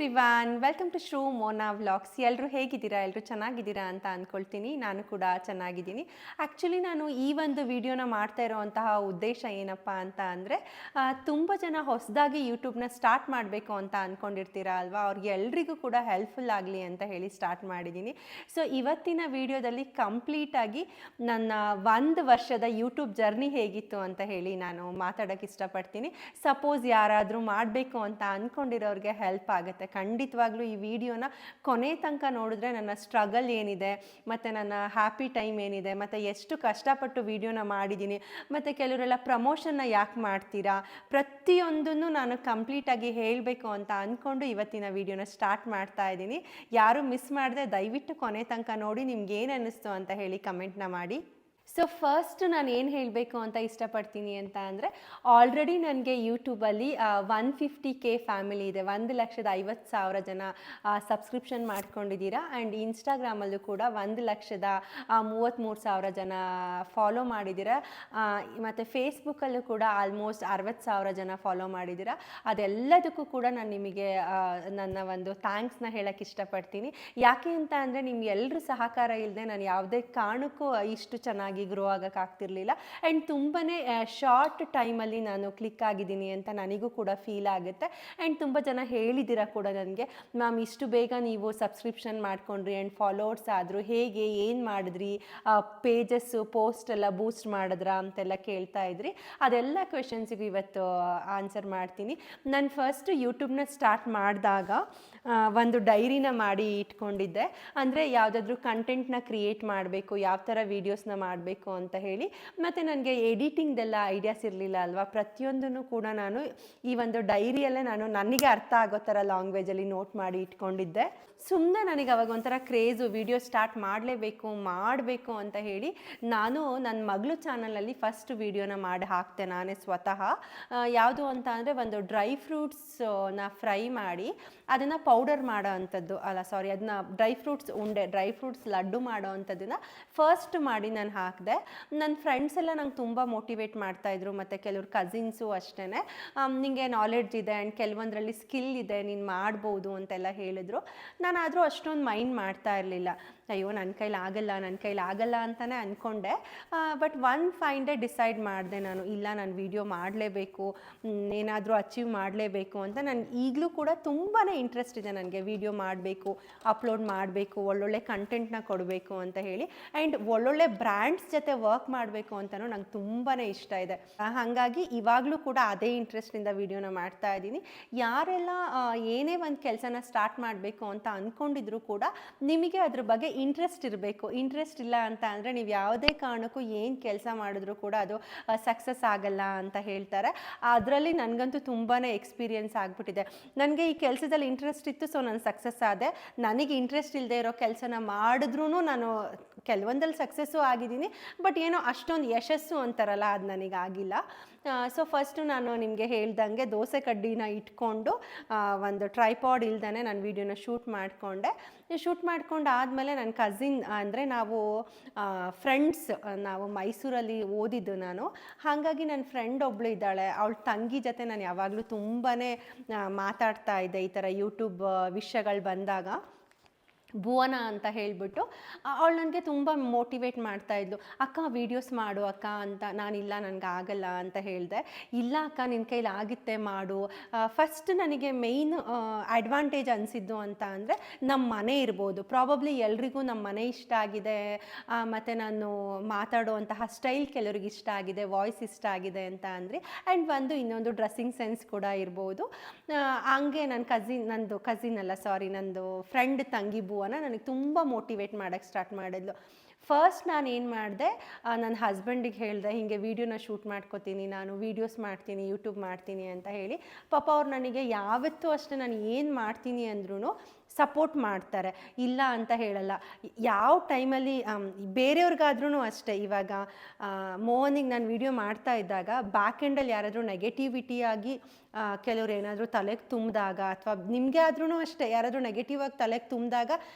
Everyone, welcome to Shru Mona vlogs. ಎಲ್ಲರೂ ಹೇಗಿದ್ದೀರಾ? ಎಲ್ಲರೂ ಚೆನ್ನಾಗಿದ್ದೀರಾ ಅಂತ ಅಂದ್ಕೊಳ್ತೀನಿ. ನಾನು ಕೂಡ ಚೆನ್ನಾಗಿದ್ದೀನಿ. ಆ್ಯಕ್ಚುಲಿ ನಾನು ಈ ಒಂದು ವಿಡಿಯೋನ ಮಾಡ್ತಾ ಇರೋವಂತಹ ಉದ್ದೇಶ ಏನಪ್ಪ ಅಂತ ಅಂದರೆ, ತುಂಬ ಜನ ಹೊಸದಾಗಿ ಯೂಟ್ಯೂಬ್ನ ಸ್ಟಾರ್ಟ್ ಮಾಡಬೇಕು ಅಂತ ಅಂದ್ಕೊಂಡಿರ್ತೀರಾ ಅಲ್ವಾ, ಅವ್ರಿಗೆ ಎಲ್ರಿಗೂ ಕೂಡ ಹೆಲ್ಪ್ಫುಲ್ ಆಗಲಿ ಅಂತ ಹೇಳಿ ಸ್ಟಾರ್ಟ್ ಮಾಡಿದ್ದೀನಿ. ಸೊ ಇವತ್ತಿನ ವಿಡಿಯೋದಲ್ಲಿ ಕಂಪ್ಲೀಟಾಗಿ ನನ್ನ 1 ವರ್ಷದ ಯೂಟ್ಯೂಬ್ ಜರ್ನಿ ಹೇಗಿತ್ತು ಅಂತ ಹೇಳಿ ನಾನು ಮಾತಾಡೋಕ್ಕೆ ಇಷ್ಟಪಡ್ತೀನಿ. ಸಪೋಸ್ ಯಾರಾದರೂ ಮಾಡಬೇಕು ಅಂತ ಅಂದ್ಕೊಂಡಿರೋರಿಗೆ ಹೆಲ್ಪ್ ಆಗುತ್ತೆ. ಖಂಡಿತವಾಗ್ಲೂ ಈ ವಿಡಿಯೋನ ಕೊನೆ ತನಕ ನೋಡಿದ್ರೆ ನನ್ನ ಸ್ಟ್ರಗಲ್ ಏನಿದೆ, ಮತ್ತು ನನ್ನ ಹ್ಯಾಪಿ ಟೈಮ್ ಏನಿದೆ, ಮತ್ತು ಎಷ್ಟು ಕಷ್ಟಪಟ್ಟು ವಿಡಿಯೋನ ಮಾಡಿದ್ದೀನಿ, ಮತ್ತು ಕೆಲವರೆಲ್ಲ ಪ್ರಮೋಷನ್ನ ಯಾಕೆ ಮಾಡ್ತೀರಾ, ಪ್ರತಿಯೊಂದನ್ನು ನಾನು ಕಂಪ್ಲೀಟಾಗಿ ಹೇಳಬೇಕು ಅಂತ ಅಂದ್ಕೊಂಡು ಇವತ್ತಿನ ವಿಡಿಯೋನ ಸ್ಟಾರ್ಟ್ ಮಾಡ್ತಾ ಇದ್ದೀನಿ. ಯಾರು ಮಿಸ್ ಮಾಡದೆ ದಯವಿಟ್ಟು ಕೊನೆ ತನಕ ನೋಡಿ. ನಿಮ್ಗೆ ಏನು ಅನ್ನಿಸ್ತು ಅಂತ ಹೇಳಿ ಕಮೆಂಟ್ನ ಮಾಡಿ. ಸೊ ಫಸ್ಟ್ ನಾನು ಏನು ಹೇಳಬೇಕು ಅಂತ ಇಷ್ಟಪಡ್ತೀನಿ ಅಂತ ಅಂದರೆ, ಆಲ್ರೆಡಿ ನನಗೆ ಯೂಟ್ಯೂಬಲ್ಲಿ 150K ಫ್ಯಾಮಿಲಿ ಇದೆ. 1,50,000 ಜನ ಸಬ್ಸ್ಕ್ರಿಪ್ಷನ್ ಮಾಡ್ಕೊಂಡಿದ್ದೀರಾ. ಆ್ಯಂಡ್ ಇನ್ಸ್ಟಾಗ್ರಾಮಲ್ಲೂ ಕೂಡ 1,33,000 ಜನ ಫಾಲೋ ಮಾಡಿದ್ದೀರಾ. ಮತ್ತು ಫೇಸ್ಬುಕ್ಕಲ್ಲೂ ಕೂಡ ಆಲ್ಮೋಸ್ಟ್ 60,000 ಜನ ಫಾಲೋ ಮಾಡಿದ್ದೀರಾ. ಅದೆಲ್ಲದಕ್ಕೂ ಕೂಡ ನಾನು ನಿಮಗೆ ನನ್ನ ಒಂದು ಥ್ಯಾಂಕ್ಸ್ನ ಹೇಳೋಕ್ಕೆ ಇಷ್ಟಪಡ್ತೀನಿ. ಯಾಕೆ ಅಂತ ಅಂದರೆ, ನಿಮ್ಮ ಎಲ್ಲರೂ ಸಹಕಾರ ಇಲ್ಲದೆ ನಾನು ಯಾವುದೇ ಕಾರಣಕ್ಕೂ ಇಷ್ಟು ಚೆನ್ನಾಗಿ ಗ್ರೋ ಆಗೋಕ್ಕಾಗ್ತಿರ್ಲಿಲ್ಲ. ಆ್ಯಂಡ್ ತುಂಬಾ ಶಾರ್ಟ್ ಟೈಮಲ್ಲಿ ನಾನು ಕ್ಲಿಕ್ ಆಗಿದ್ದೀನಿ ಅಂತ ನನಗೂ ಕೂಡ ಫೀಲ್ ಆಗುತ್ತೆ. ಆ್ಯಂಡ್ ತುಂಬ ಜನ ಹೇಳಿದ್ದೀರಾ ಕೂಡ ನನಗೆ, ಮ್ಯಾಮ್ ಇಷ್ಟು ಬೇಗ ನೀವು ಸಬ್ಸ್ಕ್ರಿಪ್ಷನ್ ಮಾಡ್ಕೊಂಡ್ರಿ ಆ್ಯಂಡ್ ಫಾಲೋವರ್ಸ್ ಆದರು, ಹೇಗೆ, ಏನು ಮಾಡಿದ್ರಿ, ಪೇಜಸ್ಸು ಪೋಸ್ಟ್ ಎಲ್ಲ ಬೂಸ್ಟ್ ಮಾಡಿದ್ರಾ ಅಂತೆಲ್ಲ ಕೇಳ್ತಾ ಇದ್ರಿ. ಅದೆಲ್ಲ ಕ್ವೆಶನ್ಸಿಗೂ ಇವತ್ತು ಆನ್ಸರ್ ಮಾಡ್ತೀನಿ. ನಾನು ಫಸ್ಟ್ ಯೂಟ್ಯೂಬ್ನ ಸ್ಟಾರ್ಟ್ ಮಾಡಿದಾಗ ಒಂದು ಡೈರಿನ ಮಾಡಿ ಇಟ್ಕೊಂಡಿದ್ದೆ. ಅಂದರೆ ಯಾವುದಾದ್ರೂ ಕಂಟೆಂಟ್ನ ಕ್ರಿಯೇಟ್ ಮಾಡಬೇಕು, ಯಾವ ಥರ ವೀಡಿಯೋಸ್ನ ಮಾಡಬೇಕು ಅಂತ ಹೇಳಿ. ಮತ್ತು ನನಗೆ ಎಡಿಟಿಂಗ್ದೆಲ್ಲ ಐಡಿಯಾಸ್ ಇರಲಿಲ್ಲ ಅಲ್ವಾ. ಪ್ರತಿಯೊಂದನ್ನು ಕೂಡ ನಾನು ಈ ಒಂದು ಡೈರಿಯಲ್ಲೇ ನಾನು ನನಗೆ ಅರ್ಥ ಆಗೋ ಥರ ಲ್ಯಾಂಗ್ವೇಜಲ್ಲಿ ನೋಟ್ ಮಾಡಿ ಇಟ್ಕೊಂಡಿದ್ದೆ. ಸುಮ್ಮನೆ ನನಗೆ ಅವಾಗ ಒಂಥರ ಕ್ರೇಜು, ವಿಡಿಯೋ ಸ್ಟಾರ್ಟ್ ಮಾಡಬೇಕು ಅಂತ ಹೇಳಿ ನಾನು ನನ್ನ ಮಗಳು ಚಾನಲಲ್ಲಿ ಫಸ್ಟ್ ವಿಡಿಯೋನ ಮಾಡಿ ಹಾಕ್ತೆ ನಾನೇ ಸ್ವತಃ. ಯಾವುದು ಅಂತ ಅಂದರೆ, ಒಂದು ಡ್ರೈ ಫ್ರೂಟ್ಸ್ನ ಫ್ರೈ ಮಾಡಿ ಅದನ್ನು ಪೌಡರ್ ಮಾಡೋ ಅಂಥದ್ದು, ಅದನ್ನ ಡ್ರೈ ಫ್ರೂಟ್ಸ್ ಲಡ್ಡು ಮಾಡೋ ಅಂಥದ್ದನ್ನು ಫಸ್ಟ್ ಮಾಡಿ ನಾನು ಹಾಕಿದೆ. ನನ್ನ ಫ್ರೆಂಡ್ಸ್ ಎಲ್ಲ ನಂಗೆ ತುಂಬ ಮೋಟಿವೇಟ್ ಮಾಡ್ತಾಯಿದ್ರು, ಮತ್ತು ಕೆಲವ್ರು ಕಸಿನ್ಸು ಅಷ್ಟೇ. ನಿಮಗೆ ನಾಲೆಡ್ಜ್ ಇದೆ ಆ್ಯಂಡ್ ಕೆಲವೊಂದರಲ್ಲಿ ಸ್ಕಿಲ್ ಇದೆ, ನೀನು ಮಾಡ್ಬೋದು ಅಂತೆಲ್ಲ ಹೇಳಿದ್ರು. ನಾನಾದರೂ ಅಷ್ಟೊಂದು ಮೈಂಡ್ ಮಾಡ್ತಾ ಇರಲಿಲ್ಲ. ಅಯ್ಯೋ ನನ್ನ ಕೈಲಿ ಆಗಲ್ಲ ಅಂತಲೇ ಅಂದ್ಕೊಂಡೆ. ಬಟ್ ಫೈನ್ ಡೇ ಡಿಸೈಡ್ ಮಾಡಿದೆ ನಾನು, ಇಲ್ಲ ನಾನು ವಿಡಿಯೋ ಮಾಡಲೇಬೇಕು, ಏನಾದರೂ ಅಚೀವ್ ಮಾಡಲೇಬೇಕು ಅಂತ. ನಾನು ಈಗಲೂ ಕೂಡ ತುಂಬಾ ಇಂಟ್ರೆಸ್ಟ್ ಇದೆ ನನಗೆ, ವಿಡಿಯೋ ಮಾಡಬೇಕು, ಅಪ್ಲೋಡ್ ಮಾಡಬೇಕು, ಒಳ್ಳೊಳ್ಳೆ ಕಂಟೆಂಟ್ನ ಕೊಡಬೇಕು ಅಂತ ಹೇಳಿ. ಆ್ಯಂಡ್ ಒಳ್ಳೊಳ್ಳೆ ಬ್ರ್ಯಾಂಡ್ಸ್ ಜೊತೆ ವರ್ಕ್ ಮಾಡಬೇಕು ಅಂತಲೂ ನಂಗೆ ತುಂಬಾ ಇಷ್ಟ ಇದೆ. ಹಾಗಾಗಿ ಇವಾಗಲೂ ಕೂಡ ಅದೇ ಇಂಟ್ರೆಸ್ಟಿಂದ ವಿಡಿಯೋನ ಮಾಡ್ತಾ ಇದ್ದೀನಿ. ಯಾರೆಲ್ಲ ಏನೇ ಒಂದು ಕೆಲಸನ ಸ್ಟಾರ್ಟ್ ಮಾಡಬೇಕು ಅಂತ ಅಂದ್ಕೊಂಡಿದ್ರು ಕೂಡ ನಿಮಗೆ ಅದ್ರ ಬಗ್ಗೆ ಇಂಟ್ರೆಸ್ಟ್ ಇರಬೇಕು. ಇಂಟ್ರೆಸ್ಟ್ ಇಲ್ಲ ಅಂತ ಅಂದರೆ ನೀವು ಯಾವುದೇ ಕಾರಣಕ್ಕೂ ಏನು ಕೆಲಸ ಮಾಡಿದ್ರೂ ಕೂಡ ಅದು ಸಕ್ಸಸ್ ಆಗಲ್ಲ ಅಂತ ಹೇಳ್ತಾರೆ. ಅದರಲ್ಲಿ ನನಗಂತೂ ತುಂಬಾ ಎಕ್ಸ್ಪೀರಿಯೆನ್ಸ್ ಆಗಿಬಿಟ್ಟಿದೆ. ನನಗೆ ಈ ಕೆಲಸದಲ್ಲಿ ಇಂಟ್ರೆಸ್ಟ್ ಇತ್ತು, ಸೊ ನಾನು ಸಕ್ಸಸ್ ಆದೆ. ನನಗೆ ಇಂಟ್ರೆಸ್ಟ್ ಇಲ್ಲದೆ ಇರೋ ಕೆಲಸನ ಮಾಡಿದ್ರೂ ನಾನು ಕೆಲವೊಂದಲ್ಲಿ ಸಕ್ಸಸ್ಸು ಆಗಿದ್ದೀನಿ, ಬಟ್ ಏನೋ ಅಷ್ಟೊಂದು ಯಶಸ್ಸು ಅಂತಾರಲ್ಲ, ಅದು ನನಗಾಗಿಲ್ಲ. ಸೊ ಫಸ್ಟು ನಾನು ನಿಮಗೆ ಹೇಳ್ದಂಗೆ ದೋಸೆ ಕಡ್ಡಿನ ಇಟ್ಕೊಂಡು ಒಂದು ಟ್ರೈಪಾಡ್ ಇಲ್ದೇ ನಾನು ವೀಡಿಯೋನ ಶೂಟ್ ಮಾಡ್ಕೊಂಡು ಆದಮೇಲೆ ನನ್ನ ಕಸಿನ್, ಅಂದರೆ ನಾವು ಫ್ರೆಂಡ್ಸ್, ನಾವು ಮೈಸೂರಲ್ಲಿ ಓದಿದ್ದು ನಾನು. ಹಾಗಾಗಿ ನನ್ನ ಫ್ರೆಂಡ್ ಒಬ್ಬಳು ಇದ್ದಾಳೆ, ಅವಳ ತಂಗಿ ಜೊತೆ ನಾನು ಯಾವಾಗಲೂ ತುಂಬಾ ಮಾತಾಡ್ತಾ ಇದ್ದೆ ಈ ಥರ ಯೂಟ್ಯೂಬ್ ವಿಷಯಗಳು ಬಂದಾಗ. ಭುವನ ಅಂತ ಹೇಳಿಬಿಟ್ಟು ಅವಳು ನನಗೆ ತುಂಬ ಮೋಟಿವೇಟ್ ಮಾಡ್ತಾಯಿದ್ಲು. ಅಕ್ಕ ವೀಡಿಯೋಸ್ ಮಾಡು ಅಕ್ಕ ಅಂತ. ನಾನಿಲ್ಲ, ನನಗಾಗಲ್ಲ ಅಂತ ಹೇಳಿದೆ. ಇಲ್ಲ ಅಕ್ಕ, ನಿನ್ನ ಕೈಲಿ ಆಗುತ್ತೆ, ಮಾಡು. ಫಸ್ಟ್ ನನಗೆ ಮೇಯ್ನ್ ಅಡ್ವಾಂಟೇಜ್ ಅನಿಸಿದ್ದು ಅಂತ ಅಂದರೆ, ನಮ್ಮ ಮನೆ ಇರ್ಬೋದು. ಪ್ರಾಬಬ್ಲಿ ಎಲ್ರಿಗೂ ನಮ್ಮ ಮನೆ ಇಷ್ಟ ಆಗಿದೆ, ಮತ್ತು ನಾನು ಮಾತಾಡುವಂತಹ ಸ್ಟೈಲ್ ಕೆಲವ್ರಿಗೆ ಇಷ್ಟ ಆಗಿದೆ, ವಾಯ್ಸ್ ಇಷ್ಟ ಆಗಿದೆ ಅಂತ ಅಂದರೆ. ಆ್ಯಂಡ್ ಇನ್ನೊಂದು ಡ್ರೆಸ್ಸಿಂಗ್ ಸೆನ್ಸ್ ಕೂಡ ಇರ್ಬೋದು. ಹಂಗೆ ನಂದು ಫ್ರೆಂಡ್ ತಂಗಿ ಭುವನ ನನಗೆ ತುಂಬ ಮೋಟಿವೇಟ್ ಮಾಡೋಕ್ಕೆ ಸ್ಟಾರ್ಟ್ ಮಾಡಿದ್ಲು. ಫಸ್ಟ್ ನಾನು ಏನು ಮಾಡಿದೆ, ನನ್ನ ಹಸ್ಬೆಂಡಿಗೆ ಹೇಳಿದೆ, ಹೀಗೆ ವೀಡಿಯೋನ ಶೂಟ್ ಮಾಡ್ಕೋತೀನಿ, ನಾನು ವೀಡಿಯೋಸ್ ಮಾಡ್ತೀನಿ, ಯೂಟ್ಯೂಬ್ ಮಾಡ್ತೀನಿ ಅಂತ ಹೇಳಿ. ಪಾಪ ಅವ್ರು ನನಗೆ ಯಾವತ್ತೂ ಅಷ್ಟೇ ನಾನು ಏನು ಮಾಡ್ತೀನಿ ಅಂದ್ರೂ ಸಪೋರ್ಟ್ ಮಾಡ್ತಾರೆ, ಇಲ್ಲ ಅಂತ ಹೇಳಲ್ಲ. ಯಾವ ಟೈಮಲ್ಲಿ ಬೇರೆಯವ್ರಿಗಾದ್ರೂ ಅಷ್ಟೇ. ಇವಾಗ ಮೋಹನಿಗೆ ನಾನು ವೀಡಿಯೋ ಮಾಡ್ತಾ ಇದ್ದಾಗ ಬ್ಯಾಕ್ ಎಂಡಲ್ಲಿ ಯಾರಾದರೂ ನೆಗೆಟಿವಿಟಿಯಾಗಿ ಕೆಲವ್ರು ಏನಾದರೂ ತಲೆಗೆ ತುಂಬಿದಾಗ, ಅಥವಾ ನಿಮಗೆ ಆದ್ರೂ ಅಷ್ಟೇ ಯಾರಾದರೂ ನೆಗೆಟಿವ್ ಆಗಿ ತಲೆಗೆ ತುಂಬಿದಾಗ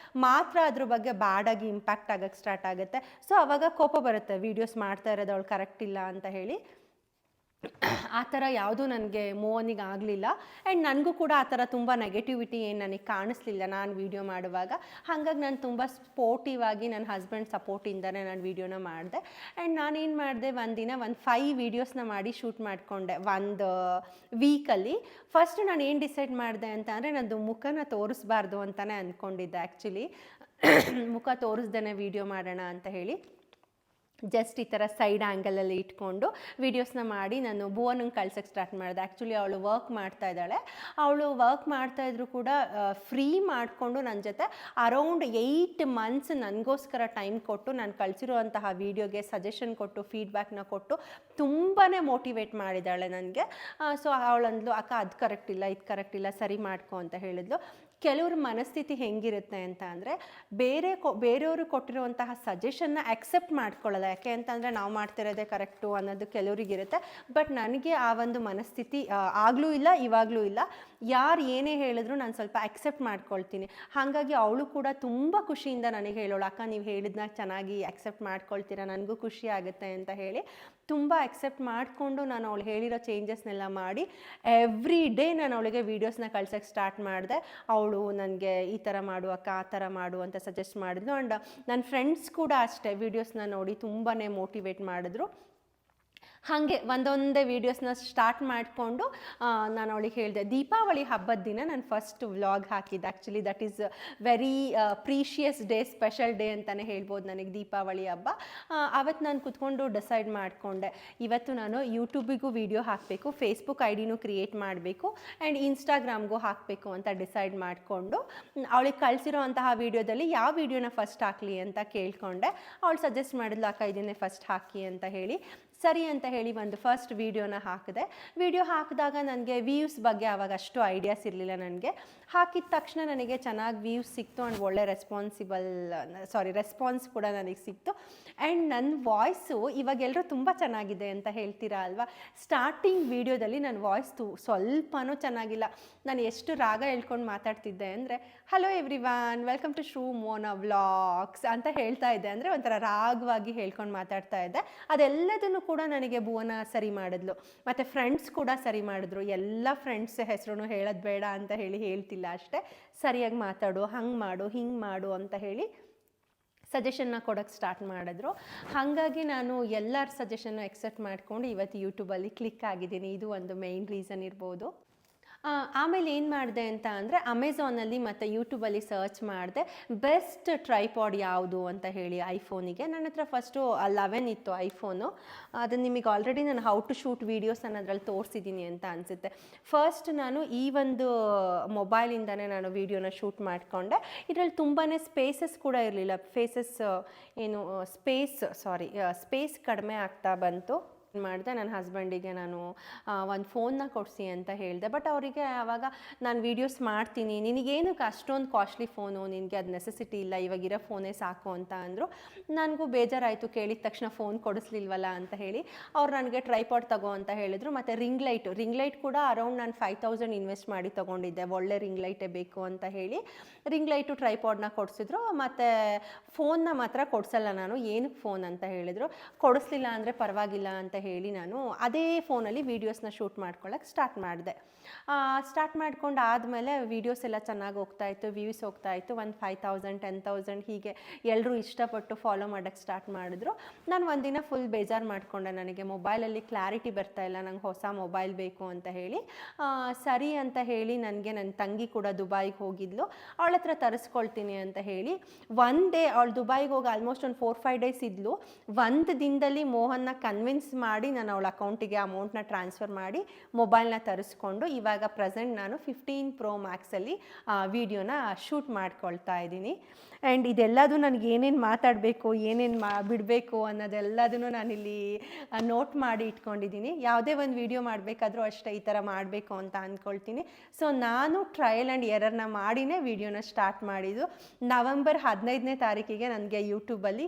ಮಾತ್ರ ಅದ್ರ ಬಗ್ಗೆ ಬ್ಯಾಡಾಗಿ ಇಂಪ್ಯಾಕ್ಟ್ ಆಗೋಕ್ಕೆ ಸ್ಟಾರ್ಟ್ ಆಗುತ್ತೆ. ಸೊ ಆವಾಗ ಕೋಪ ಬರುತ್ತೆ, ವೀಡಿಯೋಸ್ ಮಾಡ್ತಾ ಇರೋದು ಅವಳು ಕರೆಕ್ಟ್ ಇಲ್ಲ ಅಂತ ಹೇಳಿ. ಆ ಥರ ಯಾವುದೂ ನನಗೆ ಮೂವನಿಗೆ ಆಗಲಿಲ್ಲ. ಆ್ಯಂಡ್ ನನಗೂ ಕೂಡ ಆ ಥರ ತುಂಬ ನೆಗೆಟಿವಿಟಿ ಏನು ನನಗೆ ಕಾಣಿಸ್ಲಿಲ್ಲ ನಾನು ವೀಡಿಯೋ ಮಾಡುವಾಗ. ಹಾಗಾಗಿ ನಾನು ತುಂಬ ಸ್ಪೋರ್ಟಿವ್ ಆಗಿ ನನ್ನ ಹಸ್ಬೆಂಡ್ ಸಪೋರ್ಟಿಂದನೇ ನಾನು ವೀಡಿಯೋನ ಮಾಡಿದೆ. ಆ್ಯಂಡ್ ನಾನೇನು ಮಾಡಿದೆ, ಒಂದಿನ ಒಂದು 5 ವೀಡಿಯೋಸ್ನ ಮಾಡಿ ಶೂಟ್ ಮಾಡಿಕೊಂಡೆ ಒಂದು ವೀಕಲ್ಲಿ. ಫಸ್ಟ್ ನಾನು ಏನು ಡಿಸೈಡ್ ಮಾಡಿದೆ ಅಂತ ಅಂದರೆ, ನನ್ನದು ಮುಖನ ತೋರಿಸ್ಬಾರ್ದು ಅಂತಲೇ ಅಂದ್ಕೊಂಡಿದ್ದೆ ಆ್ಯಕ್ಚುಲಿ. ಮುಖ ತೋರಿಸ್ದೇ ವೀಡಿಯೋ ಮಾಡೋಣ ಅಂತ ಹೇಳಿ ಜಸ್ಟ್ ಈ ಥರ ಸೈಡ್ ಆ್ಯಂಗಲಲ್ಲಿ ಇಟ್ಕೊಂಡು ವೀಡಿಯೋಸ್ನ ಮಾಡಿ ನಾನು ಭುವನಿಗೆ ಕಳ್ಸೋಕ್ಕೆ ಸ್ಟಾರ್ಟ್ ಮಾಡಿದೆ. ಆ್ಯಕ್ಚುಲಿ ಅವಳು ವರ್ಕ್ ಮಾಡ್ತಾ ಇದ್ದಾಳೆ. ಅವಳು ವರ್ಕ್ ಮಾಡ್ತಾಯಿದ್ರು ಕೂಡ ಫ್ರೀ ಮಾಡಿಕೊಂಡು ನನ್ನ ಜೊತೆ ಅರೌಂಡ್ 8 ಮಂತ್ಸ್ ನನಗೋಸ್ಕರ ಟೈಮ್ ಕೊಟ್ಟು ನಾನು ಕಳಿಸಿರುವಂತಹ ವೀಡಿಯೋಗೆ ಸಜೆಷನ್ ಕೊಟ್ಟು ಫೀಡ್ಬ್ಯಾಕ್ನ ಕೊಟ್ಟು ತುಂಬಾ ಮೋಟಿವೇಟ್ ಮಾಡಿದ್ದಾಳೆ ನನಗೆ. ಸೊ ಅವಳಂದ್ಲು, ಅಕ್ಕ ಅದು ಕರೆಕ್ಟ್ ಇಲ್ಲ, ಇದು ಕರೆಕ್ಟ್ ಇಲ್ಲ, ಸರಿ ಮಾಡ್ಕೊ ಅಂತ ಹೇಳಿದ್ಲು. ಕೆಲವ್ರ ಮನಸ್ಥಿತಿ ಹೆಂಗಿರುತ್ತೆ ಅಂತ ಅಂದರೆ, ಬೇರೆಯವರು ಕೊಟ್ಟಿರುವಂತಹ ಸಜೆಷನ್ನ ಅಕ್ಸೆಪ್ಟ್ ಮಾಡ್ಕೊಳ್ಳಲ್ಲ. ಯಾಕೆ ಅಂತಂದರೆ ನಾವು ಮಾಡ್ತಿರೋದೇ ಕರೆಕ್ಟು ಅನ್ನೋದು ಕೆಲವರಿಗಿರುತ್ತೆ. ಬಟ್ ನನಗೆ ಆ ಒಂದು ಮನಸ್ಥಿತಿ ಆಗಲೂ ಇಲ್ಲ, ಇವಾಗಲೂ ಇಲ್ಲ. ಯಾರು ಏನೇ ಹೇಳಿದ್ರು ನಾನು ಸ್ವಲ್ಪ ಅಕ್ಸೆಪ್ಟ್ ಮಾಡ್ಕೊಳ್ತೀನಿ. ಹಾಗಾಗಿ ಅವಳು ಕೂಡ ತುಂಬ ಖುಷಿಯಿಂದ ನನಗೆ ಹೇಳೋಳು, ಅಕ್ಕ ನೀವು ಹೇಳಿದ್ನ ಚೆನ್ನಾಗಿ ಅಕ್ಸೆಪ್ಟ್ ಮಾಡ್ಕೊಳ್ತೀರಾ, ನನಗೂ ಖುಷಿ ಆಗುತ್ತೆ ಅಂತ ಹೇಳಿ ತುಂಬ ಅಕ್ಸೆಪ್ಟ್ ಮಾಡಿಕೊಂಡು ನಾನು ಅವಳು ಹೇಳಿರೋ ಚೇಂಜಸ್ನೆಲ್ಲ ಮಾಡಿ ಎವ್ರಿ ಡೇ ನಾನು ಅವಳಿಗೆ ವೀಡಿಯೋಸ್ನ ಕಳ್ಸೋಕ್ಕೆ ಸ್ಟಾರ್ಟ್ ಮಾಡಿದೆ. ಅವಳು ನನಗೆ ಈ ಥರ ಮಾಡು ಅಕ್ಕ, ಆ ಥರ ಮಾಡು ಅಂತ ಸಜೆಸ್ಟ್ ಮಾಡಿದ್ಲು. ಆ್ಯಂಡ್ ನನ್ನ ಫ್ರೆಂಡ್ಸ್ ಕೂಡ ಅಷ್ಟೇ ವೀಡಿಯೋಸ್ನ ನೋಡಿ ತುಂಬಾ ಮೋಟಿವೇಟ್ ಮಾಡಿದ್ರು. ಹಾಗೆ ಒಂದೊಂದೇ ವೀಡಿಯೋಸ್ನ ಸ್ಟಾರ್ಟ್ ಮಾಡಿಕೊಂಡು ನಾನು ಅವಳಿಗೆ ಹೇಳಿದೆ. ದೀಪಾವಳಿ ಹಬ್ಬದ ದಿನ ನಾನು ಫಸ್ಟ್ ವ್ಲಾಗ್ ಹಾಕಿದ್ದೆ. Actually that is very precious day, special day ಅಂತಲೇ ಹೇಳ್ಬೋದು ನನಗೆ ದೀಪಾವಳಿ ಹಬ್ಬ. ಅವತ್ತು ನಾನು ಕುತ್ಕೊಂಡು ಡಿಸೈಡ್ ಮಾಡಿಕೊಂಡೆ, ಇವತ್ತು ನಾನು ಯೂಟ್ಯೂಬಿಗೂ ವೀಡಿಯೋ ಹಾಕಬೇಕು, ಫೇಸ್ಬುಕ್ ಐಡಿನೂ ಕ್ರಿಯೇಟ್ ಮಾಡಬೇಕು ಆ್ಯಂಡ್ ಇನ್ಸ್ಟಾಗ್ರಾಮ್ಗೂ ಹಾಕಬೇಕು ಅಂತ ಡಿಸೈಡ್ ಮಾಡಿಕೊಂಡು ಅವಳಿಗೆ ಕಳಿಸಿರೋ ಅಂತಹ ವೀಡಿಯೋದಲ್ಲಿ ಯಾವ ವೀಡಿಯೋನ ಫಸ್ಟ್ ಹಾಕಲಿ ಅಂತ ಕೇಳಿಕೊಂಡೆ. ಅವಳು ಸಜೆಸ್ಟ್ ಮಾಡಿದ್ಲು, ಅಕ್ಕ ಇದನ್ನೇ ಫಸ್ಟ್ ಹಾಕಿ ಅಂತ ಹೇಳಿ. ಸರಿ ಅಂತ ಹೇಳಿ ಒಂದು ಫಸ್ಟ್ ವೀಡಿಯೋನ ಹಾಕಿದೆ. ವೀಡಿಯೋ ಹಾಕಿದಾಗ ನನಗೆ ವ್ಯೂಸ್ ಬಗ್ಗೆ ಆವಾಗ ಅಷ್ಟು ಐಡಿಯಾಸ್ ಇರಲಿಲ್ಲ ನನಗೆ. ಹಾಕಿದ ತಕ್ಷಣ ನನಗೆ ಚೆನ್ನಾಗಿ ವ್ಯೂಸ್ ಸಿಕ್ತು ಆ್ಯಂಡ್ ಒಳ್ಳೆ ರೆಸ್ಪಾನ್ಸ್ ಕೂಡ ನನಗೆ ಸಿಕ್ತು. ಆ್ಯಂಡ್ ನನ್ನ ವಾಯ್ಸು ಇವಾಗ ಎಲ್ಲರೂ ತುಂಬ ಚೆನ್ನಾಗಿದೆ ಅಂತ ಹೇಳ್ತೀರಾ ಅಲ್ವಾ. ಸ್ಟಾರ್ಟಿಂಗ್ ವೀಡಿಯೋದಲ್ಲಿ ನನ್ನ ವಾಯ್ಸ್ ಸ್ವಲ್ಪನೂ ಚೆನ್ನಾಗಿಲ್ಲ. ನಾನು ಎಷ್ಟು ರಾಗ ಹೇಳ್ಕೊಂಡು ಮಾತಾಡ್ತಿದ್ದೆ ಅಂದರೆ, hello everyone, welcome to Shru Mona vlogs ಅಂತ ಹೇಳ್ತಾ ಇದ್ದೆ. ಅಂದರೆ ಒಂಥರ ರಾಗವಾಗಿ ಹೇಳ್ಕೊಂಡು ಮಾತಾಡ್ತಾ ಇದ್ದೆ. ಅದೆಲ್ಲದನ್ನು ಕೂಡ ನನಗೆ ಭುವನ ಸರಿ ಮಾಡಿದ್ಲು. ಮತ್ತು ಫ್ರೆಂಡ್ಸ್ ಕೂಡ ಸರಿ ಮಾಡಿದ್ರು. ಎಲ್ಲ ಫ್ರೆಂಡ್ಸ್ ಹೆಸರು ಹೇಳೋದು ಬೇಡ ಅಂತ ಹೇಳ್ತಿಲ್ಲ ಅಷ್ಟೇ. ಸರಿಯಾಗಿ ಮಾತಾಡು, ಹಂಗೆ ಮಾಡು, ಹಿಂಗೆ ಮಾಡು ಅಂತ ಹೇಳಿ ಸಜೆಷನ್ನ ಕೊಡೋಕ್ಕೆ ಸ್ಟಾರ್ಟ್ ಮಾಡಿದ್ರು. ಹಾಗಾಗಿ ನಾನು ಎಲ್ಲರ ಸಜೆಷನ್ನು ಎಕ್ಸೆಪ್ಟ್ ಮಾಡಿಕೊಂಡು ಇವತ್ತು ಯೂಟ್ಯೂಬಲ್ಲಿ ಕ್ಲಿಕ್ ಆಗಿದ್ದೀನಿ. ಇದು ಒಂದು ಮೇಯ್ನ್ ರೀಸನ್ ಇರ್ಬೋದು. ಆಮೇಲೆ ಏನು ಮಾಡಿದೆ ಅಂತ ಅಂದರೆ, ಅಮೆಝಾನಲ್ಲಿ ಮತ್ತು ಯೂಟ್ಯೂಬಲ್ಲಿ ಸರ್ಚ್ ಮಾಡಿದೆ ಬೆಸ್ಟ್ ಟ್ರೈಪಾಡ್ ಯಾವುದು ಅಂತ ಹೇಳಿ ಐಫೋನಿಗೆ. ನನ್ನ ಹತ್ರ ಫಸ್ಟು 11 ಇತ್ತು ಐಫೋನು. ಅದನ್ನು ನಿಮಗೆ ಆಲ್ರೆಡಿ ನಾನು ಹೌ ಟು ಶೂಟ್ ವೀಡಿಯೋಸ್ ಅನ್ನೋದ್ರಲ್ಲಿ ತೋರಿಸಿದ್ದೀನಿ ಅಂತ ಅನಿಸುತ್ತೆ. ಫಸ್ಟ್ ನಾನು ಈ ಒಂದು ಮೊಬೈಲಿಂದನೇ ನಾನು ವೀಡಿಯೋನ ಶೂಟ್ ಮಾಡಿಕೊಂಡೆ. ಇದರಲ್ಲಿ ತುಂಬಾ ಸ್ಪೇಸಸ್ ಕೂಡ ಇರಲಿಲ್ಲ. ಸ್ಪೇಸ್ ಕಡಿಮೆ ಆಗ್ತಾ ಬಂತು. ಮಾಡಿದೆ, ನನ್ನ ಹಸ್ಬೆಂಡಿಗೆ ನಾನು ಒಂದು ಫೋನ್ನ ಕೊಡಿಸಿ ಅಂತ ಹೇಳಿದೆ. ಬಟ್ ಅವರಿಗೆ ಆವಾಗ ನಾನು ವೀಡಿಯೋಸ್ ಮಾಡ್ತೀನಿ, ನಿನಗೇನಕ್ಕೆ ಅಷ್ಟೊಂದು ಕಾಸ್ಟ್ಲಿ ಫೋನು, ನಿನಗೆ ಅದು ನೆಸೆಸಿಟಿ ಇಲ್ಲ, ಇವಾಗಿರೋ ಫೋನೇ ಸಾಕು ಅಂತ ಅಂದರು. ನನಗೂ ಬೇಜಾರಾಯಿತು, ಕೇಳಿದ ತಕ್ಷಣ ಫೋನ್ ಕೊಡಿಸ್ಲಿಲ್ವಲ್ಲ ಅಂತ ಹೇಳಿ. ಅವ್ರು ನನಗೆ ಟ್ರೈಪಾಡ್ ತಗೋ ಅಂತ ಹೇಳಿದರು. ಮತ್ತು ರಿಂಗ್ ಲೈಟ್ ಕೂಡ ಅರೌಂಡ್ ನಾನು 5000 ಇನ್ವೆಸ್ಟ್ ಮಾಡಿ ತೊಗೊಂಡಿದ್ದೆ. ಒಳ್ಳೆ ರಿಂಗ್ ಲೈಟೇ ಬೇಕು ಅಂತ ಹೇಳಿ ರಿಂಗ್ ಲೈಟು ಟ್ರೈಪಾಡ್ನ ಕೊಡಿಸಿದ್ರು. ಮತ್ತು ಫೋನ್ನ ಮಾತ್ರ ಕೊಡಿಸಲ್ಲ ನಾನು, ಏನಕ್ಕೆ ಫೋನ್ ಅಂತ ಹೇಳಿದರು. ಕೊಡಿಸ್ಲಿಲ್ಲ ಅಂದರೆ ಪರವಾಗಿಲ್ಲ ಅಂತ ಹೇಳಿ ನಾನು ಅದೇ ಫೋನಲ್ಲಿ ವೀಡಿಯೋಸ್ನ ಶೂಟ್ ಮಾಡ್ಕೊಳ್ಳೋಕ್ಕೆ ಸ್ಟಾರ್ಟ್ ಮಾಡಿದೆ. ಸ್ಟಾರ್ಟ್ ಮಾಡ್ಕೊಂಡು ಆದಮೇಲೆ ವೀಡಿಯೋಸ್ ಎಲ್ಲ ಚೆನ್ನಾಗಿ ಹೋಗ್ತಾಯಿತ್ತು, ವ್ಯೂಸ್ ಹೋಗ್ತಾಯಿತ್ತು. ಒಂದು 5000 10,000 ಹೀಗೆ ಎಲ್ಲರೂ ಇಷ್ಟಪಟ್ಟು ಫಾಲೋ ಮಾಡೋಕ್ಕೆ ಸ್ಟಾರ್ಟ್ ಮಾಡಿದ್ರು. ನಾನು ಒಂದಿನ ಫುಲ್ ಬೇಜಾರು ಮಾಡಿಕೊಂಡೆ, ನನಗೆ ಮೊಬೈಲಲ್ಲಿ ಕ್ಲಾರಿಟಿ ಬರ್ತಾಯಿಲ್ಲ, ನಂಗೆ ಹೊಸ ಮೊಬೈಲ್ ಬೇಕು ಅಂತ ಹೇಳಿ. ಸರಿ ಅಂತ ಹೇಳಿ ನನಗೆ ನನ್ನ ತಂಗಿ ಕೂಡ ದುಬೈಗೆ ಹೋಗಿದ್ಲು, ಅವಳ ಹತ್ರ ತರಿಸ್ಕೊಳ್ತೀನಿ ಅಂತ ಹೇಳಿ ಒನ್ ಡೇ ಅವಳು ದುಬೈಗೆ ಹೋಗಿ ಆಲ್ಮೋಸ್ಟ್ ಒಂದು 4-5 ಡೇಸ್ ಇದ್ಲು. ಒಂದು ದಿನದಲ್ಲಿ ಮೋಹನ್ನ ಕನ್ವಿನ್ಸ್ ಮಾಡಿ ನಾನು ಅವಳ ಅಕೌಂಟಿಗೆ ಅಮೌಂಟ್ನ ಟ್ರಾನ್ಸ್ಫರ್ ಮಾಡಿ ಮೊಬೈಲ್ನ ತರಿಸ್ಕೊಂಡು ಇವಾಗ ಪ್ರೆಸೆಂಟ್ ನಾನು 15 Pro Maxಲ್ಲಿ ವೀಡಿಯೋನ ಶೂಟ್ ಮಾಡ್ಕೊಳ್ತಾ ಇದ್ದೀನಿ. ಆ್ಯಂಡ್ ಇದೆಲ್ಲದೂ ನನಗೆ ಏನೇನು ಮಾತಾಡಬೇಕು, ಏನೇನು ಬಿಡಬೇಕು ಅನ್ನೋದೆಲ್ಲದನ್ನು ನಾನಿಲ್ಲಿ ನೋಟ್ ಮಾಡಿ ಇಟ್ಕೊಂಡಿದ್ದೀನಿ. ಯಾವುದೇ ಒಂದು ವೀಡಿಯೋ ಮಾಡಬೇಕಾದ್ರೂ ಅಷ್ಟೇ ಈ ಥರ ಮಾಡಬೇಕು ಅಂತ ಅಂದ್ಕೊಳ್ತೀನಿ. ಸೊ ನಾನು ಟ್ರಯಲ್ ಆ್ಯಂಡ್ ಎರರ್ನ ಮಾಡಿನೇ ವೀಡಿಯೋನ ಸ್ಟಾರ್ಟ್ ಮಾಡಿದ್ದು. ನವೆಂಬರ್ 15ನೇ ತಾರೀಕಿಗೆ ನನಗೆ ಯೂಟ್ಯೂಬಲ್ಲಿ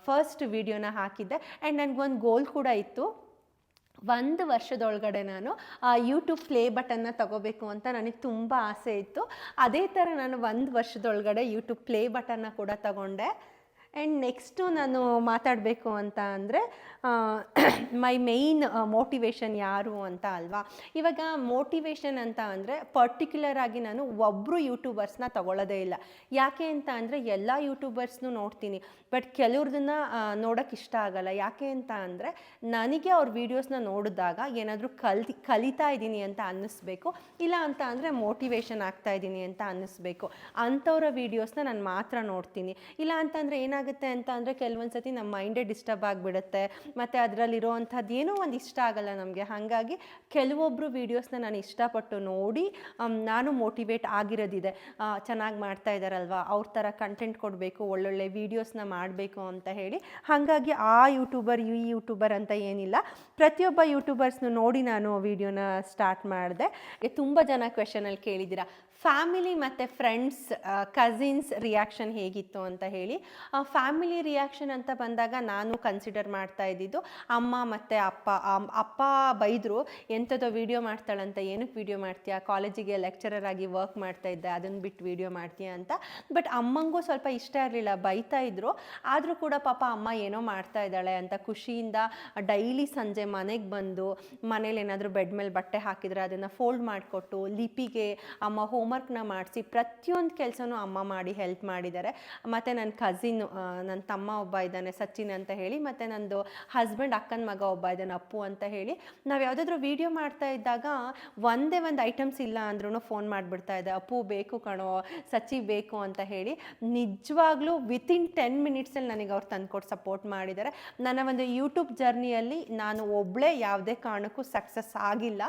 ಫಸ್ಟ್ ವೀಡಿಯೋನ ಹಾಕಿದ್ದೆ. ಆ್ಯಂಡ್ ನನಗೊಂದು ಗೋಲ್ ಕೂಡ ಇತ್ತು, 1 ವರ್ಷದೊಳಗಡೆ ನಾನು ಯೂಟ್ಯೂಬ್ ಪ್ಲೇ ಬಟನ್ನ ತಗೋಬೇಕು ಅಂತ ನನಗೆ ತುಂಬ ಆಸೆ ಇತ್ತು. ಅದೇ ಥರ ನಾನು 1 ವರ್ಷದೊಳಗಡೆ ಯೂಟ್ಯೂಬ್ ಪ್ಲೇ ಬಟನ್ನ ಕೂಡ ತಗೊಂಡೆ. ಆ್ಯಂಡ್ ನೆಕ್ಸ್ಟು ನಾನು ಮಾತಾಡಬೇಕು ಅಂತ ಅಂದರೆ ಮೈ ಮೇಯ್ನ್ ಮೋಟಿವೇಶನ್ ಯಾರು ಅಂತ ಅಲ್ವಾ. ಇವಾಗ ಮೋಟಿವೇಶನ್ ಅಂತ ಅಂದರೆ ಪರ್ಟಿಕ್ಯುಲರ್ ಆಗಿ ನಾನು ಒಬ್ಬರು ಯೂಟ್ಯೂಬರ್ಸ್ನ ತಗೊಳ್ಳೋದೇ ಇಲ್ಲ. ಯಾಕೆ ಅಂತ ಅಂದರೆ ಎಲ್ಲ ಯೂಟ್ಯೂಬರ್ಸ್ನೂ ನೋಡ್ತೀನಿ, ಬಟ್ ಕೆಲವ್ರದನ್ನ ನೋಡೋಕ್ಕೆ ಇಷ್ಟ ಆಗಲ್ಲ. ಯಾಕೆ ಅಂತ ಅಂದರೆ ನನಗೆ ಅವ್ರ ವೀಡಿಯೋಸ್ನ ನೋಡಿದಾಗ ಏನಾದರೂ ಕಲಿತಾ ಇದ್ದೀನಿ ಅಂತ ಅನ್ನಿಸ್ಬೇಕು, ಇಲ್ಲ ಅಂತ ಅಂದರೆ ಮೋಟಿವೇಶನ್ ಆಗ್ತಾ ಇದ್ದೀನಿ ಅಂತ ಅನ್ನಿಸ್ಬೇಕು. ಅಂಥವ್ರ ವೀಡಿಯೋಸ್ನ ನಾನು ಮಾತ್ರ ನೋಡ್ತೀನಿ. ಇಲ್ಲ ಅಂತಂದರೆ ಏನಾಗುತ್ತೆ ಅಂತ ಅಂದರೆ ಕೆಲವೊಂದು ಸತಿ ನಮ್ಮ ಮೈಂಡೇ ಡಿಸ್ಟರ್ಬ್ ಆಗಿಬಿಡುತ್ತೆ, ಮತ್ತು ಅದರಲ್ಲಿರೋವಂಥದ್ದು ಏನೋ ಒಂದು ಇಷ್ಟ ಆಗಲ್ಲ ನಮಗೆ. ಹಾಗಾಗಿ ಕೆಲವೊಬ್ಬರು ವೀಡಿಯೋಸ್ನ ನಾನು ಇಷ್ಟಪಟ್ಟು ನೋಡಿ ನಾನು ಮೋಟಿವೇಟ್ ಆಗಿರೋದಿದೆ. ಚೆನ್ನಾಗಿ ಮಾಡ್ತಾ ಇದ್ದಾರಲ್ವ, ಅವ್ರ ಥರ ಕಂಟೆಂಟ್ ಕೊಡಬೇಕು, ಒಳ್ಳೊಳ್ಳೆ ವೀಡಿಯೋಸ್ನ ಮಾಡಬೇಕು ಅಂತ ಹೇಳಿ. ಹಾಗಾಗಿ ಆ ಯೂಟ್ಯೂಬರ್ ಈ ಯೂಟ್ಯೂಬರ್ ಅಂತ ಏನಿಲ್ಲ, ಪ್ರತಿಯೊಬ್ಬ ಯೂಟ್ಯೂಬರ್ಸ್ನು ನೋಡಿ ನಾನು ವೀಡಿಯೋನ ಸ್ಟಾರ್ಟ್ ಮಾಡಿದೆ. ತುಂಬ ಜನ ಕ್ವೆಶನಲ್ಲಿ ಕೇಳಿದ್ದೀರಾ ಫ್ಯಾಮಿಲಿ ಮತ್ತು ಫ್ರೆಂಡ್ಸ್ ಕಸಿನ್ಸ್ ರಿಯಾಕ್ಷನ್ ಹೇಗಿತ್ತು ಅಂತ ಹೇಳಿ. ಫ್ಯಾಮಿಲಿ ರಿಯಾಕ್ಷನ್ ಅಂತ ಬಂದಾಗ ನಾನು ಕನ್ಸಿಡರ್ ಮಾಡ್ತಾ ಇದ್ದಿದ್ದು ಅಮ್ಮ ಮತ್ತು ಅಪ್ಪ ಬೈದರು, ಎಂಥದೋ ವೀಡಿಯೋ ಮಾಡ್ತಾಳಂತ, ಏನಕ್ಕೆ ವೀಡಿಯೋ ಮಾಡ್ತೀಯಾ, ಕಾಲೇಜಿಗೆ ಲೆಕ್ಚರರ್ ಆಗಿ ವರ್ಕ್ ಮಾಡ್ತಾ ಇದ್ದೆ, ಅದನ್ನು ಬಿಟ್ಟು ವೀಡಿಯೋ ಮಾಡ್ತೀಯಾ ಅಂತ. ಬಟ್ ಅಮ್ಮಂಗೂ ಸ್ವಲ್ಪ ಇಷ್ಟ ಇರಲಿಲ್ಲ, ಬೈತಾ ಇದ್ರು. ಆದರೂ ಕೂಡ ಪಾಪ ಅಮ್ಮ ಏನೋ ಮಾಡ್ತಾ ಇದ್ದಾಳೆ ಅಂತ ಖುಷಿಯಿಂದ ಡೈಲಿ ಸಂಜೆ ಮನೆಗೆ ಬಂದು ಮನೇಲಿ ಏನಾದರೂ ಬೆಡ್ ಮೇಲೆ ಬಟ್ಟೆ ಹಾಕಿದರೆ ಅದನ್ನು ಫೋಲ್ಡ್ ಮಾಡಿಕೊಟ್ಟು ಲಿಪಿಗೆ ಅಮ್ಮ ಹೋಮ್ವರ್ಕ್ನ ಮಾಡಿಸಿ ಪ್ರತಿಯೊಂದು ಕೆಲಸನೂ ಅಮ್ಮ ಮಾಡಿ ಹೆಲ್ಪ್ ಮಾಡಿದ್ದಾರೆ. ಮತ್ತು ನನ್ನ ಕಸಿನ್ನು, ನನ್ನ ತಮ್ಮ ಒಬ್ಬ ಇದ್ದಾನೆ ಸಚಿನ್ ಅಂತ ಹೇಳಿ, ಮತ್ತು ನನ್ನದು ಹಸ್ಬೆಂಡ್ ಅಕ್ಕನ ಮಗ ಒಬ್ಬ ಇದ್ದಾನೆ ಅಪ್ಪು ಅಂತ ಹೇಳಿ. ನಾವು ಯಾವುದಾದ್ರೂ ವೀಡಿಯೋ ಮಾಡ್ತಾ ಇದ್ದಾಗ ಒಂದೇ ಒಂದು ಐಟಮ್ಸ್ ಇಲ್ಲ ಅಂದ್ರೂ ಫೋನ್ ಮಾಡಿಬಿಡ್ತಾ ಇದೆ, ಅಪ್ಪು ಬೇಕು ಕಣೋ, ಸಚಿ ಬೇಕು ಅಂತ ಹೇಳಿ. ನಿಜವಾಗ್ಲೂ ವಿತಿನ್ 10 ಮಿನಿಟ್ಸಲ್ಲಿ ನನಗೆ ಅವ್ರು ತಂದುಕೊಟ್ಟು ಸಪೋರ್ಟ್ ಮಾಡಿದ್ದಾರೆ. ನನ್ನ ಒಂದು ಯೂಟ್ಯೂಬ್ ಜರ್ನಿಯಲ್ಲಿ ನಾನು ಒಬ್ಬಳೇ ಯಾವುದೇ ಕಾರಣಕ್ಕೂ ಸಕ್ಸಸ್ ಆಗಿಲ್ಲ.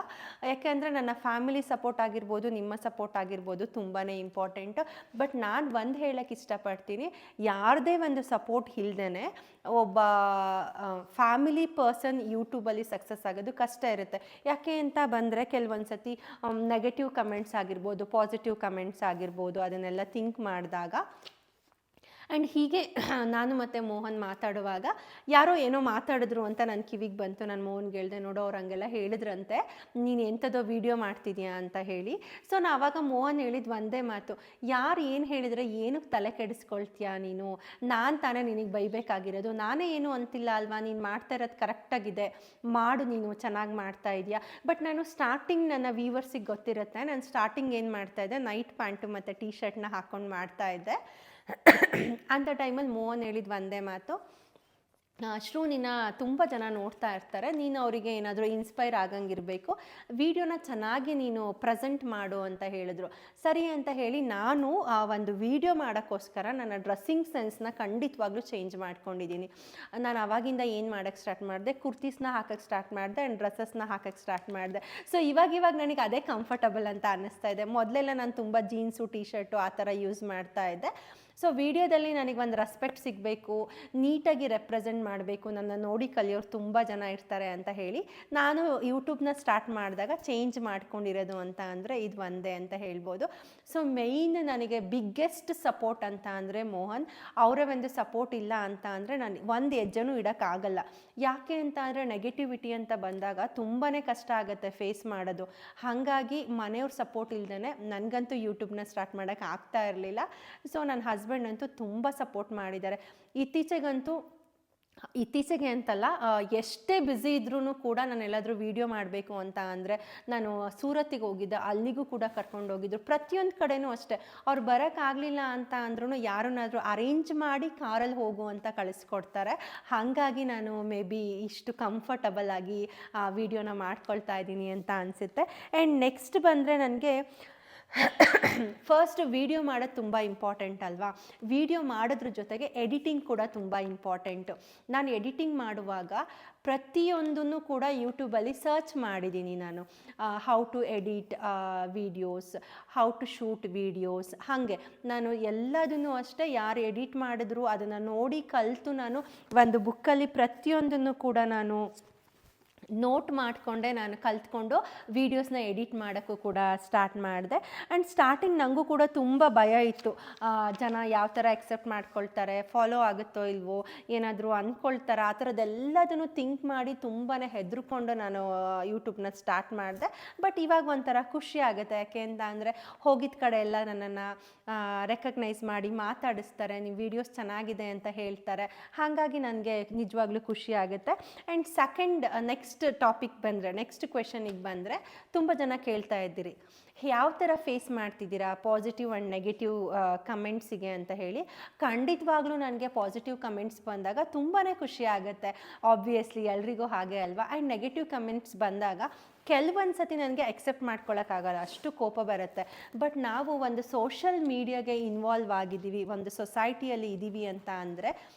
ಯಾಕೆಂದರೆ ನನ್ನ ಫ್ಯಾಮಿಲಿ ಸಪೋರ್ಟ್ ಆಗಿರ್ಬೋದು, ನಿಮ್ಮ ಸಪೋರ್ಟ್ ಆಗಿರ್ಬೋದು ತುಂಬಾ ಇಂಪಾರ್ಟೆಂಟು. ಬಟ್ ನಾನು ಒಂದು ಹೇಳಕ್ಕೆ ಇಷ್ಟಪಡ್ತೀನಿ, ಯಾರದೇ ಒಂದು ಸಪೋರ್ಟ್ ಇಲ್ದೇ ಒಬ್ಬ ಫ್ಯಾಮಿಲಿ ಪರ್ಸನ್ ಯೂಟ್ಯೂಬಲ್ಲಿ ಸಕ್ಸಸ್ ಆಗೋದು ಕಷ್ಟ ಇರುತ್ತೆ. ಯಾಕೆ ಅಂತ ಬಂದರೆ ಕೆಲವೊಂದು ಸತಿ ನೆಗೆಟಿವ್ ಕಮೆಂಟ್ಸ್ ಆಗಿರ್ಬೋದು, ಪಾಸಿಟಿವ್ ಕಮೆಂಟ್ಸ್ ಆಗಿರ್ಬೋದು, ಅದನ್ನೆಲ್ಲ ಥಿಂಕ್ ಮಾಡಿದಾಗ. ಆ್ಯಂಡ್ ಹೀಗೆ ನಾನು ಮತ್ತು ಮೋಹನ್ ಮಾತಾಡುವಾಗ ಯಾರೋ ಏನೋ ಮಾತಾಡಿದ್ರು ಅಂತ ನನ್ನ ಕಿವಿಗೆ ಬಂತು. ನಾನು ಮೋಹನ್ಗೆ ಹೇಳಿದೆ, ನೋಡೋ ಅವ್ರು ಹಂಗೆಲ್ಲ ಹೇಳಿದ್ರಂತೆ, ನೀನು ಎಂಥದೋ ವೀಡಿಯೋ ಮಾಡ್ತಿದ್ಯಾ ಅಂತ ಹೇಳಿ. ಸೊ ನಾನು ಆವಾಗ ಮೋಹನ್ ಹೇಳಿದ್ದು ಒಂದೇ ಮಾತು, ಯಾರು ಏನು ಹೇಳಿದರೆ ಏನಕ್ಕೆ ತಲೆ ಕೆಡಿಸ್ಕೊಳ್ತೀಯಾ ನೀನು, ನಾನು ತಾನೇ ನಿನಗೆ ಬೈಬೇಕಾಗಿರೋದು, ನಾನೇ ಏನು ಅಂತಿಲ್ಲ ಅಲ್ವಾ, ನೀನು ಮಾಡ್ತಾ ಇರೋದು ಕರೆಕ್ಟಾಗಿದೆ, ಮಾಡು, ನೀನು ಚೆನ್ನಾಗಿ ಮಾಡ್ತಾ ಇದೆಯಾ. ಬಟ್ ನಾನು ಸ್ಟಾರ್ಟಿಂಗ್ ನನ್ನ ವ್ಯೂವರ್ಸಿಗೆ ಗೊತ್ತಿರುತ್ತೆ, ನಾನು ಸ್ಟಾರ್ಟಿಂಗ್ ಏನು ಮಾಡ್ತಾಯಿದ್ದೆ, ನೈಟ್ ಪ್ಯಾಂಟು ಮತ್ತು ಟೀ ಶರ್ಟ್ನ ಹಾಕ್ಕೊಂಡು ಮಾಡ್ತಾಯಿದ್ದೆ. ಅಂಥ ಟೈಮಲ್ಲಿ ಮೋಹನ್ ಹೇಳಿದ್ದು ಒಂದೇ ಮಾತು, ಶ್ರೂ ನಿನ್ನ ತುಂಬ ಜನ ನೋಡ್ತಾ ಇರ್ತಾರೆ, ನೀನು ಅವರಿಗೆ ಏನಾದರೂ ಇನ್ಸ್ಪೈರ್ ಆಗಂಗಿರಬೇಕು, ವಿಡಿಯೋನ ಚೆನ್ನಾಗಿ ನೀನು ಪ್ರೆಸೆಂಟ್ ಮಾಡು ಅಂತ ಹೇಳಿದ್ರು. ಸರಿ ಅಂತ ಹೇಳಿ ನಾನು ಒಂದು ವಿಡಿಯೋ ಮಾಡೋಕ್ಕೋಸ್ಕರ ನನ್ನ ಡ್ರೆಸ್ಸಿಂಗ್ ಸೆನ್ಸ್ನ ಖಂಡಿತವಾಗ್ಲೂ ಚೇಂಜ್ ಮಾಡ್ಕೊಂಡಿದ್ದೀನಿ. ನಾನು ಆವಾಗಿಂದ ಏನು ಮಾಡೋಕ್ಕೆ ಸ್ಟಾರ್ಟ್ ಮಾಡಿದೆ, ಕುರ್ತೀಸ್ನ ಹಾಕೋಕ್ಕೆ ಸ್ಟಾರ್ಟ್ ಮಾಡಿದೆ ಆ್ಯಂಡ್ ಡ್ರೆಸ್ಸಸ್ನ ಹಾಕೋಕ್ಕೆ ಸ್ಟಾರ್ಟ್ ಮಾಡಿದೆ. ಸೊ ಇವಾಗ ನನಗೆ ಅದೇ ಕಂಫರ್ಟಬಲ್ ಅಂತ ಅನ್ನಿಸ್ತಾ ಇದೆ. ಮೊದಲೆಲ್ಲ ನಾನು ತುಂಬ ಜೀನ್ಸು ಟೀ ಶರ್ಟು ಆ ಥರ ಯೂಸ್ ಮಾಡ್ತಾ ಇದ್ದೆ. ಸೊ ವಿಡಿಯೋದಲ್ಲಿ ನನಗೆ ಒಂದು ರೆಸ್ಪೆಕ್ಟ್ ಸಿಗಬೇಕು, ನೀಟಾಗಿ ರೆಪ್ರೆಸೆಂಟ್ ಮಾಡಬೇಕು, ನನ್ನ ನೋಡಿ ಕಲಿಯೋರು ತುಂಬ ಜನ ಇರ್ತಾರೆ ಅಂತ ಹೇಳಿ ನಾನು ಯೂಟ್ಯೂಬ್ನ ಸ್ಟಾರ್ಟ್ ಮಾಡಿದಾಗ ಚೇಂಜ್ ಮಾಡ್ಕೊಂಡಿರೋದು ಅಂತ ಅಂದರೆ ಇದು ಒಂದೇ ಅಂತ ಹೇಳ್ಬೋದು. ಸೊ ಮೇಯ್ನ್ ನನಗೆ ಬಿಗ್ಗೆಸ್ಟ್ ಸಪೋರ್ಟ್ ಅಂತ ಅಂದರೆ ಮೋಹನ್. ಅವರ ಒಂದು ಸಪೋರ್ಟ್ ಇಲ್ಲ ಅಂತ ಅಂದರೆ ನಾನು ಒಂದು ಹೆಜ್ಜೆನೂ ಇಡೋಕ್ಕಾಗಲ್ಲ. ಯಾಕೆ ಅಂತ ಅಂದರೆ ನೆಗೆಟಿವಿಟಿ ಅಂತ ಬಂದಾಗ ತುಂಬಾ ಕಷ್ಟ ಆಗುತ್ತೆ ಫೇಸ್ ಮಾಡೋದು. ಹಾಗಾಗಿ ಮನೆಯವ್ರ ಸಪೋರ್ಟ್ ಇಲ್ದೇ ನನಗಂತೂ ಯೂಟ್ಯೂಬ್ನ ಸ್ಟಾರ್ಟ್ ಮಾಡೋಕ್ಕೆ ಆಗ್ತಾ ಇರಲಿಲ್ಲ. ಸೊ ನನ್ನ ಹಸ್ಬೆಂಡ್ ಅಂತೂ ತುಂಬ ಸಪೋರ್ಟ್ ಮಾಡಿದ್ದಾರೆ. ಇತ್ತೀಚೆಗೆ ಅಂತಲ್ಲ, ಎಷ್ಟೇ ಬ್ಯುಸಿ ಇದ್ರೂ ಕೂಡ ನಾನು ಎಲ್ಲಾದರೂ ವೀಡಿಯೋ ಮಾಡಬೇಕು ಅಂತ ಅಂದರೆ ನಾನು ಸೂರತ್ತಿಗೆ ಹೋಗಿದ್ದೆ, ಅಲ್ಲಿಗೂ ಕೂಡ ಕರ್ಕೊಂಡೋಗಿದ್ರು. ಪ್ರತಿಯೊಂದು ಕಡೆನೂ ಅಷ್ಟೇ, ಅವ್ರು ಬರೋಕ್ಕಾಗಲಿಲ್ಲ ಅಂತ ಅಂದ್ರೂ ಯಾರನ್ನಾದರೂ ಅರೇಂಜ್ ಮಾಡಿ ಕಾರಲ್ಲಿ ಹೋಗು ಅಂತ ಕಳಿಸ್ಕೊಡ್ತಾರೆ. ಹಾಗಾಗಿ ನಾನು ಮೇ ಬಿ ಇಷ್ಟು ಕಂಫರ್ಟಬಲ್ ಆಗಿ ವೀಡಿಯೋನ ಮಾಡ್ಕೊಳ್ತಾ ಇದ್ದೀನಿ ಅಂತ ಅನಿಸುತ್ತೆ. ಆ್ಯಂಡ್ ನೆಕ್ಸ್ಟ್ ಬಂದರೆ ನನಗೆ ಫಸ್ಟ್ ವಿಡಿಯೋ ಮಾಡೋದು ತುಂಬ ಇಂಪಾರ್ಟೆಂಟ್ ಅಲ್ವಾ. ವಿಡಿಯೋ ಮಾಡೋದ್ರ ಜೊತೆಗೆ ಎಡಿಟಿಂಗ್ ಕೂಡ ತುಂಬ ಇಂಪಾರ್ಟೆಂಟು. ನಾನು ಎಡಿಟಿಂಗ್ ಮಾಡುವಾಗ ಪ್ರತಿಯೊಂದನ್ನು ಕೂಡ ಯೂಟ್ಯೂಬಲ್ಲಿ ಸರ್ಚ್ ಮಾಡಿದ್ದೀನಿ ನಾನು. How to edit videos, how to shoot videos, ಹಾಗೆ ನಾನು ಎಲ್ಲದನ್ನು ಅಷ್ಟೇ ಯಾರು ಎಡಿಟ್ ಮಾಡಿದ್ರು ಅದನ್ನು ನೋಡಿ ಕಲಿತು ನಾನು ಒಂದು ಬುಕ್ಕಲ್ಲಿ ಪ್ರತಿಯೊಂದನ್ನು ಕೂಡ ನಾನು ನೋಟ್ ಮಾಡಿಕೊಂಡೆ ನಾನು ಕಲ್ತ್ಕೊಂಡು ವೀಡಿಯೋಸ್ನ ಎಡಿಟ್ ಮಾಡೋಕ್ಕೂ ಕೂಡ ಸ್ಟಾರ್ಟ್ ಮಾಡಿದೆ. ಆ್ಯಂಡ್ ಸ್ಟಾರ್ಟಿಂಗ್ ನನಗೂ ಕೂಡ ತುಂಬ ಭಯ ಇತ್ತು, ಜನ ಯಾವ ಥರ ಎಕ್ಸೆಪ್ಟ್ ಮಾಡ್ಕೊಳ್ತಾರೆ, ಫಾಲೋ ಆಗುತ್ತೋ ಇಲ್ವೋ, ಏನಾದರೂ ಅಂದ್ಕೊಳ್ತಾರೆ, ಆ ಥರದ್ದೆಲ್ಲದನ್ನು ಥಿಂಕ್ ಮಾಡಿ ತುಂಬಾ ಹೆದರ್ಕೊಂಡು ನಾನು ಯೂಟ್ಯೂಬ್ನ ಸ್ಟಾರ್ಟ್ ಮಾಡಿದೆ. ಬಟ್ ಇವಾಗ ಒಂಥರ ಖುಷಿ ಆಗುತ್ತೆ, ಯಾಕೆ ಅಂತ ಅಂದರೆ ಹೋಗಿದ್ದ ಕಡೆ ಎಲ್ಲ ನನ್ನನ್ನು ರೆಕಗ್ನೈಸ್ ಮಾಡಿ ಮಾತಾಡಿಸ್ತಾರೆ, ನೀವು ವೀಡಿಯೋಸ್ ಚೆನ್ನಾಗಿದೆ ಅಂತ ಹೇಳ್ತಾರೆ. ಹಾಗಾಗಿ ನನಗೆ ನಿಜವಾಗ್ಲೂ ಖುಷಿ ಆಗುತ್ತೆ. ಆ್ಯಂಡ್ ಸೆಕೆಂಡ್ ನೆಕ್ಸ್ಟ್ ಕ್ವೆಶನಿಗೆ ಬಂದರೆ ತುಂಬ ಜನ ಕೇಳ್ತಾ ಇದ್ದೀರಿ ಯಾವ ಥರ ಫೇಸ್ ಮಾಡ್ತಿದ್ದೀರಾ ಪಾಸಿಟಿವ್ ಆ್ಯಂಡ್ ನೆಗೆಟಿವ್ ಕಮೆಂಟ್ಸಿಗೆ ಅಂತ ಹೇಳಿ. ಖಂಡಿತವಾಗ್ಲೂ ನನಗೆ ಪಾಸಿಟಿವ್ ಕಮೆಂಟ್ಸ್ ಬಂದಾಗ ತುಂಬಾ ಖುಷಿ ಆಗುತ್ತೆ, ಆಬ್ವಿಯಸ್ಲಿ ಎಲ್ರಿಗೂ ಹಾಗೆ ಅಲ್ವಾ. ಆ್ಯಂಡ್ ನೆಗೆಟಿವ್ ಕಮೆಂಟ್ಸ್ ಬಂದಾಗ ಕೆಲವೊಂದು ಸತಿ ನನಗೆ ಎಕ್ಸೆಪ್ಟ್ ಮಾಡ್ಕೊಳ್ಳೋಕ್ಕಾಗಲ್ಲ, ಅಷ್ಟು ಕೋಪ ಬರುತ್ತೆ. ಬಟ್ ನಾವು ಒಂದು ಸೋಷಲ್ ಮೀಡಿಯಾಗೆ ಇನ್ವಾಲ್ವ್ ಆಗಿದ್ದೀವಿ, ಒಂದು ಸೊಸೈಟಿಯಲ್ಲಿ ಇದ್ದೀವಿ ಅಂತ ಅಂದರೆ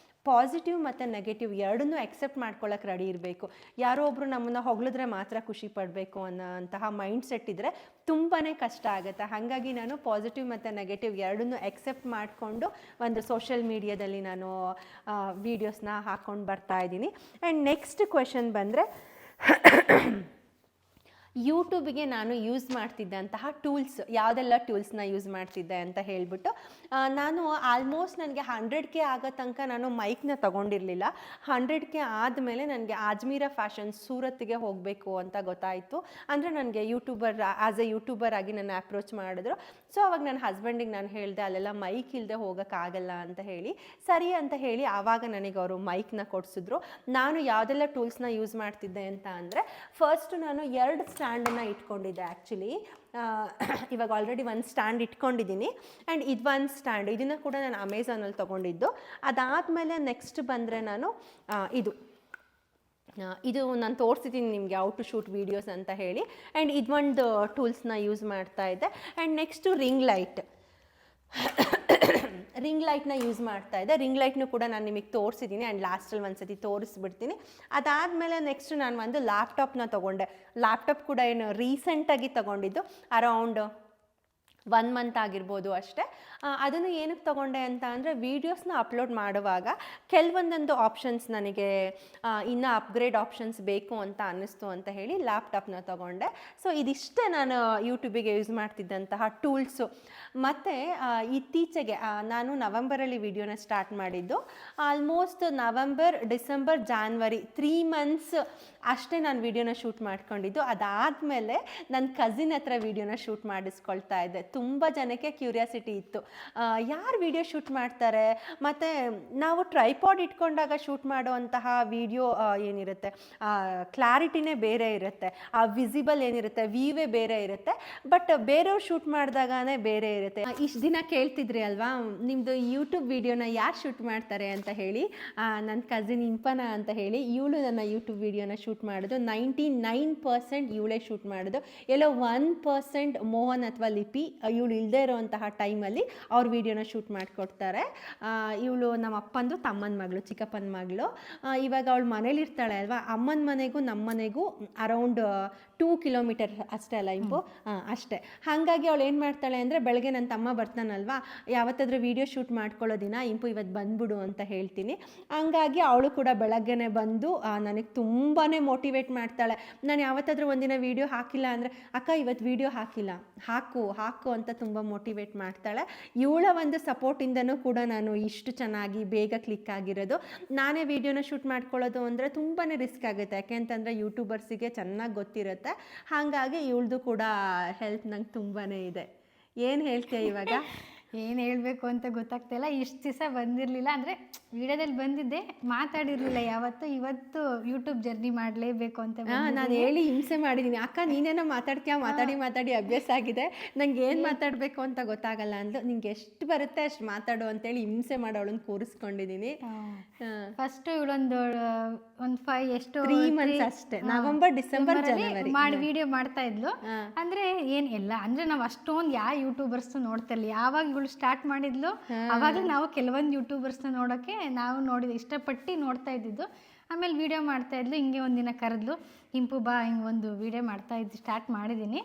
ಪಾಸಿಟಿವ್ ಮತ್ತು ನೆಗೆಟಿವ್ ಎರಡನ್ನೂ ಎಕ್ಸೆಪ್ಟ್ ಮಾಡ್ಕೊಳ್ಳೋಕೆ ರೆಡಿ ಇರಬೇಕು. ಯಾರೋ ಒಬ್ಬರು ನಮ್ಮನ್ನು ಹೊಗಳಿದ್ರೆ ಮಾತ್ರ ಖುಷಿ ಪಡಬೇಕು ಅನ್ನೋಂತಹ ಮೈಂಡ್ ಸೆಟ್ ಇದ್ದರೆ ತುಂಬಾ ಕಷ್ಟ ಆಗುತ್ತೆ. ಹಾಗಾಗಿ ನಾನು ಪಾಸಿಟಿವ್ ಮತ್ತು ನೆಗೆಟಿವ್ ಎರಡನ್ನೂ ಎಕ್ಸೆಪ್ಟ್ ಮಾಡಿಕೊಂಡು ಒಂದು ಸೋಷಲ್ ಮೀಡಿಯಾದಲ್ಲಿ ನಾನು ವೀಡಿಯೋಸ್ನ ಹಾಕ್ಕೊಂಡು ಬರ್ತಾಯಿದ್ದೀನಿ. ಆ್ಯಂಡ್ ನೆಕ್ಸ್ಟ್ ಕ್ವೆಶನ್ ಬಂದರೆ ಯೂಟ್ಯೂಬಿಗೆ ನಾನು ಯೂಸ್ ಮಾಡ್ತಿದ್ದಂತಹ ಟೂಲ್ಸ್ ಯಾವುದೆಲ್ಲ ಟೂಲ್ಸ್ನ ಯೂಸ್ ಮಾಡ್ತಿದ್ದೆ ಅಂತ ಹೇಳಿಬಿಟ್ಟು, ನಾನು ಆಲ್ಮೋಸ್ಟ್ ನನಗೆ 100K ಆಗೋ ತನಕ ನಾನು ಮೈಕ್ನ ತೊಗೊಂಡಿರಲಿಲ್ಲ. 100K ಆದಮೇಲೆ ನನಗೆ ಅಜ್ಮೀರ ಫ್ಯಾಷನ್ ಸೂರತ್ಗೆ ಹೋಗಬೇಕು ಅಂತ ಗೊತ್ತಾಯಿತು. ಅಂದರೆ ನನಗೆ ಆ್ಯಸ್ ಎ ಯೂಟ್ಯೂಬರ್ ಆಗಿ ನನ್ನ ಅಪ್ರೋಚ್ ಮಾಡಿದ್ರು. ಸೊ ಅವಾಗ ನನ್ನ ಹಸ್ಬೆಂಡಿಗೆ ನಾನು ಹೇಳಿದೆ ಅಲ್ಲೆಲ್ಲ ಮೈಕ್ ಇಲ್ಲದೆ ಹೋಗೋಕ್ಕಾಗಲ್ಲ ಅಂತ ಹೇಳಿ. ಸರಿ ಅಂತ ಹೇಳಿ ಆವಾಗ ನನಗೆ ಅವರು ಮೈಕ್ನ ಕೊಡಿಸಿದ್ರು. ನಾನು ಯಾವುದೆಲ್ಲ ಟೂಲ್ಸ್ನ ಯೂಸ್ ಮಾಡ್ತಿದ್ದೆ ಅಂತ ಅಂದರೆ, ಫಸ್ಟ್ ನಾನು 2 ಸ್ಟ್ಯಾಂಡನ್ನು ಇಟ್ಕೊಂಡಿದ್ದೆ. ಆ್ಯಕ್ಚುಲಿ ಇವಾಗ ಆಲ್ರೆಡಿ ಒಂದು ಸ್ಟ್ಯಾಂಡ್ ಇಟ್ಕೊಂಡಿದ್ದೀನಿ. ಆ್ಯಂಡ್ ಒಂದು ಸ್ಟ್ಯಾಂಡ್ ಇದನ್ನು ಕೂಡ ನಾನು ಅಮೆಝಾನಲ್ಲಿ ತೊಗೊಂಡಿದ್ದು. ಅದಾದಮೇಲೆ ನೆಕ್ಸ್ಟ್ ಬಂದರೆ ನಾನು ಇದು ನಾನು ತೋರಿಸಿದ್ದೀನಿ ನಿಮಗೆ ಔಟ್ ಟು ಶೂಟ್ ವೀಡಿಯೋಸ್ ಅಂತ ಹೇಳಿ. ಆ್ಯಂಡ್ ಇದೊಂದು ಟೂಲ್ಸ್ನ ಯೂಸ್ ಮಾಡ್ತಾ ಇದ್ದೆ. ಆ್ಯಂಡ್ ನೆಕ್ಸ್ಟು ರಿಂಗ್ ಲೈಟ್ನ ಯೂಸ್ ಮಾಡ್ತಾ ಇದ್ದೆ. ರಿಂಗ್ ಲೈಟ್ನು ಕೂಡ ನಾನು ನಿಮಗೆ ತೋರಿಸಿದ್ದೀನಿ ಆ್ಯಂಡ್ ಲಾಸ್ಟಲ್ಲಿ ಒಂದು ಸತಿ ತೋರಿಸ್ಬಿಡ್ತೀನಿ. ಅದಾದಮೇಲೆ ನೆಕ್ಸ್ಟ್ ನಾನು ಒಂದು ಲ್ಯಾಪ್ಟಾಪ್ನ ತೊಗೊಂಡೆ. ಲ್ಯಾಪ್ಟಾಪ್ ಕೂಡ ಏನು ರೀಸೆಂಟಾಗಿ ತೊಗೊಂಡಿದ್ದು, ಅರೌಂಡ್ 1 ಮಂತ್ ಆಗಿರ್ಬೋದು ಅಷ್ಟೇ. ಅದನ್ನು ಏನಕ್ಕೆ ತೊಗೊಂಡೆ ಅಂತ ಅಂದರೆ, ವೀಡಿಯೋಸ್ನ ಅಪ್ಲೋಡ್ ಮಾಡುವಾಗ ಕೆಲವೊಂದೊಂದು ಆಪ್ಷನ್ಸ್ ನನಗೆ ಇನ್ನೂ ಅಪ್ಗ್ರೇಡ್ ಆಪ್ಷನ್ಸ್ ಬೇಕು ಅಂತ ಅನ್ನಿಸ್ತು ಅಂತ ಹೇಳಿ ಲ್ಯಾಪ್ಟಾಪ್ನ ತೊಗೊಂಡೆ. ಸೊ ಇದಿಷ್ಟೇ ನಾನು ಯೂಟ್ಯೂಬಿಗೆ ಯೂಸ್ ಮಾಡ್ತಿದ್ದಂತಹ ಟೂಲ್ಸು. ಮತ್ತು ಇತ್ತೀಚೆಗೆ ನಾನು ನವಂಬರಲ್ಲಿ ವೀಡಿಯೋನ ಸ್ಟಾರ್ಟ್ ಮಾಡಿದ್ದು. Almost November, December, January 3 months ಅಷ್ಟೇ ನಾನು ವೀಡಿಯೋನ ಶೂಟ್ ಮಾಡ್ಕೊಂಡಿದ್ದು. ಅದಾದಮೇಲೆ ನನ್ನ ಕಸಿನ್ ಹತ್ರ ವೀಡಿಯೋನ ಶೂಟ್ ಮಾಡಿಸ್ಕೊಳ್ತಾ ಇದ್ದೆ. ತುಂಬ ಜನಕ್ಕೆ ಕ್ಯೂರಿಯಾಸಿಟಿ ಇತ್ತು, ಯಾರು ವೀಡಿಯೋ ಶೂಟ್ ಮಾಡ್ತಾರೆ, ಮತ್ತು ನಾವು ಟ್ರೈಪಾಡ್ ಇಟ್ಕೊಂಡಾಗ ಶೂಟ್ ಮಾಡುವಂತಹ ವೀಡಿಯೋ ಏನಿರುತ್ತೆ ಕ್ಲಾರಿಟಿನೇ ಬೇರೆ ಇರುತ್ತೆ, ಆ ವಿಸಿಬಲ್ ಏನಿರುತ್ತೆ ವ್ಯೂವೇ ಬೇರೆ ಇರುತ್ತೆ. ಬಟ್ ಬೇರೆಯವ್ರು ಶೂಟ್ ಮಾಡಿದಾಗನೇ ಬೇರೆ ಇರುತ್ತೆ. ಇಷ್ಟು ದಿನ ಕೇಳ್ತಿದ್ರಿ ಅಲ್ವಾ, ನಿಮ್ಮದು ಯೂಟ್ಯೂಬ್ ವೀಡಿಯೋನ ಯಾರು ಶೂಟ್ ಮಾಡ್ತಾರೆ ಅಂತ ಹೇಳಿ. ನನ್ನ ಕಸಿನ್ ಇಂಪನ ಅಂತ ಹೇಳಿ, ಇವಳು ನನ್ನ ಯೂಟ್ಯೂಬ್ ವೀಡಿಯೋನ ಶೂಟ್ ಮಾಡೋದು. 99% ಇವಳೇ ಶೂಟ್ ಮಾಡೋದು. ಎಲ್ಲೋ 1% ಮೋಹನ್ ಅಥವಾ ಲಿಪಿ ಇವಳು ಇಲ್ಲದೆ ಇರೋವಂತಹ ಟೈಮಲ್ಲಿ ಅವ್ರ ವೀಡಿಯೋನ ಶೂಟ್ ಮಾಡಿಕೊಡ್ತಾರೆ. ಇವಳು ನಮ್ಮ ಅಪ್ಪಂದು ತಮ್ಮನ ಮಗಳು, ಚಿಕ್ಕಪ್ಪನ ಮಗಳು. ಇವಾಗ ಅವಳು ಮನೇಲಿರ್ತಾಳೆ ಅಲ್ವಾ, ಅಮ್ಮನ ಮನೆಗೂ ನಮ್ಮ ಮನೆಗೂ ಅರೌಂಡ್ 2 ಕಿಲೋಮೀಟರ್ ಅಷ್ಟೇ ಅಲ್ಲ ಇಂಪು, ಅಷ್ಟೇ. ಹಾಗಾಗಿ ಅವಳು ಏನು ಮಾಡ್ತಾಳೆ ಅಂದರೆ, ಬೆಳಗ್ಗೆ ನನ್ನ ತಮ್ಮ ಬರ್ತಾನಲ್ವಾ, ಯಾವತ್ತಾದ್ರೂ ವೀಡಿಯೋ ಶೂಟ್ ಮಾಡ್ಕೊಳ್ಳೋ ದಿನ ಇಂಪು ಇವತ್ತು ಬಂದ್ಬಿಡು ಅಂತ ಹೇಳ್ತೀನಿ. ಹಂಗಾಗಿ ಅವಳು ಕೂಡ ಬೆಳಗ್ಗೆನೆ ಬಂದು ನನಗೆ ತುಂಬಾ ಮೋಟಿವೇಟ್ ಮಾಡ್ತಾಳೆ. ನಾನು ಯಾವತ್ತಾದ್ರೂ ಒಂದಿನ ವೀಡಿಯೋ ಹಾಕಿಲ್ಲ ಅಂದರೆ, ಅಕ್ಕ ಇವತ್ತು ವೀಡಿಯೋ ಹಾಕಿಲ್ಲ, ಹಾಕು ಅಂತ ತುಂಬ ಮೋಟಿವೇಟ್ ಮಾಡ್ತಾಳೆ. ಇವಳ ಒಂದು ಸಪೋರ್ಟಿಂದನೂ ಕೂಡ ನಾನು ಇಷ್ಟು ಚೆನ್ನಾಗಿ ಬೇಗ ಕ್ಲಿಕ್ ಆಗಿರೋದು. ನಾನೇ ವೀಡಿಯೋನ ಶೂಟ್ ಮಾಡ್ಕೊಳ್ಳೋದು ಅಂದರೆ ತುಂಬಾ ರಿಸ್ಕ್ ಆಗುತ್ತೆ, ಯಾಕೆಂತಂದರೆ ಯೂಟ್ಯೂಬರ್ಸಿಗೆ ಚೆನ್ನಾಗಿ ಗೊತ್ತಿರುತ್ತೆ. ಹಾಗಾಗಿ ಇವಳದು ಕೂಡ ಹೆಲ್ಪ್ ನಂಗೆ ತುಂಬಾ ಇದೆ. ಏನು ಹೇಳ್ತೀಯ ಇವಾಗ? ಏನು ಹೇಳಬೇಕು ಅಂತ ಗೊತ್ತಾಗ್ತಾಯಿಲ್ಲ. ಇಷ್ಟು ದಿವಸ ಬಂದಿರಲಿಲ್ಲ, ಅಂದರೆ ವಿಡಿಯೋದಲ್ಲಿ ಬಂದಿದ್ದೆ, ಮಾತಾಡಿರಲಿಲ್ಲ ಯಾವತ್ತು. ಇವತ್ತು ಯೂಟ್ಯೂಬ್ ಜರ್ನಿ ಮಾಡಲೇಬೇಕು ಅಂತ ನಾನು ಹೇಳಿ ಹಿಂಸೆ ಮಾಡಿದ್ದೀನಿ. ಅಕ್ಕ ನೀನೇನೋ ಮಾತಾಡ್ತೀಯ, ಮಾತಾಡಿ ಅಭ್ಯಾಸ ಆಗಿದೆ, ನಂಗೆ ಏನು ಮಾತಾಡಬೇಕು ಅಂತ ಗೊತ್ತಾಗಲ್ಲ ಅಂದ್ಲು. ನಿಂಗೆ ಎಷ್ಟು ಬರುತ್ತೆ ಅಷ್ಟು ಮಾತಾಡು ಅಂತೇಳಿ ಹಿಂಸೆ ಮಾಡೋಳನ್ನ ಕೂರಿಸ್ಕೊಂಡಿದ್ದೀನಿ. ಫಸ್ಟು ಇವಳೊಂದು 3 ಮಂತ್ಸ್ ಅಷ್ಟೇ, ನವಂಬರ್, ಡಿಸೆಂಬರ್, ಜನವರಿ ಮಾಡಿ ವಿಡಿಯೋ ಮಾಡ್ತಾ ಇದ್ಲು. ಅಂದರೆ ಏನಿಲ್ಲ, ಅಂದರೆ ನಾವು ಅಷ್ಟೊಂದು ಯಾವ ಯೂಟ್ಯೂಬರ್ಸ್ ನೋಡ್ತಾ ಇಲ್ಲ. ಯಾವಾಗ ಇವಳು ಸ್ಟಾರ್ಟ್ ಮಾಡಿದ್ಲು ಅವಾಗಲೇ ನಾವು ಕೆಲವೊಂದು ಯೂಟ್ಯೂಬರ್ಸ್ನ ನೋಡೋಕ್ಕೆ ನಾವು ಇಷ್ಟಪಟ್ಟು ನೋಡ್ತಾ ಇದ್ದಿದ್ದು. ಆಮೇಲೆ ವೀಡಿಯೋ ಮಾಡ್ತಾಯಿದ್ಲು. ಹಿಂಗೆ ಒಂದಿನ ಕರೆದ್ಲು, ಇಂಪು ಬಾ, ಹಿಂಗೆ ಒಂದು ವೀಡಿಯೋ ಸ್ಟಾರ್ಟ್ ಮಾಡಿದ್ದೀನಿ,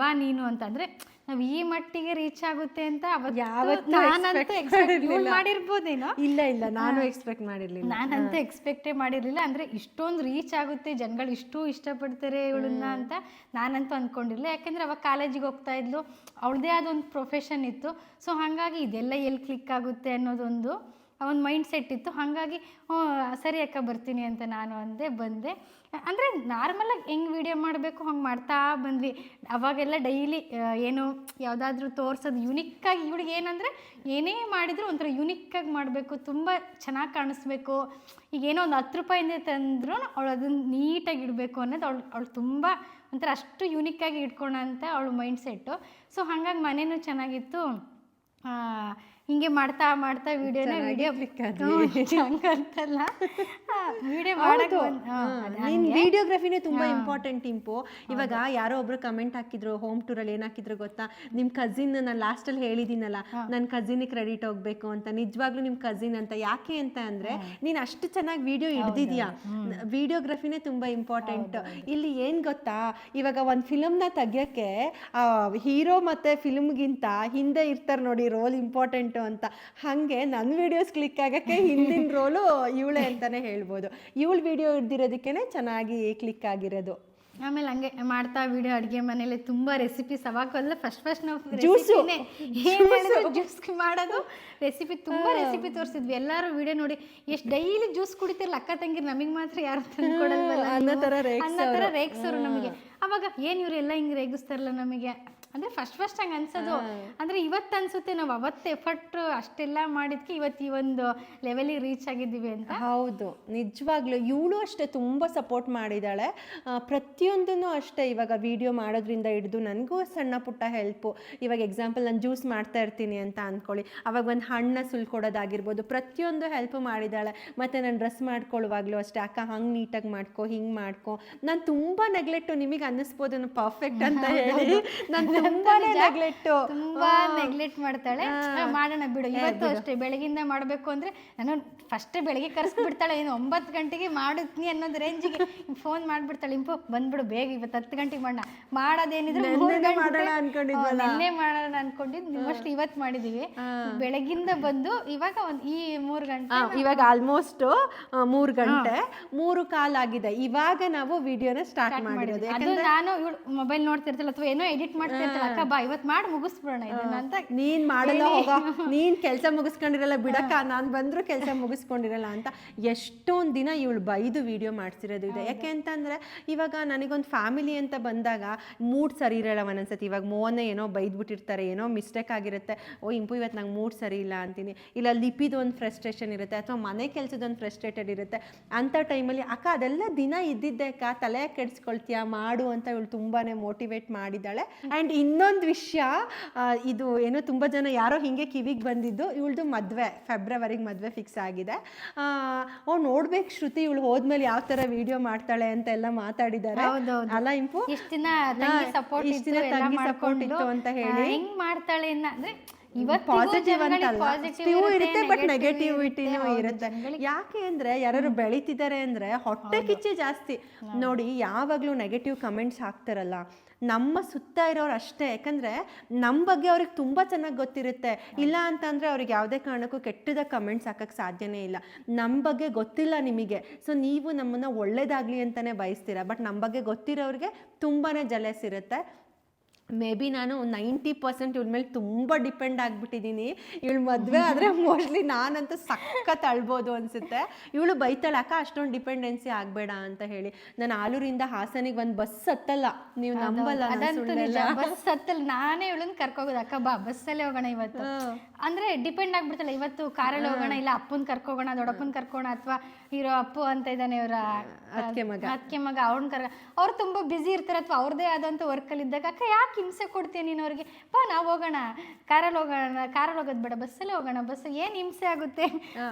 ಬಾ ನೀನು ಅಂತಂದರೆ ನಾವ್ ಈ ಮಟ್ಟಿಗೆ ರೀಚ್ ಆಗುತ್ತೆ ಅಂತ ಯಾವತ್ತೂ ನಾನಂತೂ expect ಎಕ್ಸ್ಪೆಕ್ಟ್ ಮಾಡಿರ್ಲಿಲ್ಲ. ಮಾಡಿರ್ಬೋದೇನೋ, ಇಲ್ಲ ನಾನು ಎಕ್ಸ್ಪೆಕ್ಟ್ ಮಾಡಿರ್ಲಿಲ್ಲ. ನಾನಂತೂ ಎಕ್ಸ್ಪೆಕ್ಟೇ ಮಾಡಿರ್ಲಿಲ್ಲ. ಅಂದ್ರೆ ಇಷ್ಟೊಂದು ರೀಚ್ ಆಗುತ್ತೆ, ಜನಗಳು ಇಷ್ಟು ಇಷ್ಟಪಡ್ತಾರೆ ಇವಳನ್ನ ಅಂತ ನಾನಂತೂ ಅಂದ್ಕೊಂಡಿರ್ಲಿಲ್ಲ. ಯಾಕೆಂದ್ರೆ ಅವಾಗ ಕಾಲೇಜಿಗೆ ಹೋಗ್ತಾ ಇದ್ಲು, ಅವಳದೇ ಆದ ಒಂದು ಪ್ರೊಫೆಷನ್ ಇತ್ತು. ಸೊ ಹಾಗಾಗಿ ಇದೆಲ್ಲ ಎಲ್ಲಿ ಕ್ಲಿಕ್ ಆಗುತ್ತೆ ಅನ್ನೋದೊಂದು ಒಂದು ಮೈಂಡ್ ಸೆಟ್ ಇತ್ತು. ಹಾಗಾಗಿ ಸರಿ ಅಕ್ಕ ಬರ್ತೀನಿ ಅಂತ ನಾನು ಬಂದೆ. ಅಂದರೆ ನಾರ್ಮಲಾಗಿ ಹೆಂಗೆ ವೀಡಿಯೋ ಮಾಡಬೇಕು ಹಂಗೆ ಮಾಡ್ತಾ ಬಂದ್ವಿ. ಅವಾಗೆಲ್ಲ ಡೈಲಿ ಏನು ಯಾವುದಾದ್ರೂ ತೋರಿಸೋದು ಯುನಿಕ್ಕಾಗಿ, ಇವಳಿಗೆ ಏನಂದರೆ ಏನೇ ಮಾಡಿದರೂ ಒಂಥರ ಯುನಿಕ್ಕಾಗಿ ಮಾಡಬೇಕು, ತುಂಬ ಚೆನ್ನಾಗಿ ಕಾಣಿಸ್ಬೇಕು. ಈಗ ಏನೋ ಒಂದು 10 ರೂಪಾಯಿಂದ ತಂದ್ರೂ ಅವಳು ಅದನ್ನು ನೀಟಾಗಿ ಇಡಬೇಕು ಅನ್ನೋದು ಅವಳು ತುಂಬ ಒಂಥರ ಅಷ್ಟು ಯುನಿಕ್ಕಾಗಿ ಇಟ್ಕೊಳ ಅಂತ ಅವಳು ಮೈಂಡ್ ಸೆಟ್ಟು. ಸೊ ಹಾಗಾಗಿ ಮನೇನೂ ಚೆನ್ನಾಗಿತ್ತು. ಹಿಂಗೆ ಮಾಡ್ತಾ ವಿಡಿಯೋ ಹಂಗಂತಲ್ಲ, ವಿಡಿಯೋ ಮಾಡಕ್ಕೆ ನಿನ್ ವಿಡಿಯೋಗ್ರಫಿನೇ ತುಂಬಾ ಇಂಪಾರ್ಟೆಂಟ್ ಇಂಪು. ಇವಾಗ ಯಾರೋ ಒಬ್ರು ಕಮೆಂಟ್ ಹಾಕಿದ್ರು ಹೋಮ್ ಟೂರಲ್ಲಿ, ಏನ್ ಹಾಕಿದ್ರು ಗೊತ್ತಾ, ನಿಮ್ ಕಸಿನ್, ನಾನು ಲಾಸ್ಟಲ್ಲಿ ಹೇಳಿದ್ದೀನಲ್ಲ ನನ್ನ ಕಸಿನ್ ಕ್ರೆಡಿಟ್ ಹೋಗ್ಬೇಕು ಅಂತ. ನಿಜವಾಗ್ಲೂ ನಿಮ್ ಕಸಿನ್ ಅಂತ. ಯಾಕೆ ಅಂತ ಅಂದ್ರೆ ನೀನ್ ಅಷ್ಟು ಚೆನ್ನಾಗಿ ವಿಡಿಯೋ ಹಿಡ್ದಿದ್ಯಾ. ವಿಡಿಯೋಗ್ರಫಿನೇ ತುಂಬಾ ಇಂಪಾರ್ಟೆಂಟ್ ಇಲ್ಲಿ. ಏನ್ ಗೊತ್ತಾ, ಇವಾಗ ಒಂದ್ ಫಿಲಮ್ನ ತೆಗಿಯಕ್ಕೆ ಹೀರೋ ಮತ್ತೆ ಫಿಲ್ಮ್ಗಿಂತ ಹಿಂದೆ ಇರ್ತಾರೆ ನೋಡಿ ರೋಲ್ ಇಂಪಾರ್ಟೆಂಟ್ ಅಂತ. ಹಾಗೆ ನನ್ನ ವಿಡಿಯೋಸ್ ಕ್ಲಿಕ್ ಆಗಕ್ಕೆ ಹಿಂದಿನ ರೋಲು ಇವಳೇ ಅಂತಾನೆ ಹೇಳ್ಬೋದು. ಇವಳು ವಿಡಿಯೋ ಹಿಡ್ದಿರೋದಕ್ಕೇನೆ ಚೆನ್ನಾಗಿ ಕ್ಲಿಕ್ ಆಗಿರೋದು. ಆಮೇಲೆ ಹಂಗೆ ಮಾಡ್ತಾ ವಿಡಿಯೋ ಅಡುಗೆ ಮನೇಲಿ ತುಂಬ ರೆಸಿಪೀಸ್. ಅವಾಗೆಲ್ಲ ಫಸ್ಟ್ ನಾವು ಜ್ಯೂಸ್ ಮಾಡೋದು ರೆಸಿಪಿ, ತುಂಬ ರೆಸಿಪಿ ತೋರಿಸಿದ್ವಿ. ಎಲ್ಲರೂ ವಿಡಿಯೋ ನೋಡಿ ಎಷ್ಟು ಡೈಲಿ ಜ್ಯೂಸ್ ಕುಡಿತಿರಲ್ಲ ಅಕ್ಕ ತಂಗಿರು, ನಮಗೆ ಮಾತ್ರ ಯಾರು ತಂದು ಕೊಡಲ್ವಲ್ಲ ಅನ್ನೋ ಥರ ರೇಗ್ಸೋರು ನಮಗೆ. ಅವಾಗ ಏನು ಇವರೆಲ್ಲ ಹಿಂಗೆ ರೇಗಿಸ್ತಾರಲ್ಲ ನಮಗೆ. ಅಂದರೆ ಫಸ್ಟ್ ಹಂಗೆ ಅನ್ಸೋದು. ಅಂದರೆ ಇವತ್ತು ಅನ್ಸುತ್ತೆ ನಾವು ಅವತ್ತು ಎಫರ್ಟ್ ಅಷ್ಟೆಲ್ಲ ಮಾಡಿದ್ಕೆ ಇವತ್ತು ಈ ಒಂದು ಲೆವೆಲಿಗೆ ರೀಚ್ ಆಗಿದ್ದೀವಿ ಅಂತ. ಹೌದು, ನಿಜವಾಗ್ಲೂ ಇವಳು ಅಷ್ಟೇ ತುಂಬ ಸಪೋರ್ಟ್ ಮಾಡಿದ್ದಾಳೆ. ಪ್ರತಿಯೊಂದೂ ಅಷ್ಟೇ. ಇವಾಗ ವಿಡಿಯೋ ಮಾಡೋದ್ರಿಂದ ಹಿಡಿದು ನನಗೂ ಸಣ್ಣ ಪುಟ್ಟ ಹೆಲ್ಪು. ಇವಾಗ ಎಕ್ಸಾಂಪಲ್ ನಾನು ಜ್ಯೂಸ್ ಮಾಡ್ತಾ ಇರ್ತೀನಿ ಅಂತ ಅಂದ್ಕೊಳ್ಳಿ, ಅವಾಗ ಒಂದು ಹಣ್ಣು ಸುಲ್ಕೊಡೋದಾಗಿರ್ಬೋದು, ಪ್ರತಿಯೊಂದು ಹೆಲ್ಪ್ ಮಾಡಿದ್ದಾಳೆ. ಮತ್ತು ನಾನು ಡ್ರೆಸ್ ಮಾಡ್ಕೊಳ್ಳುವಾಗಲೂ ಅಷ್ಟೇ, ಅಕ್ಕ ಹಂಗೆ ನೀಟಾಗಿ ಮಾಡ್ಕೊ, ಹಿಂಗೆ ಮಾಡ್ಕೊ. ನಾನು ತುಂಬ ನೆಗ್ಲೆಕ್ಟು, ನಿಮಗೆ ಅನ್ನಿಸ್ಬೋದು ನಾನು ಪರ್ಫೆಕ್ಟ್ ಅಂತ ಹೇಳಿ. ನಾನು ತುಂಬಾ ನೆಗ್ಲೆಕ್ಟ್ ಮಾಡ್ತಾಳೆ. ಮಾಡೋಣ ಬಿಡು, ಇವತ್ತು ಅಷ್ಟೇ ಬೆಳಗಿಂದ ಮಾಡಬೇಕು ಅಂದ್ರೆ ನಾನು ಫಸ್ಟ್ ಬೆಳಗ್ಗೆ ಕರ್ಸ್ಬಿಡ್ತಾಳೆ. ಏನು 9 ಗಂಟೆಗೆ ಮಾಡುತ್ತೀನಿ ಅನ್ನೋದು ರೇಂಜಿಗೆ ಫೋನ್ ಮಾಡ್ಬಿಡ್ತಾಳೆ. ಇಂಪು ಬಂದ್ಬಿಡು ಬೇಗ, ಇವತ್ತು 10 ಗಂಟೆಗೆ ಮಾಡೋದೇನಿದ್ರು ನೆನ್ನೆ ಮಾಡೋಣ ಅನ್ಕೊಂಡಿದ್ದು, ಮೋಸ್ಟ್ಲಿ ಇವತ್ತು ಮಾಡಿದೀವಿ. ಬೆಳಗಿಂದ ಬಂದು ಇವಾಗ ಈ 3 ಗಂಟೆ, ಇವಾಗ ಆಲ್ಮೋಸ್ಟ್ 3 ಗಂಟೆ 3:15 ಆಗಿದೆ. ಇವಾಗ ನಾವು ವಿಡಿಯೋನ ಸ್ಟಾರ್ಟ್ ಮಾಡಿರೋದು. ಅದು ನಾನು ಇವಳು ಮೊಬೈಲ್ ನೋಡ್ತಿರ್ತಾಳೆ ಅಥವಾ ಏನೋ ಎಡಿಟ್ ಮಾಡ್ತಿರ್ತಾಳೆ, ಅಕ್ಕ ಬಾ ಇವತ್ತು ಮಾಡಿ ಮುಗಿಸ್ಬಿಡೋಣ ಇದನ್ನ ಅಂತ. ನೀನ್ ಮಾಡಲ್ಲ ಹೋಗ, ನೀನ್ ಕೆಲಸ ಮುಗಿಸ್ಕೊಂಡಿರಲ್ಲ ಬಿಡಕ್ಕ, ನಾನ್ ಬಂದ್ರು ಕೆಲಸ ಮುಗಿಸ್ಕೊಂಡಿರಲ್ಲ ಅಂತ ಎಷ್ಟೊಂದ್ ದಿನ ಇವಳು ಬೈದು ವಿಡಿಯೋ ಮಾಡ್ಸಿರೋದು ಇದೆ. ಯಾಕೆ ಅಂತಂದ್ರೆ ಇವಾಗ ನನಗೊಂದು ಫ್ಯಾಮಿಲಿ ಅಂತ ಬಂದಾಗ ಮೂಡ್ ಸರಿ ಇರಲ್ಲ ಒಂದೊಂದ್ಸತಿ. ಇವಾಗ ಮೋನೆ ಏನೋ ಬೈದ್ಬಿಟ್ಟಿರ್ತಾರೆ, ಏನೋ ಮಿಸ್ಟೇಕ್ ಆಗಿರುತ್ತೆ, ಓ ಇಂಪು ಇವತ್ತು ನಂಗೆ ಮೂಡ್ ಸರಿ ಇಲ್ಲ ಅಂತೀನಿ. ಇಲ್ಲ ಲಿಪಿದು ಒಂದು ಫ್ರಸ್ಟ್ರೇಷನ್ ಇರುತ್ತೆ, ಅಥವಾ ಮನೆ ಕೆಲಸದೊಂದು ಫ್ರಸ್ಟ್ರೇಟೆಡ್ ಇರುತ್ತೆ. ಅಂಥ ಟೈಮಲ್ಲಿ ಅಕ್ಕ ಅದೆಲ್ಲ ದಿನ ಇದ್ದಿದ್ದೆ ಅಕ್ಕ, ತಲೆ ಕೆಡಿಸ್ಕೊಳ್ತೀಯಾ ಮಾಡು ಅಂತ ಇವಳು ತುಂಬಾನೇ ಮೋಟಿವೇಟ್ ಮಾಡಿದ್ದಾಳೆ. ಆ್ಯಂಡ್ ಇನ್ನೊಂದು ವಿಷಯ, ಇದು ಏನೋ ತುಂಬ ಜನ ಯಾರೋ ಹಿಂಗೆ ಕಿವಿಗೆ ಬಂದಿದ್ದು, ಇವಳ್ದು ಮದುವೆ ಫೆಬ್ರವರಿಗೆ ಮದುವೆ ಫಿಕ್ಸ್ ಆಗಿದೆ. ನೋಡ್ಬೇಕು ಶ್ರುತಿ ಇವಳು ಹೋದ್ಮೇಲೆ ಯಾವ ಥರ ವಿಡಿಯೋ ಮಾಡ್ತಾಳೆ ಅಂತ ಎಲ್ಲ ಮಾತಾಡಿದ್ದಾರೆ ಅಲ್ಲ ಇಂಪು. ಇಷ್ಟು ದಿನ ತಂಗಿ ಸಪೋರ್ಟ್ ಇತ್ತು ಅಂತ ಹೇಳಿ ಹೆಂಗ್ ಮಾಡ್ತಾಳೆ ಅಂದ್ರೆ ಪಾಸಿಟಿವ್ ಅಂತಲ್ಲ, ಪಾಸಿಟಿವ್ ಇರುತ್ತೆ ಬಟ್ ನೆಗೆಟಿವಿಟಿನೂ ಇರುತ್ತೆ. ಯಾಕೆ ಅಂದ್ರೆ ಯಾರು ಬೆಳೀತಿದ್ದಾರೆ ಅಂದ್ರೆ ಹೊಟ್ಟೆ ಕಿಚ್ಚೆ ಜಾಸ್ತಿ ನೋಡಿ. ಯಾವಾಗಲೂ ನೆಗೆಟಿವ್ ಕಮೆಂಟ್ಸ್ ಹಾಕ್ತಾರಲ್ಲ ನಮ್ಮ ಸುತ್ತ ಇರೋರು ಅಷ್ಟೇ. ಯಾಕಂದರೆ ನಮ್ಮ ಬಗ್ಗೆ ಅವ್ರಿಗೆ ತುಂಬ ಚೆನ್ನಾಗಿ ಗೊತ್ತಿರುತ್ತೆ. ಇಲ್ಲ ಅಂತಂದರೆ ಅವ್ರಿಗೆ ಯಾವುದೇ ಕಾರಣಕ್ಕೂ ಕೆಟ್ಟದ ಕಮೆಂಟ್ಸ್ ಹಾಕೋಕ್ಕೆ ಸಾಧ್ಯನೇ ಇಲ್ಲ. ನಮ್ಮ ಬಗ್ಗೆ ಗೊತ್ತಿಲ್ಲ ನಿಮಗೆ, ಸೊ ನೀವು ನಮ್ಮನ್ನು ಒಳ್ಳೇದಾಗಲಿ ಅಂತಲೇ ಬಯಸ್ತೀರ. ಬಟ್ ನಮ್ಮ ಬಗ್ಗೆ ಗೊತ್ತಿರೋರಿಗೆ ತುಂಬಾ ಜಲೆಸ್ ಇರುತ್ತೆ. ಮೇ ಬಿ ನಾನು 90% ಇವಳ ಮೇಲೆ ತುಂಬ ಡಿಪೆಂಡ್ ಆಗಿಬಿಟ್ಟಿದ್ದೀನಿ. ಇವಳು ಮದುವೆ ಆದರೆ ಮೋಸ್ಟ್ಲಿ ನಾನಂತೂ ಸಖತ್ ಅಳ್ಬೋದು ಅನಿಸುತ್ತೆ. ಇವಳು ಬೈತಾಳೆ ಅಕ್ಕ ಅಷ್ಟೊಂದು ಡಿಪೆಂಡೆನ್ಸಿ ಆಗಬೇಡ ಅಂತ ಹೇಳಿ. ನಾನು ಆಲೂರಿಂದ ಹಾಸನಿಗೆ ಒಂದು ಬಸ್ ಹತ್ತಲ್ಲ, ನೀವು ನಂಬಲ್ಲ. ಬಸ್ ಹತ್ತಲ್ಲ, ನಾನೇ ಇವಳನ್ನ ಕರ್ಕೋಗೋದು, ಅಕ್ಕ ಬಾ ಬಸ್ಸಲ್ಲೇ ಹೋಗೋಣ ಇವತ್ತು ಅಂದರೆ ಡಿಪೆಂಡ್ ಆಗಿಬಿಡ್ತಲ್ಲ. ಇವತ್ತು ಕಾರಲ್ಲಿ ಹೋಗೋಣ, ಇಲ್ಲ ಅಪ್ಪನ ಕರ್ಕೋಗೋಣ, ದೊಡ್ಡಪ್ಪನ ಕರ್ಕೋಣ, ಅಥವಾ ಇರೋ ಅಪ್ಪು ಅಂತ ಇದ್ದಾನೆ ಇವರ ಅದಕ್ಕೆ ಮಗ ಅವ್ರನ್ನ ಅವ್ರು ತುಂಬ ಬ್ಯುಸಿ ಇರ್ತಾರೆ, ಅಥವಾ ಅವ್ರದ್ದೇ ಆದಂಥ ವರ್ಕಲ್ಲಿ ಇದ್ದಾಗ ಅಕ್ಕ ಯಾಕೆ ಹಿಂಸೆ ಕೊಡ್ತೀನಿ ನೀನು ಅವ್ರಿಗೆ, ಬಾ ನಾವು ಹೋಗೋಣ, ಕಾರಲ್ಲಿ ಹೋಗೋದು ಬೇಡ ಬಸ್ಸಲ್ಲೇ ಹೋಗೋಣ, ಬಸ್ ಏನು ಹಿಂಸೆ ಆಗುತ್ತೆ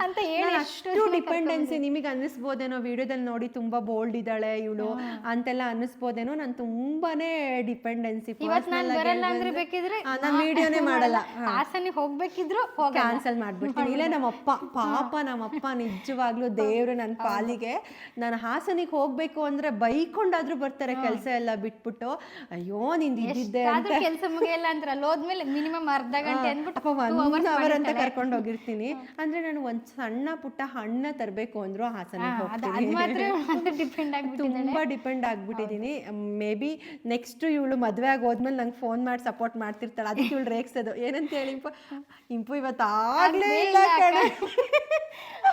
ಅಂತ ಹೇಳಿ. ಅಷ್ಟು ಡಿಪೆಂಡೆನ್ಸಿ ನಿಮಗೆ ಅನ್ನಿಸ್ಬೋದೇನೋ, ವಿಡಿಯೋದಲ್ಲಿ ನೋಡಿ ತುಂಬ ಬೋಲ್ಡ್ ಇದ್ದಾಳೆ ಇವಳು ಅಂತೆಲ್ಲ ಅನ್ನಿಸ್ಬೋದೇನೋ. ನಾನು ತುಂಬಾನೇ ಡಿಪೆಂಡೆನ್ಸಿ. ಇವತ್ತು ನಾನು ಬರಲ್ಲ ಅಂದ್ರೆ ಬೇಕಿದ್ರೆ ನಾನು ವಿಡಿಯೋನೇ ಮಾಡಲ್ಲ, ಹಾಸನಿಗೆ ಹೋಗ್ಬೇಕಿದ್ರು ಕ್ಯಾನ್ಸಲ್ ಮಾಡ್ಬಿಡ್ತೀನಿ. ಇಲ್ಲೇ ನಮ್ಮಪ್ಪ ಪಾಪ, ನಮ್ಮಪ್ಪ ನಿಜವಾಗ್ಲೂ ದೇವ್ರು ನನ್ನ ಪಾಲಿಗೆ. ನಾನು ಹಾಸನಿಗೆ ಹೋಗ್ಬೇಕು ಅಂದ್ರೆ ಬೈಕೊಂಡಾದ್ರೂ ಬರ್ತಾರೆ, ಕೆಲಸ ಎಲ್ಲ ಬಿಟ್ಬಿಟ್ಟು. ಅಯ್ಯೋ ನಿಂದು ಇದ್ದಿದ್ದೆ ಮುಗಿಯುತ್ತೆ ಆದ್ರೂ ಕೆಲಸ ಮುಗಿಯಲ್ಲ ಅಂತ ಅಲ್ಲಿ ಹೋದ್ಮೇಲೆ ಮಿನಿಮಮ್ ಅರ್ಧ ಗಂಟೆ ಅಂದ್ಬಿಟ್ಟು ಅಪ್ಪ 1 ಅವರ್ ಅಂತ ಕರ್ಕೊಂಡು ಹೋಗಿರ್ತೀನಿ. ಅಂದ್ರೆ ನಾನು ಒಂದ್ ಸಣ್ಣ ಪುಟ್ಟ ಹಣ್ಣ ತರಬೇಕು ಅಂದ್ರು ಹಾಸನಕ್ಕೆ ಅದು ಮಾತ್ರ ಡಿಪೆಂಡ್ ಆಗ್ಬಿಟ್ಟಿದ್ದಾಳೆ. ತುಂಬಾ ಡಿಪೆಂಡ್ ಆಗ್ಬಿಟ್ಟಿದೀನಿ. ಮೇ ಬಿ ನೆಕ್ಸ್ಟ್ ಇವಳು ಮದ್ವೆ ಆಗಿ ಹೋದ್ಮೇಲೆ ನಂಗೆ ಫೋನ್ ಮಾಡಿ ಸಪೋರ್ಟ್ ಮಾಡ್ತಿರ್ತಾಳೆ. ಅದಕ್ಕೆ ಇವಳು ರೇಗ್ಸೋದು ಏನಂತ ಹೇಳಿ, ಇಂಪು ಇವತ್ತಾಗ್ಲೇ ಇಲ್ಲ ಕಣೆ.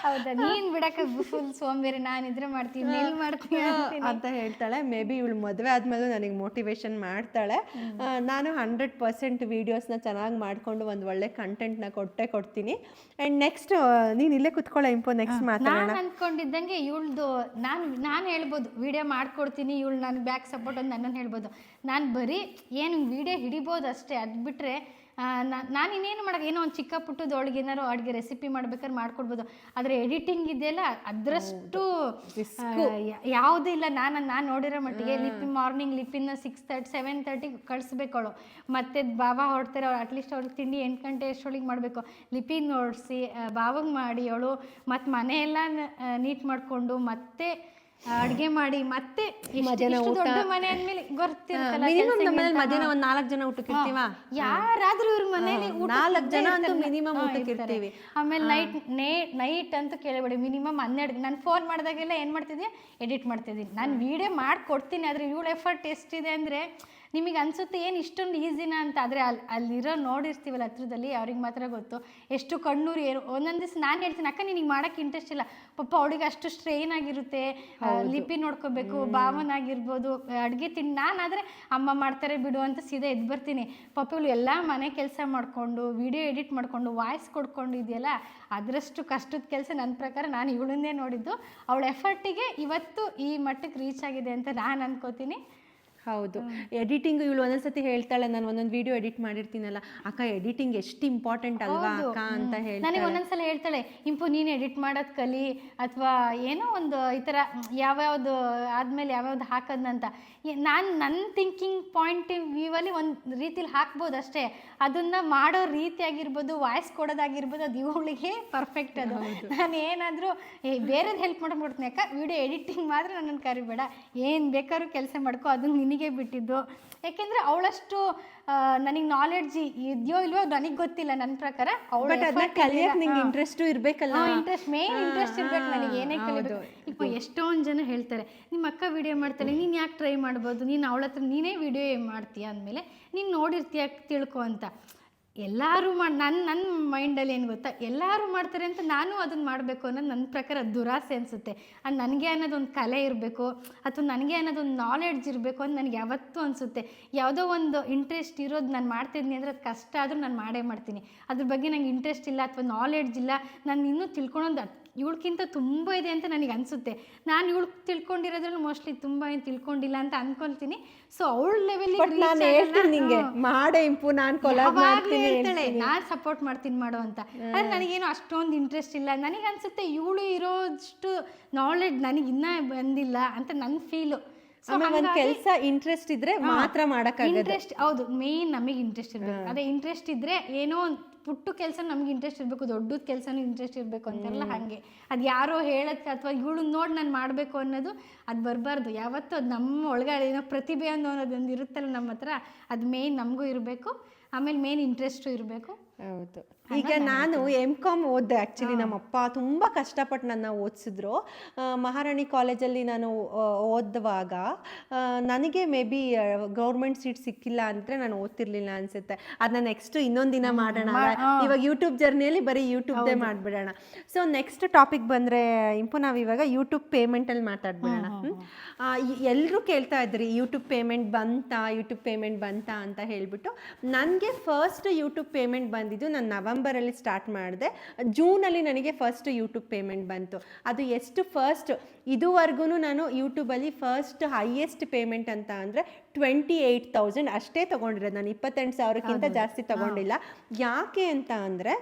ಹೌದಾ, ನೀನ್ ಬಿಡಕ್ಕೆ ಫುಲ್ ಸೋಂಬೇರಿ, ನಾನಿದ್ರೆ ಮಾಡ್ತೀನಿ ಎಲ್ಲಿ ಮಾಡ್ತೀನಿ ಅಂತ ಹೇಳ್ತಾಳೆ. ಮೇ ಬಿ ಇವಳು ಮದುವೆ ಆದ್ಮೇಲೆ ನನಗೆ ಮೋಟಿವೇಶನ್ ಮಾಡ್ತಾಳೆ. ನಾನು 100% ವೀಡಿಯೋಸ್ನ ಚೆನ್ನಾಗಿ ಮಾಡಿಕೊಂಡು ಒಂದು ಒಳ್ಳೆ ಕಂಟೆಂಟ್ನ ಕೊಡ್ತೀನಿ. ಆ್ಯಂಡ್ ನೆಕ್ಸ್ಟ್ ನೀನು ಇಲ್ಲೇ ಕುತ್ಕೊಳ್ಳೋ ಇಂಪೋ, ನೆಕ್ಸ್ಟ್ ಮಾತಾಡೋಣ. ನಾನು ಅಂದ್ಕೊಂಡಿದ್ದಂಗೆ ಇವಳ್ದು ನಾನು ಹೇಳ್ಬೋದು ವಿಡಿಯೋ ಮಾಡ್ಕೊಡ್ತೀನಿ, ಇವಳು ನಾನು ಬ್ಯಾಕ್ ಸಪೋರ್ಟ್ ಅಂತ ನನ್ನನ್ನು ಹೇಳ್ಬೋದು. ನಾನು ಬರೀ ಏನು ವಿಡಿಯೋ ಹಿಡಿಬೋದು ಅಷ್ಟೇ. ಅದು ಬಿಟ್ಟರೆ ನಾನು ಇನ್ನೇನು ಮಾಡೋಕೆ, ಏನೋ ಒಂದು ಚಿಕ್ಕ ಪುಟ್ಟದ ಒಳಗೆ ಏನಾರು ಅಡುಗೆ ರೆಸಿಪಿ ಮಾಡ್ಬೇಕಾದ್ರೆ ಮಾಡ್ಕೊಡ್ಬೋದು. ಆದರೆ ಎಡಿಟಿಂಗ್ ಇದೆಯಲ್ಲ ಅದರಷ್ಟು ಯಾವುದೂ ಇಲ್ಲ. ನಾನು ನೋಡಿರೋ ಮಟ್ಟಿಗೆ ಮಾರ್ನಿಂಗ್ ಲಿಪಿನ 6:30 7:30 ಕಳಿಸ್ಬೇಕವಳು. ಮತ್ತು ಬಾಬಾ ಹೊಡ್ತಾರೆ ಅವ್ರು, ಅಟ್ಲೀಸ್ಟ್ ಅವ್ರಿಗೆ ತಿಂಡಿ 8 ಗಂಟೆ ಅಷ್ಟೊಳಗೆ ಮಾಡಬೇಕು. ಲಿಪಿನ ನೋಡಿಸಿ ಬಾವಾಗ ಮಾಡಿ ಅವಳು, ಮತ್ತು ಮನೆಯೆಲ್ಲ ನೀಟ್ ಮಾಡಿಕೊಂಡು ಮತ್ತೆ ಅಡುಗೆ ಮಾಡಿ ಮತ್ತೆ ದೊಡ್ಡ ಮನೆ ಅಂದ್ಮೇಲೆ ಗೊತ್ತಿರುತ್ತಲ್ಲ, ಮಧ್ಯಾಹ್ನ ಒಂದು 4 ಜನ ಊಟಕ್ಕೆ ಇರ್ತೀವ. ಯಾರಾದ್ರೂ ಇವ್ರ ಮನೇಲಿ 4 ಜನ ಅಂತೂ ಮಿನಿಮಮ್ ಊಟಕ್ಕೆ ಇರ್ತೀವಿ. ಆಮೇಲೆ ನೈಟ್ ಅಂತ ಕೇಳಬೇಡಿ, ಮಿನಿಮಮ್ 12. ನಾನು ಫೋನ್ ಮಾಡಿದಾಗೆಲ್ಲ ಏನು ಮಾಡ್ತಿದ್ದೆ, ಎಡಿಟ್ ಮಾಡ್ತಿದ್ದೀನಿ. ನಾನು ವಿಡಿಯೋ ಮಾಡಿಕೊಡ್ತೀನಿ, ಆದರೆ ಇವಳು ಎಫರ್ಟ್ ಎಷ್ಟಿದೆ ಅಂದರೆ ನಿಮಗೆ ಅನಿಸುತ್ತೆ ಏನು ಇಷ್ಟೊಂದು ಈಸಿನ ಅಂತ. ಆದರೆ ಅಲ್ಲಿರೋ ನೋಡಿರ್ತೀವಲ್ಲ ಹತ್ರದಲ್ಲಿ, ಅವ್ರಿಗೆ ಮಾತ್ರ ಗೊತ್ತು ಎಷ್ಟು ಕಣ್ಣೂರು. ಏನು ಒಂದೊಂದು ದಿವಸ ನಾನು ಹೇಳ್ತೀನಿ, ಅಕ್ಕ ನಿನಗೆ ಮಾಡೋಕ್ಕೆ ಇಂಟ್ರೆಸ್ಟ್ ಇಲ್ಲ, ಪಾಪ ಅವಳಿಗೆ ಅಷ್ಟು ಸ್ಟ್ರೈನ್ ಆಗಿರುತ್ತೆ, ಲಿಪಿ ನೋಡ್ಕೋಬೇಕು, ಭಾವನಾಗಿರ್ಬೋದು, ಅಡುಗೆ ತಿಂಡಿ. ನಾನಾದರೆ ಅಮ್ಮ ಮಾಡ್ತಾರೆ ಬಿಡು ಅಂತ ಸೀದಾ ಎದ್ದು ಬರ್ತೀನಿ. ಪಾಪ ಇವಳು ಎಲ್ಲ ಮನೆ ಕೆಲಸ ಮಾಡಿಕೊಂಡು ವಿಡಿಯೋ ಎಡಿಟ್ ಮಾಡಿಕೊಂಡು ವಾಯ್ಸ್ ಕೊಡ್ಕೊಂಡು ಇದೆಯಲ್ಲ, ಅದರಷ್ಟು ಕಷ್ಟದ ಕೆಲಸ ನನ್ನ ಪ್ರಕಾರ ನಾನು ಇವಳನ್ನೇ ನೋಡಿದ್ದು. ಅವಳ ಎಫರ್ಟಿಗೆ ಇವತ್ತು ಈ ಮಟ್ಟಕ್ಕೆ ರೀಚ್ ಆಗಿದೆ ಅಂತ ನಾನು ಅನ್ಕೋತೀನಿ. ಹೌದು, ಎಡಿಟಿಂಗ್ ಇವಳು ಒಂದೊಂದ್ಸತಿ ಹೇಳ್ತಾಳೆ, ನಾನು ಒಂದೊಂದು ವಿಡಿಯೋ ಎಡಿಟ್ ಮಾಡಿರ್ತೀನಲ್ಲ, ಅಕ್ಕ ಎಡಿಟಿಂಗ್ ಎಷ್ಟು ಇಂಪಾರ್ಟೆಂಟ್ ಅಲ್ವಾ ಅಕ್ಕ ಅಂತ ಹೇಳಿ ನನಗೆ ಒಂದೊಂದ್ಸಲ ಹೇಳ್ತಾಳೆ, ಇಂಪು ನೀನು ಎಡಿಟ್ ಮಾಡೋದು ಕಲಿ, ಅಥವಾ ಏನೋ ಒಂದು ಈ ಥರ ಯಾವ್ಯಾವ್ದು ಆದಮೇಲೆ ಯಾವ್ಯಾವ್ದು ಹಾಕೋದಂತ. ನನ್ನ ಥಿಂಕಿಂಗ್ ಪಾಯಿಂಟ್ ವ್ಯೂವಲ್ಲಿ ಒಂದು ರೀತಿಲಿ ಹಾಕ್ಬೋದು ಅಷ್ಟೇ. ಅದನ್ನು ಮಾಡೋ ರೀತಿ ಆಗಿರ್ಬೋದು, ವಾಯ್ಸ್ ಕೊಡೋದಾಗಿರ್ಬೋದು, ಅದು ಇವಳಿಗೆ ಪರ್ಫೆಕ್ಟ್. ಅದು ನಾನು ಏನಾದರೂ ಬೇರೆದು ಹೆಲ್ಪ್ ಮಾಡ್ಬಿಡ್ತೀನಿ, ಅಕ್ಕ ವಿಡಿಯೋ ಎಡಿಟಿಂಗ್ ಮಾತ್ರ ನನ್ನನ್ನು ಕರಿಬೇಡ, ಏನು ಬೇಕಾದ್ರೂ ಕೆಲಸ ಮಾಡ್ಕೊ, ಅದನ್ನು ನಿನಗೆ ಬಿಟ್ಟಿದ್ದು. ಯಾಕೆಂದರೆ ಅವಳಷ್ಟು ನನಗೆ ನಾಲೆಡ್ಜ್ ಇದೆಯೋ ಇಲ್ವೋ ನನಗೆ ಗೊತ್ತಿಲ್ಲ. ನನ್ನ ಪ್ರಕಾರ ಅವಳು ಇಂಟ್ರೆಸ್ಟ್ ಇರಬೇಕಲ್ಲ, ಮೇನ್ ಇಂಟ್ರೆಸ್ಟ್ ಇರ್ಬೇಕು ನನಗೆ ಏನೇ ಕಲಿಬೇಕು. ಈಗ ಎಷ್ಟೊಂದು ಜನ ಹೇಳ್ತಾರೆ, ನಿಮ್ಮ ಅಕ್ಕ ವಿಡಿಯೋ ಮಾಡ್ತಾಳೆ, ನೀನು ಯಾಕೆ ಟ್ರೈ ಮಾಡ್ಬೋದು, ನೀನು ಅವಳ ಹತ್ರ ನೀನೇ ವಿಡಿಯೋ ಮಾಡ್ತೀಯ ಅಂದಮೇಲೆ ನೀನು ನೋಡಿರ್ತೀಯ ತಿಳ್ಕೊ ಅಂತ. ಎಲ್ಲರೂ ನನ್ನ ಮೈಂಡಲ್ಲಿ ಏನು ಗೊತ್ತಾ, ಎಲ್ಲರೂ ಮಾಡ್ತಾರೆ ಅಂತ ನಾನು ಅದನ್ನು ಮಾಡಬೇಕು ಅನ್ನೋದು ನನ್ನ ಪ್ರಕಾರ ದುರಾಸೆ ಅನಿಸುತ್ತೆ. ಅದು ನನಗೆ ಅನ್ನೋದೊಂದು ಕಲೆ ಇರಬೇಕು, ಅಥವಾ ನನಗೆ ಅನ್ನೋದೊಂದು ನಾಲೆಡ್ಜ್ ಇರಬೇಕು ಅಂತ ನನಗೆ ಯಾವತ್ತೂ ಅನಿಸುತ್ತೆ. ಯಾವುದೋ ಒಂದು ಇಂಟ್ರೆಸ್ಟ್ ಇರೋದು ನಾನು ಮಾಡ್ತಿದ್ದೀನಿ ಅಂದರೆ ಅದು ಕಷ್ಟ ಆದರೂ ನಾನು ಮಾಡೇ ಮಾಡ್ತೀನಿ. ಅದ್ರ ಬಗ್ಗೆ ನಂಗೆ ಇಂಟ್ರೆಸ್ಟ್ ಇಲ್ಲ ಅಥವಾ ನಾಲೆಡ್ಜ್ ಇಲ್ಲ, ನಾನು ಇನ್ನೂ ತಿಳ್ಕೊಳೋದು ಇವಳಕ್ಕಿಂತ ತುಂಬ ಇದೆ ಅಂತ ನನಗೆ ಅನಿಸುತ್ತೆ. ನಾನು ಇವಳು ತಿಳ್ಕೊಂಡಿರೋದ್ರಲ್ಲಿ ಮೋಸ್ಟ್ಲಿ ತುಂಬ ಏನು ತಿಳ್ಕೊಂಡಿಲ್ಲ ಅಂತ ಅಂದ್ಕೊಳ್ತೀನಿ. ಸೊ ಅವಳ ಲೆವೆಲಿಗೆ ಮಾಡೇ ಇಂಪು, ಹೇಳ್ತಾಳೆ ನಾನು ಸಪೋರ್ಟ್ ಮಾಡ್ತೀನಿ ಮಾಡೋ ಅಂತ. ಆದರೆ ನನಗೇನು ಅಷ್ಟೊಂದು ಇಂಟ್ರೆಸ್ಟ್ ಇಲ್ಲ. ನನಗೆ ಅನಿಸುತ್ತೆ ಇವಳು ಇರೋಷ್ಟು ನಾಲೆಡ್ಜ್ ನನಗೆ ಇನ್ನೂ ಬಂದಿಲ್ಲ ಅಂತ ನನ್ನ ಫೀಲು. ಕೆಲಸ ಇಂಟ್ರೆಸ್ಟ್ ಇದ್ರೆ ಮಾತ್ರ ಮಾಡಕ್ಕಾಗಲ್ಲ. ಇಂಟ್ರೆಸ್ಟ್ ಹೌದು, ಮೇನ್ ನಮಗೆ ಇಂಟ್ರೆಸ್ಟ್ ಇರಬೇಕು. ಅದೇ ಇಂಟ್ರೆಸ್ಟ್ ಇದ್ರೆ ಏನೋ ಪುಟ್ಟು ಕೆಲಸ ನಮ್ಗೆ ಇಂಟ್ರೆಸ್ಟ್ ಇರಬೇಕು, ದೊಡ್ಡದ ಕೆಲಸನೂ ಇಂಟ್ರೆಸ್ಟ್ ಇರಬೇಕು ಅಂತಾರಲ್ಲ ಹಾಗೆ. ಅದು ಯಾರೋ ಹೇಳಕ್ಕೆ ಅಥವಾ ಇವಳು ನೋಡಿ ನಾನು ಮಾಡಬೇಕು ಅನ್ನೋದು ಅದು ಬರಬಾರ್ದು. ಯಾವತ್ತೂ ಅದು ನಮ್ಮ ಒಳಗಡೆ ಏನೋ ಪ್ರತಿಭೆ ಅನ್ನೋದೊಂದು ಇರುತ್ತಲ್ಲ ನಮ್ಮ ಹತ್ರ, ಅದು ಮೇನ್ ನಮಗೂ ಇರಬೇಕು. ಆಮೇಲೆ ಮೇನ್ ಇಂಟ್ರೆಸ್ಟು ಇರಬೇಕು. ಹೌದು. ಈಗ ನಾನು M.Com ಓದಿದೆ. ಆ್ಯಕ್ಚುಲಿ ನಮ್ಮಪ್ಪ ತುಂಬ ಕಷ್ಟಪಟ್ಟು ನನ್ನ ಓದಿಸಿದ್ರು. ಮಹಾರಾಣಿ ಕಾಲೇಜಲ್ಲಿ ನಾನು ಓದುವಾಗ ನನಗೆ ಮೇ ಬಿ ಗೌರ್ಮೆಂಟ್ ಸೀಟ್ ಸಿಕ್ಕಿಲ್ಲ ಅಂದರೆ ನಾನು ಓದ್ತಿರ್ಲಿಲ್ಲ ಅನಿಸುತ್ತೆ. ಅದನ್ನ ನೆಕ್ಸ್ಟ್ ಇನ್ನೊಂದು ದಿನ ಮಾಡೋಣ. ಇವಾಗ ಯೂಟ್ಯೂಬ್ ಜರ್ನಿಯಲ್ಲಿ ಬರೀ ಯೂಟ್ಯೂಬ್ದೇ ಮಾಡಿಬಿಡೋಣ. ಸೊ ನೆಕ್ಸ್ಟ್ ಟಾಪಿಕ್ ಬಂದರೆ ಇಂಪು, ನಾವು ಇವಾಗ ಯೂಟ್ಯೂಬ್ ಪೇಮೆಂಟಲ್ಲಿ ಮಾತಾಡ್ಬಿಡೋಣ. ಎಲ್ಲರೂ ಕೇಳ್ತಾ ಇದ್ರಿ ಯೂಟ್ಯೂಬ್ ಪೇಮೆಂಟ್ ಬಂತಾ ಅಂತ ಹೇಳಿಬಿಟ್ಟು. ನನಗೆ ಫಸ್ಟ್ ಯೂಟ್ಯೂಬ್ ಪೇಮೆಂಟ್ ಬಂದಿದ್ದು ನಾನು ನವೆಂಬರಲ್ಲಿ ಸ್ಟಾರ್ಟ್ ಮಾಡಿದೆ. ಜೂನಲ್ಲಿ ನನಗೆ ಫಸ್ಟ್ ಯೂಟ್ಯೂಬ್ ಪೇಮೆಂಟ್ ಬಂತು. ಅದು ಎಷ್ಟು ಫಸ್ಟ್ ಇದುವರೆಗೂ ನಾನು ಯೂಟ್ಯೂಬಲ್ಲಿ ಫಸ್ಟ್ ಹೈಯೆಸ್ಟ್ ಪೇಮೆಂಟ್ ಅಂತ ಅಂದರೆ 28,000 ಅಷ್ಟೇ ತೊಗೊಂಡಿರೋದು. ನಾನು 28,000ಕ್ಕಿಂತ ಜಾಸ್ತಿ ತೊಗೊಂಡಿಲ್ಲ. ಯಾಕೆ ಅಂತ ಅಂದರೆ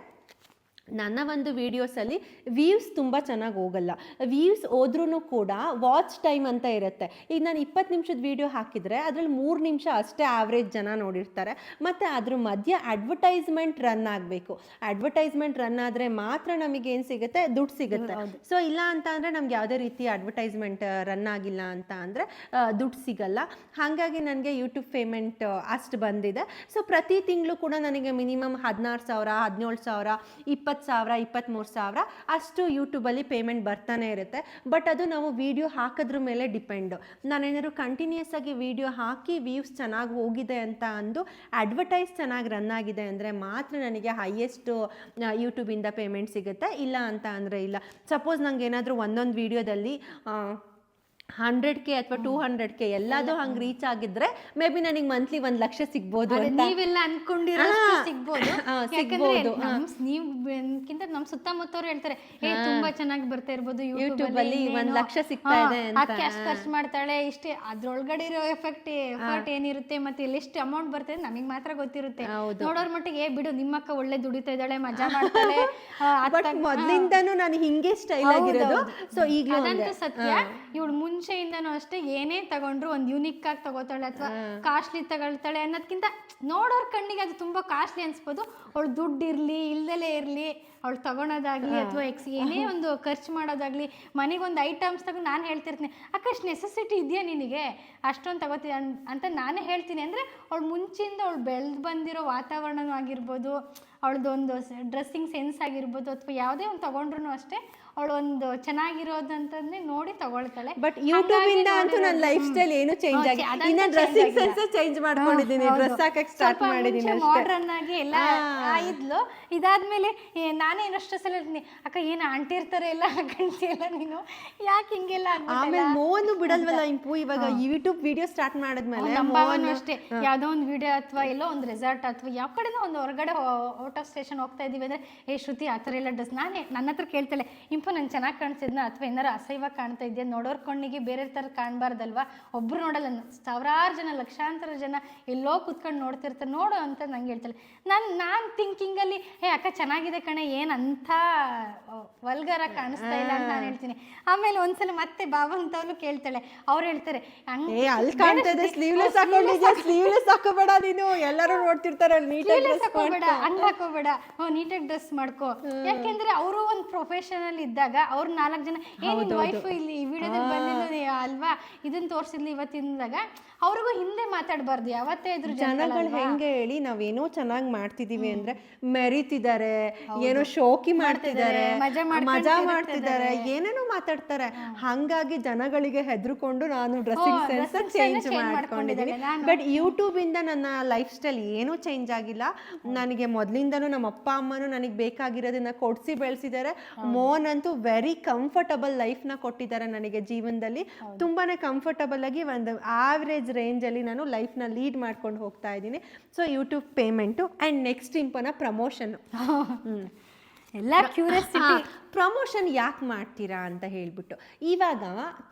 ನನ್ನ ಒಂದು ವೀಡಿಯೋಸಲ್ಲಿ ವ್ಯೂಸ್ ತುಂಬ ಚೆನ್ನಾಗಿ ಹೋಗಲ್ಲ. ವ್ಯೂಸ್ ಹೋದ್ರೂ ಕೂಡ ವಾಚ್ ಟೈಮ್ ಅಂತ ಇರುತ್ತೆ. ಈಗ ನಾನು 20 ನಿಮಿಷದ ವೀಡಿಯೋ ಹಾಕಿದರೆ ಅದರಲ್ಲಿ 3 ನಿಮಿಷ ಅಷ್ಟೇ ಆವ್ರೇಜ್ ಜನ ನೋಡಿರ್ತಾರೆ. ಮತ್ತು ಅದ್ರ ಮಧ್ಯೆ ಅಡ್ವರ್ಟೈಸ್ಮೆಂಟ್ ರನ್ ಆಗಬೇಕು. ಅಡ್ವರ್ಟೈಸ್ಮೆಂಟ್ ರನ್ ಆದರೆ ಮಾತ್ರ ನಮಗೆ ಏನು ಸಿಗುತ್ತೆ, ದುಡ್ಡು ಸಿಗುತ್ತೆ. ಸೊ ಇಲ್ಲ ಅಂತ ಅಂದರೆ ನಮ್ಗೆ ಯಾವುದೇ ರೀತಿ ಅಡ್ವರ್ಟೈಸ್ಮೆಂಟ್ ರನ್ ಆಗಿಲ್ಲ ಅಂತ ಅಂದರೆ ದುಡ್ಡು ಸಿಗಲ್ಲ. ಹಾಗಾಗಿ ನನಗೆ ಯೂಟ್ಯೂಬ್ ಪೇಮೆಂಟ್ ಅಷ್ಟು ಬಂದಿದೆ. ಸೊ ಪ್ರತಿ ತಿಂಗಳು ಕೂಡ ನನಗೆ ಮಿನಿಮಮ್ 16,000, 17,000, 20,000, 23,000 ಅಷ್ಟು ಯೂಟ್ಯೂಬಲ್ಲಿ ಪೇಮೆಂಟ್ ಬರ್ತಾನೆ ಇರುತ್ತೆ. ಬಟ್ ಅದು ನಾವು ವಿಡಿಯೋ ಹಾಕೋದ್ರ ಮೇಲೆ ಡಿಪೆಂಡು. ನಾನೇನಾದ್ರು ಕಂಟಿನ್ಯೂಸ್ ಆಗಿ ವಿಡಿಯೋ ಹಾಕಿ ವ್ಯೂಸ್ ಚೆನ್ನಾಗಿ ಹೋಗಿದೆ ಅಂತ ಅಂದು ಅಡ್ವರ್ಟೈಸ್ ಚೆನ್ನಾಗಿ ರನ್ ಆಗಿದೆ ಅಂದರೆ ಮಾತ್ರ ನನಗೆ ಹೈಯೆಸ್ಟು ಯೂಟ್ಯೂಬಿಂದ ಪೇಮೆಂಟ್ ಸಿಗುತ್ತೆ. ಇಲ್ಲ ಅಂತ ಅಂದರೆ ಇಲ್ಲ. ಸಪೋಸ್ ನಂಗೆ ಏನಾದರೂ ಒಂದೊಂದು ವೀಡಿಯೋದಲ್ಲಿ 100K ಅಥವಾ 200K ಎಲ್ಲದೂ ಹಂಗೆ ರೀಚ್ ಆಗಿದ್ರೆ ಮೇ ಬಿ ನನಗೆ ಮಂತ್ಲಿ 1 ಲಕ್ಷ ಸಿಗ್ಬೋದು ಅಂತ. ನೀವೆಲ್ಲ ಅನ್ಕೊಂಡಿರೋ ಸಿಗ್ಬೋದು. ಸಿಗ್ಬೋದು. ನೀವ್ಕಿಂತ ನಮ್ಮ ಸುತ್ತಮುತ್ತವ್ರು ಹೇಳ್ತಾರೆ ತುಂಬಾ ಚೆನ್ನಾಗಿ ಬರ್ತಾ ಇರ್ಬೋದು ಯೂಟ್ಯೂಬ್ ಅಲ್ಲಿ 1 ಲಕ್ಷ ಸಿಗ್ತಾ ಇದೆ ಅಂತ. ಕ್ಯಾಶ್ ಖರ್ಚು ಮಾಡ್ತಾಳೆ ಇಷ್ಟೇ, ಅದ್ರೊಳಗಡೆ ಇರೋ ಎಫರ್ಟ್ ಏನಿರುತ್ತೆ ಮತ್ತೆ ಎಷ್ಟು ಅಮೌಂಟ್ ಬರ್ತದೆ ನಮಗೆ ಮಾತ್ರ ಗೊತ್ತಿರುತ್ತೆ. ನೋಡೋರ್ ಮಟ್ಟಿಗೆ ಬಿಡು ನಿಮ್ಮಕ್ಕ ಒಳ್ಳೆ ದುಡಿತಾ ಇದ್ದಾಳೆ, ಮಜಾ ಮಾಡ್ತಾಳೆ. ಮೊದ್ಲಿಂದಾನು ನಾನು ಹಿಂಗೆ ಸ್ಟೈಲ್ ಆಗಿರೋದು. ಸೊ ಈಗಲೂ ಅದಂತೂ ಸತ್ಯ. ಇವಳು ಮುಂಚೆಯಿಂದನೂ ಅಷ್ಟೇ ಏನೇ ತಗೊಂಡ್ರು ಒಂದು ಯೂನಿಕ್ ಆಗಿ ತಗೋತಾಳೆ ಅಥವಾ ಕಾಸ್ಟ್ಲಿ ತಗೊಳ್ತಾಳೆ ಅನ್ನೋದಕ್ಕಿಂತ ನೋಡೋರ್ ಕಣ್ಣಿಗೆ ಅದು ತುಂಬಾ ಕಾಸ್ಟ್ಲಿ ಅನ್ಸ್ಬೋದು. ಅವಳು ದುಡ್ಡು ಇರ್ಲಿ ಇಲ್ದಲೇ ಇರ್ಲಿ ಅವಳು ತಗೊಳೋದಾಗ್ಲಿ ಅಥವಾ ಏನೇ ಒಂದು ಖರ್ಚು ಮಾಡೋದಾಗ್ಲಿ, ಮನೆಗೊಂದು ಐಟಮ್ಸ್ ತಗೊಂಡು ನಾನು ಹೇಳ್ತಿರ್ತೀನಿ ಅಕ್ಕ ಅಷ್ಟು ನೆಸೆಸಿಟಿ ಇದೆಯಾ ನಿನಗೆ ಅಷ್ಟೊಂದು ತಗೋತೀಯ ಅಂತ ನಾನೇ ಹೇಳ್ತೀನಿ. ಅಂದರೆ ಅವಳು ಮುಂಚಿಂದ ಅವಳು ಬೆಳೆದು ಬಂದಿರೋ ವಾತಾವರಣ ಆಗಿರ್ಬೋದು, ಅವಳದೊಂದು ಡ್ರೆಸ್ಸಿಂಗ್ ಸೆನ್ಸ್ ಆಗಿರ್ಬೋದು ಅಥವಾ ಯಾವುದೇ ಒಂದು ತಗೊಂಡ್ರು ಅಷ್ಟೇ ಅವಳು ಒಂದು ಚೆನ್ನಾಗಿರೋದಂತಂದ್ರೆ ನೋಡಿ ತಗೊಳ್ತಾಳೆ. ಬಟ್ ಯೂಟ್ಯೂಬ್ ಇಂದ ಅಂತೂ ನನ್ನ ಲೈಫ್ ಸ್ಟೈಲ್ ಏನು ಚೇಂಜ್ ಆಗಿದೆ. ಇನ್ನ ಡ್ರೆಸ್ಸಿಂಗ್ ಸೆನ್ಸ್ ಚೇಂಜ್ ಮಾಡ್ಕೊಂಡಿದ್ದೀನಿ, ಡ್ರೆಸ್ ಹಾಕಕ್ಕೆ ಸ್ಟಾರ್ಟ್ ಮಾಡಿದ್ದೀನಿ ಅಷ್ಟೇ. ಮಾಡರ್ನ್ ಆಗಿ ಎಲ್ಲ ಇದ್ಲು. ಇದಾದ್ಮೇಲೆ ನಾನೇನು ಅಷ್ಟೇ ಸಲ ಹೇಳ್ತೀನಿ ಅಕ್ಕ ಏನು ಆಂಟಿ ಇರ್ತಾರೆ ಎಲ್ಲ ಹಾಕೊಂಡ್ತಿಯಲ್ಲ ನೀನು ಯಾಕೆ ಹಿಂಗೆಲ್ಲ. ಆಮೇಲೆ ಮೋನು ಬಿಡಲ್ವಲ್ಲ ಇಂಪು ಇವಾಗ ಯೂಟ್ಯೂಬ್ ವಿಡಿಯೋ ಸ್ಟಾರ್ಟ್ ಮಾಡಿದ್ಮೇಲೆ ನಂಬಾವನು ಅಷ್ಟೇ ಯಾವ್ದೋ ಒಂದು ವಿಡಿಯೋ ಅಥವಾ ಎಲ್ಲೋ ಒಂದು ರೆಸಾರ್ಟ್ ಅಥವಾ ಯಾವ ಕಡೆನೋ ಒಂದು ಹೊರಗಡೆ ಔಟ್ ಆಫ್ ಸ್ಟೇಷನ್ ಹೋಗ್ತಾ ಇದೀವಿ ಅಂದ್ರೆ ಶ್ರುತಿ ಆ ಥರ ಎಲ್ಲ ಡ್ರೆಸ್ ನಾನೇ ನನ್ನ ಹತ್ರ ಕೇಳ್ತಾಳೆ ಇಂಪು ನಾನು ಚೆನ್ನಾಗಿ ಕಾಣಿಸ್ತಿದ್ನ ಅಥವಾ ಏನಾರು ಅಸಹ್ಯವಾಗಿ ಕಾಣ್ತಾ ಇದೆಯಾ, ನೋಡೋರ್ ಕಣ್ಣಿಗೆ ಬೇರೆ ಥರ ಕಾಣಬಾರ್ದಲ್ವಾ, ಒಬ್ರು ನೋಡಲ್ಲ ಸಾವಿರಾರು ಜನ ಲಕ್ಷಾಂತರ ಜನ ಎಲ್ಲೋ ಕುತ್ಕೊಂಡು ನೋಡ್ತಿರ್ತಾರೆ ನೋಡು ಅಂತ ನಂಗೆ ಹೇಳ್ತಾಳೆ. ನಾನು ಥಿಂಕಿಂಗಲ್ಲಿ ಅಕ್ಕ ಚೆನ್ನಾಗಿದೆ ಕಣೆ ಏನಂತ ವಲ್ಗರ ಕಾಣಿಸ್ತಾ ಇಲ್ಲ ಅಂತ ನಾನು ಹೇಳ್ತೀನಿ. ಆಮೇಲೆ ಒಂದ್ಸಲ ಮತ್ತೆ ಬಾವಂತವ್ರು ಕೇಳ್ತಾಳೆ, ಅವ್ರು ಹೇಳ್ತಾರೆ ಸ್ಲೀವ್ಲೆಸ್ ಹಾಕೋಬೇಡ ನೀನು, ಎಲ್ಲರೂ ನೋಡ್ತಿರ್ತಾರೆ ನೀಟಾಗಿ ಹಾಕೋಬೇಡ ನೀಟಾಗಿ ಡ್ರೆಸ್ ಮಾಡ್ಕೋ. ಯಾಕೆಂದ್ರೆ ಅವರು ಒಂದು ಪ್ರೊಫೆಷನಲ್ ಇದ್ದಾಗ ಅವ್ರು 4 ಜನ ವೈಫ್ ಇಲ್ಲಿ ಈ ವಿಡಿಯೋದಲ್ಲಿ ಬಂದಿಲ್ಲ ಅಲ್ವಾ ಇದನ್ನ ತೋರಿಸಿದ್ಲಿ ಇವತ್ತಿಂದಾಗ ಅವ್ರಿಗೂ ಹಿಂದೆ ಮಾತಾಡಬಾರ್ದು ಯಾವತ್ತೇ ಇದ್ರು. ಜನಗಳು ಹೆಂಗೆ ಹೇಳಿ ನಾವೇನೋ ಚೆನ್ನಾಗಿ ಮಾಡ್ತಿದೀವಿ ಅಂದ್ರೆ ಮೆರಿತಿದ್ದಾರೆ, ಏನೋ ಶೋಕಿ ಮಾಡ್ತಿದ್ದಾರೆ, ಮಜಾ ಮಾಡ್ತಿದ್ದಾರೆ, ಏನೇನೋ ಮಾತಾಡ್ತಾರೆ. ಹಂಗಾಗಿ ಜನಗಳಿಗೆ ಹೆದರ್ಕೊಂಡು ನಾನು ಡ್ರೆಸ್ಸಿಂಗ್ ಸೆನ್ಸ್ ಚೇಂಜ್ ಮಾಡ್ಕೊಂಡಿದ್ದೀನಿ. ಬಟ್ ಯೂಟ್ಯೂಬ್ ಇಂದ ನನ್ನ ಲೈಫ್ ಸ್ಟೈಲ್ ಏನೂ ಚೇಂಜ್ ಆಗಿಲ್ಲ. ನನಗೆ ಮೊದಲಿಂದನೂ ನಮ್ಮ ಅಪ್ಪ ಅಮ್ಮನೂ ನನಗೆ ಬೇಕಾಗಿರೋದನ್ನ ಕೊಡಿಸಿ ಬೆಳೆಸಿದ್ದಾರೆ. ಮೋನ್ ಅಂತೂ ವೆರಿ ಕಂಫರ್ಟಬಲ್ ಲೈಫ್ನ ಕೊಟ್ಟಿದ್ದಾರೆ ನನಗೆ ಜೀವನದಲ್ಲಿ. ತುಂಬಾನೇ ಕಂಫರ್ಟಬಲ್ ಆಗಿ ಒಂದು ಆವ್ರೇಜ್ ರೇಂಜಲ್ಲಿ ನಾನು ಲೈಫ್ನ ಲೀಡ್ ಮಾಡ್ಕೊಂಡು ಹೋಗ್ತಾ ಇದ್ದೀನಿ. So YouTube payment and next Impana promotion. ಎಲ್ಲ ಕ್ಯೂರಿಯಾಸಿಟಿ ಪ್ರಮೋಷನ್ ಯಾಕೆ ಮಾಡ್ತೀರಾ ಅಂತ ಹೇಳ್ಬಿಟ್ಟು, ಇವಾಗ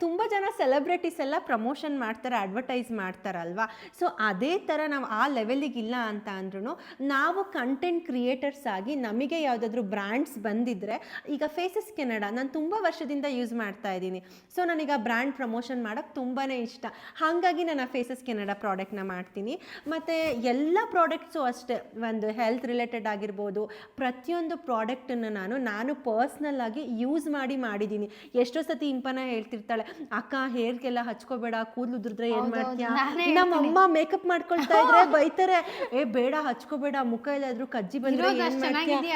ತುಂಬ ಜನ ಸೆಲೆಬ್ರಿಟೀಸ್ ಎಲ್ಲ ಪ್ರಮೋಷನ್ ಮಾಡ್ತಾರೆ, ಅಡ್ವರ್ಟೈಸ್ ಮಾಡ್ತಾರಲ್ವಾ. ಸೊ ಅದೇ ಥರ ನಾವು ಆ ಲೆವೆಲಿಗೆ ಇಲ್ಲ ಅಂತ ಅಂದ್ರೂ ನಾವು ಕಂಟೆಂಟ್ ಕ್ರಿಯೇಟರ್ಸ್ ಆಗಿ ನಮಗೆ ಯಾವುದಾದ್ರೂ ಬ್ರ್ಯಾಂಡ್ಸ್ ಬಂದಿದ್ದರೆ, ಈಗ ಫೇಸಸ್ ಕೆನಡಾ ನಾನು ತುಂಬ ವರ್ಷದಿಂದ ಯೂಸ್ ಮಾಡ್ತಾ ಇದ್ದೀನಿ. ಸೊ ನನಗೆ ಆ ಬ್ರ್ಯಾಂಡ್ ಪ್ರಮೋಷನ್ ಮಾಡೋಕ್ಕೆ ತುಂಬಾ ಇಷ್ಟ. ಹಾಗಾಗಿ ನಾನು ಆ ಫೇಸಸ್ ಕೆನಡಾ ಪ್ರಾಡಕ್ಟ್ನ ಮಾಡ್ತೀನಿ. ಮತ್ತು ಎಲ್ಲ ಪ್ರಾಡಕ್ಟ್ಸು ಅಷ್ಟೇ, ಒಂದು ಹೆಲ್ತ್ ರಿಲೇಟೆಡ್ ಆಗಿರ್ಬೋದು, ಪ್ರತಿಯೊಂದು ಪ್ರಾಡಕ್ಟನ್ನು ನಾನು ಪರ್ಸ್ನಲ್ ಆಗಿ ಯೂಸ್ ಮಾಡಿದ್ದೀನಿ. ಎಷ್ಟೋ ಸತಿ ಇಂಪನ ಹೇಳ್ತಿರ್ತಾಳೆ, ಅಕ್ಕ ಹೇರ್ಗೆಲ್ಲ ಹಚ್ಕೋಬೇಡ, ಕೂದಲು ಉದುರಿದ್ರೆ ಏನ್ ಮಾಡ್ತೀಯಾ. ನಮ್ಮಮ್ಮ ಮೇಕಪ್ ಮಾಡ್ಕೊಳ್ತಾ ಇದ್ರೆ ಬೈತಾರೆ, ಬೇಡ ಹಚ್ಕೋಬೇಡ, ಮುಖ ಎಲ್ಲಾದ್ರೂ ಕಜ್ಜಿ ಬಂದ್ರೆ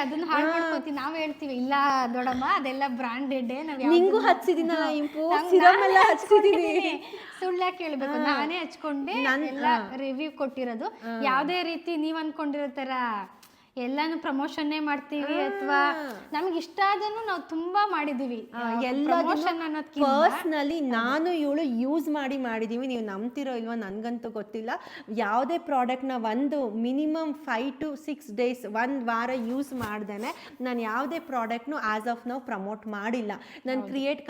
ಅದನ್ನ ಹಾಳು ಮಾಡ್ಕೋತೀವಿ. ನಾವ್ ಹೇಳ್ತೀವಿ ಇಲ್ಲ ದೊಡ್ಡಮ್ಮ ಅದೆಲ್ಲ ಬ್ರಾಂಡೆಡ್, ನಿಂಗೂ ಹಚ್ಚಿದಿನಲ್ಲ ಇಂಪು, ಸಿರಮ್ ಎಲ್ಲ ಹಚ್ಚಿದೀನಿ. ಸುಳ್ಳ್ಯಾಕೆ ಹೇಳ್ಬೇಕು, ನಾನೇ ಹಚ್ಕೊಂಡೆ ಎಲ್ಲ ರಿವ್ಯೂ ಕೊಟ್ಟಿರೋದು. ಯಾವ್ದೇ ರೀತಿ ನೀವ್ ಅನ್ಕೊಂಡಿರೋ ತರ ಎಲ್ಲಾನು ಪ್ರಮೋಷನ್ನೇ ಮಾಡ್ತೀವಿ ಅಥವಾ ನಮ್ಗೆ ಇಷ್ಟ ಆದನ್ನು ನಾವು ತುಂಬಾ ಮಾಡಿದೀವಿ. ಪರ್ಸ್ನಲಿ ನಾನು ಇವಳು ಯೂಸ್ ಮಾಡಿದೀವಿ. ನೀವು ನಂಬ್ತಿರೋ ಇಲ್ವೋ ನನ್ಗಂತೂ ಗೊತ್ತಿಲ್ಲ. ಯಾವುದೇ ಪ್ರಾಡಕ್ಟ್ನ ಒಂದು ಮಿನಿಮಮ್ 5 to 6 days 1 ವಾರ ಯೂಸ್ ಮಾಡ್ದೇನೆ ನಾನು ಯಾವುದೇ ಪ್ರಾಡಕ್ಟ್ನು ಆಸ್ ಆಫ್ ನಾವು ಪ್ರಮೋಟ್ ಮಾಡಿಲ್ಲ. ನಾನು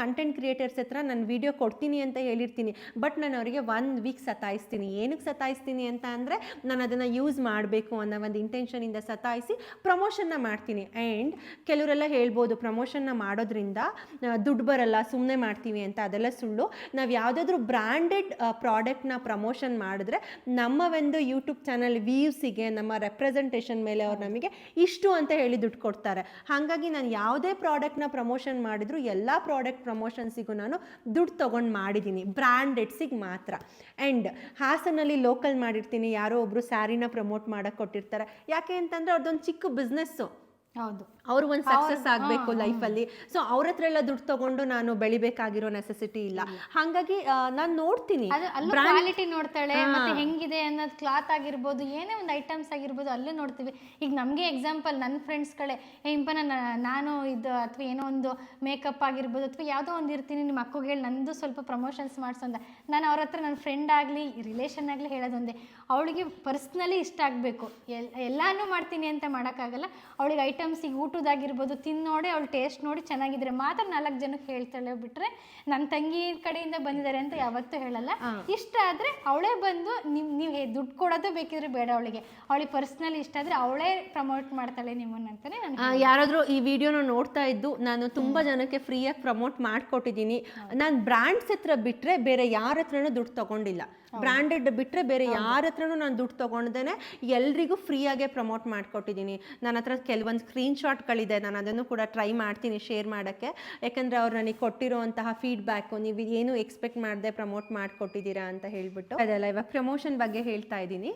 ಕಂಟೆಂಟ್ ಕ್ರಿಯೇಟರ್ಸ್ ಹತ್ರ ನಾನು ವಿಡಿಯೋ ಕೊಡ್ತೀನಿ ಅಂತ ಹೇಳಿರ್ತೀನಿ, ಬಟ್ ನಾನು ಅವರಿಗೆ 1 ವೀಕ್ ಸತಾಯಿಸ್ತೀನಿ. ಏನಕ್ಕೆ ಸತಾಯಿಸ್ತೀನಿ ಅಂತ ಅಂದರೆ ನಾನು ಅದನ್ನು ಯೂಸ್ ಮಾಡಬೇಕು ಅನ್ನೋ ಒಂದು ಇಂಟೆನ್ಷನಿಂದ ಸತಾಯಿಸಿ ಚಲಾಯಿಸಿ ಪ್ರಮೋಷನ್ನ ಮಾಡ್ತೀನಿ. ಆ್ಯಂಡ್ ಕೆಲವರೆಲ್ಲ ಹೇಳ್ಬೋದು ಪ್ರಮೋಷನ್ನ ಮಾಡೋದ್ರಿಂದ ದುಡ್ಡು ಬರಲ್ಲ, ಸುಮ್ಮನೆ ಮಾಡ್ತೀವಿ ಅಂತ. ಅದೆಲ್ಲ ಸುಳ್ಳು. ನಾವು ಯಾವುದಾದ್ರೂ ಬ್ರ್ಯಾಂಡೆಡ್ ಪ್ರಾಡಕ್ಟ್ನ ಪ್ರಮೋಷನ್ ಮಾಡಿದ್ರೆ ನಮ್ಮ ಒಂದು ಯೂಟ್ಯೂಬ್ ಚಾನಲ್ ವ್ಯೂಸಿಗೆ, ನಮ್ಮ ರೆಪ್ರೆಸೆಂಟೇಷನ್ ಮೇಲೆ ಅವ್ರು ನಮಗೆ ಇಷ್ಟು ಅಂತ ಹೇಳಿ ದುಡ್ಡು ಕೊಡ್ತಾರೆ. ಹಾಗಾಗಿ ನಾನು ಯಾವುದೇ ಪ್ರಾಡಕ್ಟ್ನ ಪ್ರಮೋಷನ್ ಮಾಡಿದ್ರು ಎಲ್ಲ ಪ್ರಾಡಕ್ಟ್ ಪ್ರಮೋಷನ್ಸಿಗೂ ನಾನು ದುಡ್ಡು ತೊಗೊಂಡು ಮಾಡಿದ್ದೀನಿ, ಬ್ರ್ಯಾಂಡೆಡ್ಸಿಗೆ ಮಾತ್ರ. ಆ್ಯಂಡ್ ಹಾಸನಲ್ಲಿ ಲೋಕಲ್ ಮಾಡಿರ್ತೀನಿ. ಯಾರೋ ಒಬ್ಬರು ಸ್ಯಾರಿನ ಪ್ರಮೋಟ್ ಮಾಡೋಕ್ಕೆ ಕೊಟ್ಟಿರ್ತಾರೆ. ಯಾಕೆ ಅಂತಂದರೆ ಅವ್ರದ್ದೊಂದು ಚಿಕ್ಕ ಬಿಸ್ನೆಸ್ಸು, ಹೌದು, ಅವರು ಒಂದು ಸಕ್ಸಸ್ ಆಗಬೇಕು ಲೈಫಲ್ಲಿ. ಸೊ ಅವ್ರ ಹತ್ರ ಎಲ್ಲ ದುಡ್ಡು ತಗೊಂಡು ನಾನು ಬೆಳಿಬೇಕಾಗಿರೋ ನೆಸೆಸಿಟಿ ಇಲ್ಲ. ಹಾಗಾಗಿ ನಾನು ನೋಡ್ತೀನಿ, ಕ್ವಾಲಿಟಿ ನೋಡ್ತಾಳೆ, ಮತ್ತೆ ಹೆಂಗಿದೆ ಅನ್ನೋದು, ಕ್ಲಾತ್ ಆಗಿರ್ಬೋದು, ಏನೇ ಒಂದು ಐಟಮ್ಸ್ ಆಗಿರ್ಬೋದು ಅಲ್ಲೂ ನೋಡ್ತೀವಿ. ಈಗ ನಮಗೆ ಎಕ್ಸಾಂಪಲ್ ನನ್ನ ಫ್ರೆಂಡ್ಸ್ಗಳೇ, ಇಂಪನ ನಾನು ಇದು ಅಥವಾ ಏನೋ ಒಂದು ಮೇಕಪ್ ಆಗಿರ್ಬೋದು ಅಥವಾ ಯಾವುದೋ ಒಂದು ಇರ್ತೀನಿ, ನಿಮ್ಮ ಅಕ್ಕಗೆ ಹೇಳಿ ನಂದು ಸ್ವಲ್ಪ ಪ್ರಮೋಷನ್ಸ್ ಮಾಡಿಸೋಂದ, ನಾನು ಅವ್ರ ಹತ್ರ ನನ್ನ ಫ್ರೆಂಡ್ ಆಗಲಿ ರಿಲೇಷನ್ ಆಗಲಿ ಹೇಳೋದೊಂದೇ, ಅವಳಿಗೆ ಪರ್ಸ್ನಲಿ ಇಷ್ಟ ಆಗಬೇಕು. ಎಲ್ಲಾನು ಮಾಡ್ತೀನಿ ಅಂತ ಮಾಡೋಕ್ಕಾಗಲ್ಲ. ಅವಳಿಗೆ ಐಟಮ್ಸಿಗೆ ಊಟದಾಗಿರ್ಬೋದು ತಿನ್ನೋಡಿ ಅವಳು ಟೇಸ್ಟ್ ನೋಡಿ ಚೆನ್ನಾಗಿದ್ರೆ ಮಾತ್ರ 4 ಜನಕ್ಕೆ ಹೇಳ್ತಾಳೆ, ಬಿಟ್ರೆ ನನ್ನ ತಂಗಿ ಕಡೆಯಿಂದ ಬಂದಿದ್ದಾರೆ ಅಂತ ಯಾವತ್ತೂ ಹೇಳಲ್ಲ. ಇಷ್ಟ ಆದರೆ ಅವಳೇ ಬಂದು ನೀವು ದುಡ್ಡು ಕೊಡೋದು ಬೇಕಿದ್ರೆ ಬೇಡ, ಅವಳಿಗೆ ಪರ್ಸ್ನಲಿ ಇಷ್ಟ ಆದರೆ ಅವಳೇ ಪ್ರಮೋಟ್ ಮಾಡ್ತಾಳೆ ನಿಮ್ಮನ್ನ ಅಂತಾನೆ ನಾನು. ಯಾರಾದರೂ ಈ ವಿಡಿಯೋನ ನೋಡ್ತಾ ಇದ್ದು ನಾನು ತುಂಬ ಜನಕ್ಕೆ ಫ್ರೀಯಾಗಿ ಪ್ರಮೋಟ್ ಮಾಡಿಕೊಟ್ಟಿದ್ದೀನಿ. ನಾನು ಬ್ರ್ಯಾಂಡ್ಸ್ ಹತ್ರ ಬಿಟ್ಟರೆ ಬೇರೆ ಯಾರ ಹತ್ರನೂ ದುಡ್ಡು ತೊಗೊಂಡಿಲ್ಲ. ಬ್ರ್ಯಾಂಡೆಡ್ ಬಿಟ್ಟರೆ ಬೇರೆ ಯಾರ ಹತ್ರನೂ ನಾನು ದುಡ್ಡು ತೊಗೊಂಡ್ದೇನೆ ಎಲ್ರಿಗೂ ಫ್ರೀಯಾಗೆ ಪ್ರಮೋಟ್ ಮಾಡಿಕೊಟ್ಟಿದ್ದೀನಿ. ನನ್ನ ಹತ್ರ ಕೆಲವೊಂದು ಸ್ಕ್ರೀನ್ಶಾಟ್ಗಳಿದೆ, ನಾನು ಅದನ್ನು ಕೂಡ ಟ್ರೈ ಮಾಡ್ತೀನಿ ಶೇರ್ ಮಾಡೋಕ್ಕೆ. ಯಾಕಂದರೆ ಅವ್ರು ನನಗೆ ಕೊಟ್ಟಿರೋಂತಹ ಫೀಡ್ಬ್ಯಾಕು, ನೀವು ಏನು ಎಕ್ಸ್ಪೆಕ್ಟ್ ಮಾಡದೆ ಪ್ರಮೋಟ್ ಮಾಡಿಕೊಟ್ಟಿದ್ದೀರಾ ಅಂತ ಹೇಳಿಬಿಟ್ಟು. ಅದೆಲ್ಲ ಇವಾಗ ಪ್ರಮೋಷನ್ ಬಗ್ಗೆ ಹೇಳ್ತಾ ಇದ್ದೀನಿ.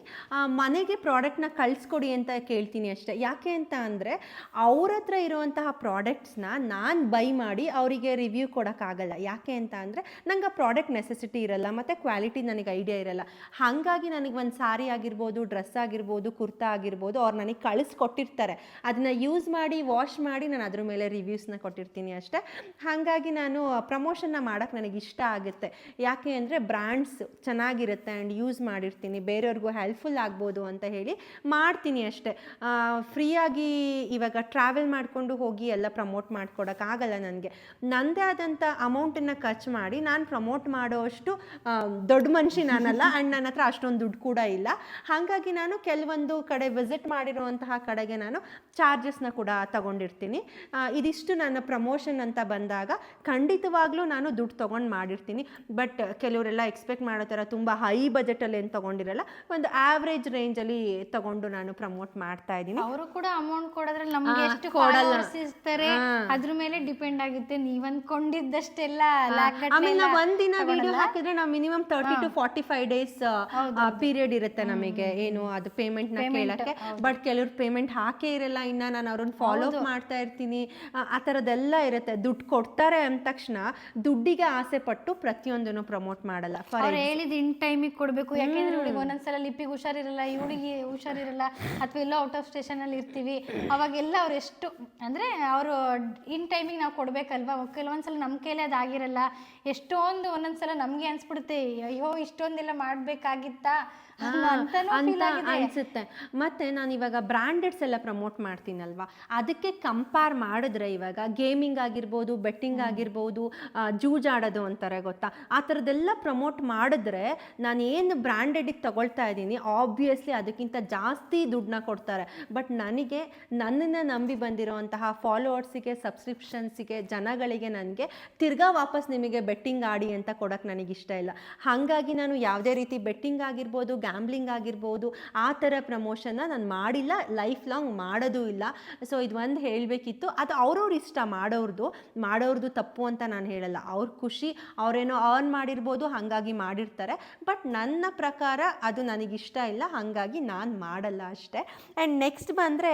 ಮನೆಗೆ ಪ್ರಾಡಕ್ಟ್ನ ಕಳಿಸ್ಕೊಡಿ ಅಂತ ಕೇಳ್ತೀನಿ ಅಷ್ಟೇ. ಯಾಕೆ ಅಂತ ಅಂದರೆ ಅವ್ರ ಹತ್ರ ಇರುವಂತಹ ಪ್ರಾಡಕ್ಟ್ಸ್ನ ನಾನು ಬೈ ಮಾಡಿ ಅವರಿಗೆ ರಿವ್ಯೂ ಕೊಡೋಕ್ಕಾಗಲ್ಲ. ಯಾಕೆ ಅಂತ ಅಂದರೆ ನಂಗೆ ಆ ಪ್ರಾಡಕ್ಟ್ ನೆಸೆಸಿಟಿ ಇರಲ್ಲ, ಮತ್ತು ಕ್ವಾಲಿಟಿ ನನಗೆ ಐಡಿಯಾ ಇರಲ್ಲ. ಹಾಗಾಗಿ ನನಗೆ ಒಂದು ಸಾರಿ ಆಗಿರ್ಬೋದು, ಡ್ರೆಸ್ ಆಗಿರ್ಬೋದು, ಕುರ್ತಾ ಆಗಿರ್ಬೋದು ಅವ್ರು ನನಗೆ ಕಳಿಸ್ಕೊಟ್ಟಿರ್ತಾರೆ. ಅದನ್ನು ಯೂಸ್ ಮಾಡಿ ವಾಶ್ ಮಾಡಿ ನಾನು ಅದ್ರ ಮೇಲೆ ರಿವ್ಯೂಸ್ನ ಕೊಟ್ಟಿರ್ತೀನಿ ಅಷ್ಟೇ. ಹಾಗಾಗಿ ನಾನು ಪ್ರಮೋಷನ್ನ ಮಾಡೋಕ್ಕೆ ನನಗೆ ಇಷ್ಟ ಆಗುತ್ತೆ. ಯಾಕೆ ಅಂದರೆ ಬ್ರ್ಯಾಂಡ್ಸ್ ಚೆನ್ನಾಗಿರುತ್ತೆ ಆ್ಯಂಡ್ ಯೂಸ್ ಮಾಡಿರ್ತೀನಿ, ಬೇರೆಯವ್ರಿಗೂ ಹೆಲ್ಪ್ಫುಲ್ ಆಗ್ಬೋದು ಅಂತ ಹೇಳಿ ಮಾಡ್ತೀನಿ ಅಷ್ಟೇ. ಫ್ರೀಯಾಗಿ ಇವಾಗ ಟ್ರಾವೆಲ್ ಮಾಡಿಕೊಂಡು ಹೋಗಿ ಎಲ್ಲ ಪ್ರಮೋಟ್ ಮಾಡ್ಕೊಡೋಕ್ಕಾಗಲ್ಲ ನನಗೆ. ನನ್ನದೇ ಆದಂಥ ಅಮೌಂಟನ್ನು ಖರ್ಚು ಮಾಡಿ ನಾನು ಪ್ರಮೋಟ್ ಮಾಡೋಷ್ಟು ದೊಡ್ಡ ಮನುಷ್ಯ ನಾನಲ್ಲ. ಆ್ಯಂಡ್ ನನ್ನ ಹತ್ರ ಅಷ್ಟೊಂದು ದುಡ್ಡು ಕೂಡ ಇಲ್ಲ. ಹಾಗಾಗಿ ನಾನು ಕೆಲವೊಂದು ಕಡೆ ವಿಸಿಟ್ ಮಾಡಿರುವಂತಹ ಕಡೆಗೆ ನಾನು ಚಾರ್ಜಸ್ನ ಕೂಡ ತಗೊಂಡಿರ್ತೀನಿ. ಇದಿಷ್ಟು ನನ್ನ ಪ್ರಮೋಷನ್ ಅಂತ ಬಂದಾಗ ಖಂಡಿತವಾಗ್ಲೂ ನಾನು ದುಡ್ಡು ತೊಗೊಂಡು ಮಾಡಿರ್ತೀನಿ. ಬಟ್ ಕೆಲವರೆಲ್ಲ ಎಕ್ಸ್ಪೆಕ್ಟ್ ಮಾಡೋ ಥರ ತುಂಬ ಹೈ ಬಜೆಟಲ್ಲಿ ಏನು ತೊಗೊಂಡಿರಲ್ಲ, ಒಂದು ಆವ್ರೇಜ್ ರೇಂಜಲ್ಲಿ ತೊಗೊಂಡು ನಾನು ಪ್ರಮೋಟ್ ಮಾಡ್ತಾ ಇದ್ದೀನಿ. ಅವರು ಕೂಡ ಅಮೌಂಟ್ ಕೊಡೋದ್ರಲ್ಲಿ ನಮಗೆ ಎಷ್ಟು ಇರ್ತಾರೆ ಅದ್ರ ಮೇಲೆ ಡಿಪೆಂಡ್ ಆಗುತ್ತೆ. ನೀವು ಅಂದ್ಕೊಂಡಿದ್ದಷ್ಟೆಲ್ಲ ಆಮೇಲೆ ನಾವು ಒಂದಿನ ವಿಡಿಯೋ ಹಾಕಿದ್ರೆ ನಾವು ಮಿನಿಮಮ್ 30 to 45 ಡೇಸ್ ಪೀರಿಯಡ್ ಇರುತ್ತೆ ನಮಗೆ ಏನು ಅದು ಪೇಮೆಂಟ್ನ ಕೇಳಕ್ಕೆ. ಬಟ್ ಕೆಲವ್ರು ಪೇಮೆಂಟ್ ಹಾಕೇ ಇರಲ್ಲ, ಇನ್ನು ನಾನು ಅವ್ರನ್ನ ಫಾಲೋ ಅಪ್ ಮಾಡ್ತಾ ಇರ್ತೀನಿ. ಆ ಥರದ್ದೆಲ್ಲ ಇರುತ್ತೆ. ದುಡ್ಡು ಕೊಡ್ತಾರೆ ಅಂದ ತಕ್ಷಣ ದುಡ್ಡಿಗೆ ಆಸೆ ಪಟ್ಟು ಪ್ರತಿಯೊಂದನ್ನು ಪ್ರಮೋಟ್ ಮಾಡಲ್ಲ. ಅವ್ರು ಹೇಳಿದ ಇನ್ ಟೈಮಿಗೆ ಕೊಡಬೇಕು. ಯಾಕೆಂದ್ರೆ ಇವಳಿಗೆ ಒಂದೊಂದ್ಸಲ ಲಿಪ್ಪಿಗೆ ಹುಷಾರಿರಲ್ಲ, ಇವಳಿಗೆ ಹುಷಾರಿರಲ್ಲ, ಅಥವಾ ಎಲ್ಲೋ ಔಟ್ ಆಫ್ ಸ್ಟೇಷನಲ್ಲಿ ಇರ್ತೀವಿ, ಅವಾಗೆಲ್ಲ ಅವ್ರು ಎಷ್ಟು ಅಂದರೆ ಅವರು ಇನ್ ಟೈಮಿಗೆ ನಾವು ಕೊಡಬೇಕಲ್ವಾ. ಕೆಲವೊಂದ್ಸಲ ನಮ್ಮ ಕೈಲೇ ಅದಾಗಿರಲ್ಲ. ಎಷ್ಟೊಂದು ಒಂದೊಂದ್ಸಲ ನಮಗೆ ಅನ್ಸ್ಬಿಡುತ್ತೆ, ಅಯ್ಯೋ ಇಷ್ಟೊಂದೆಲ್ಲ ಮಾಡಬೇಕಾಗಿತ್ತಾ ಅನ್ಸುತ್ತೆ. ಮತ್ತೆ ನಾನು ಇವಾಗ ಬ್ರ್ಯಾಂಡೆಡ್ಸ್ ಎಲ್ಲ ಪ್ರಮೋಟ್ ಮಾಡ್ತೀನಲ್ವಾ, ಅದಕ್ಕೆ ಕಂಪೇರ್ ಮಾಡಿದ್ರೆ ಇವಾಗ ಗೇಮಿಂಗ್ ಆಗಿರ್ಬೋದು, ಬೆಟ್ಟಿಂಗ್ ಆಗಿರ್ಬೋದು, ಜೂಜಾಡೋದು ಅಂತಾರೆ ಗೊತ್ತಾ, ಆ ಥರದ್ದೆಲ್ಲ ಪ್ರಮೋಟ್ ಮಾಡಿದ್ರೆ ನಾನು ಏನು ಬ್ರ್ಯಾಂಡೆಡಿಗೆ ತಗೊಳ್ತಾ ಇದ್ದೀನಿ ಆಬ್ವಿಯಸ್ಲಿ ಅದಕ್ಕಿಂತ ಜಾಸ್ತಿ ದುಡ್ಡನ್ನ ಕೊಡ್ತಾರೆ. ಬಟ್ ನನಗೆ ನನ್ನನ್ನು ನಂಬಿ ಬಂದಿರೋಂತಹ ಫಾಲೋವರ್ಸಿಗೆ, ಸಬ್ಸ್ಕ್ರಿಪ್ಷನ್ಸಿಗೆ, ಜನಗಳಿಗೆ ನನಗೆ ತಿರ್ಗಾ ವಾಪಸ್ ನಿಮಗೆ ಬೆಟ್ಟಿಂಗ್ ಆಡಿ ಅಂತ ಕೊಡೋಕ್ಕೆ ನನಗಿಷ್ಟ ಇಲ್ಲ. ಹಾಗಾಗಿ ನಾನು ಯಾವುದೇ ರೀತಿ ಬೆಟ್ಟಿಂಗ್ ಆಗಿರ್ಬೋದು, ಗ್ಯಾಂಬ್ಲಿಂಗ್ ಆಗಿರ್ಬೋದು, ಆ ಥರ ಪ್ರಮೋಷನ್ನ ನಾನು ಮಾಡಿಲ್ಲ, ಲೈಫ್ ಲಾಂಗ್ ಮಾಡೋದು ಇಲ್ಲ. ಸೊ ಇದು ಒಂದು ಹೇಳಬೇಕಿತ್ತು. ಅದು ಅವ್ರವ್ರ ಇಷ್ಟ, ಮಾಡೋರ್ದು ತಪ್ಪು ಅಂತ ನಾನು ಹೇಳಲ್ಲ. ಅವ್ರ ಖುಷಿ, ಅವರೇನೋ ಅರ್ನ್ ಮಾಡಿರ್ಬೋದು, ಹಾಗಾಗಿ ಮಾಡಿರ್ತಾರೆ. ಬಟ್ ನನ್ನ ಪ್ರಕಾರ ಅದು ನನಗಿಷ್ಟ ಇಲ್ಲ, ಹಾಗಾಗಿ ನಾನು ಮಾಡಲ್ಲ ಅಷ್ಟೇ. ಆ್ಯಂಡ್ ನೆಕ್ಸ್ಟ್ ಬಂದರೆ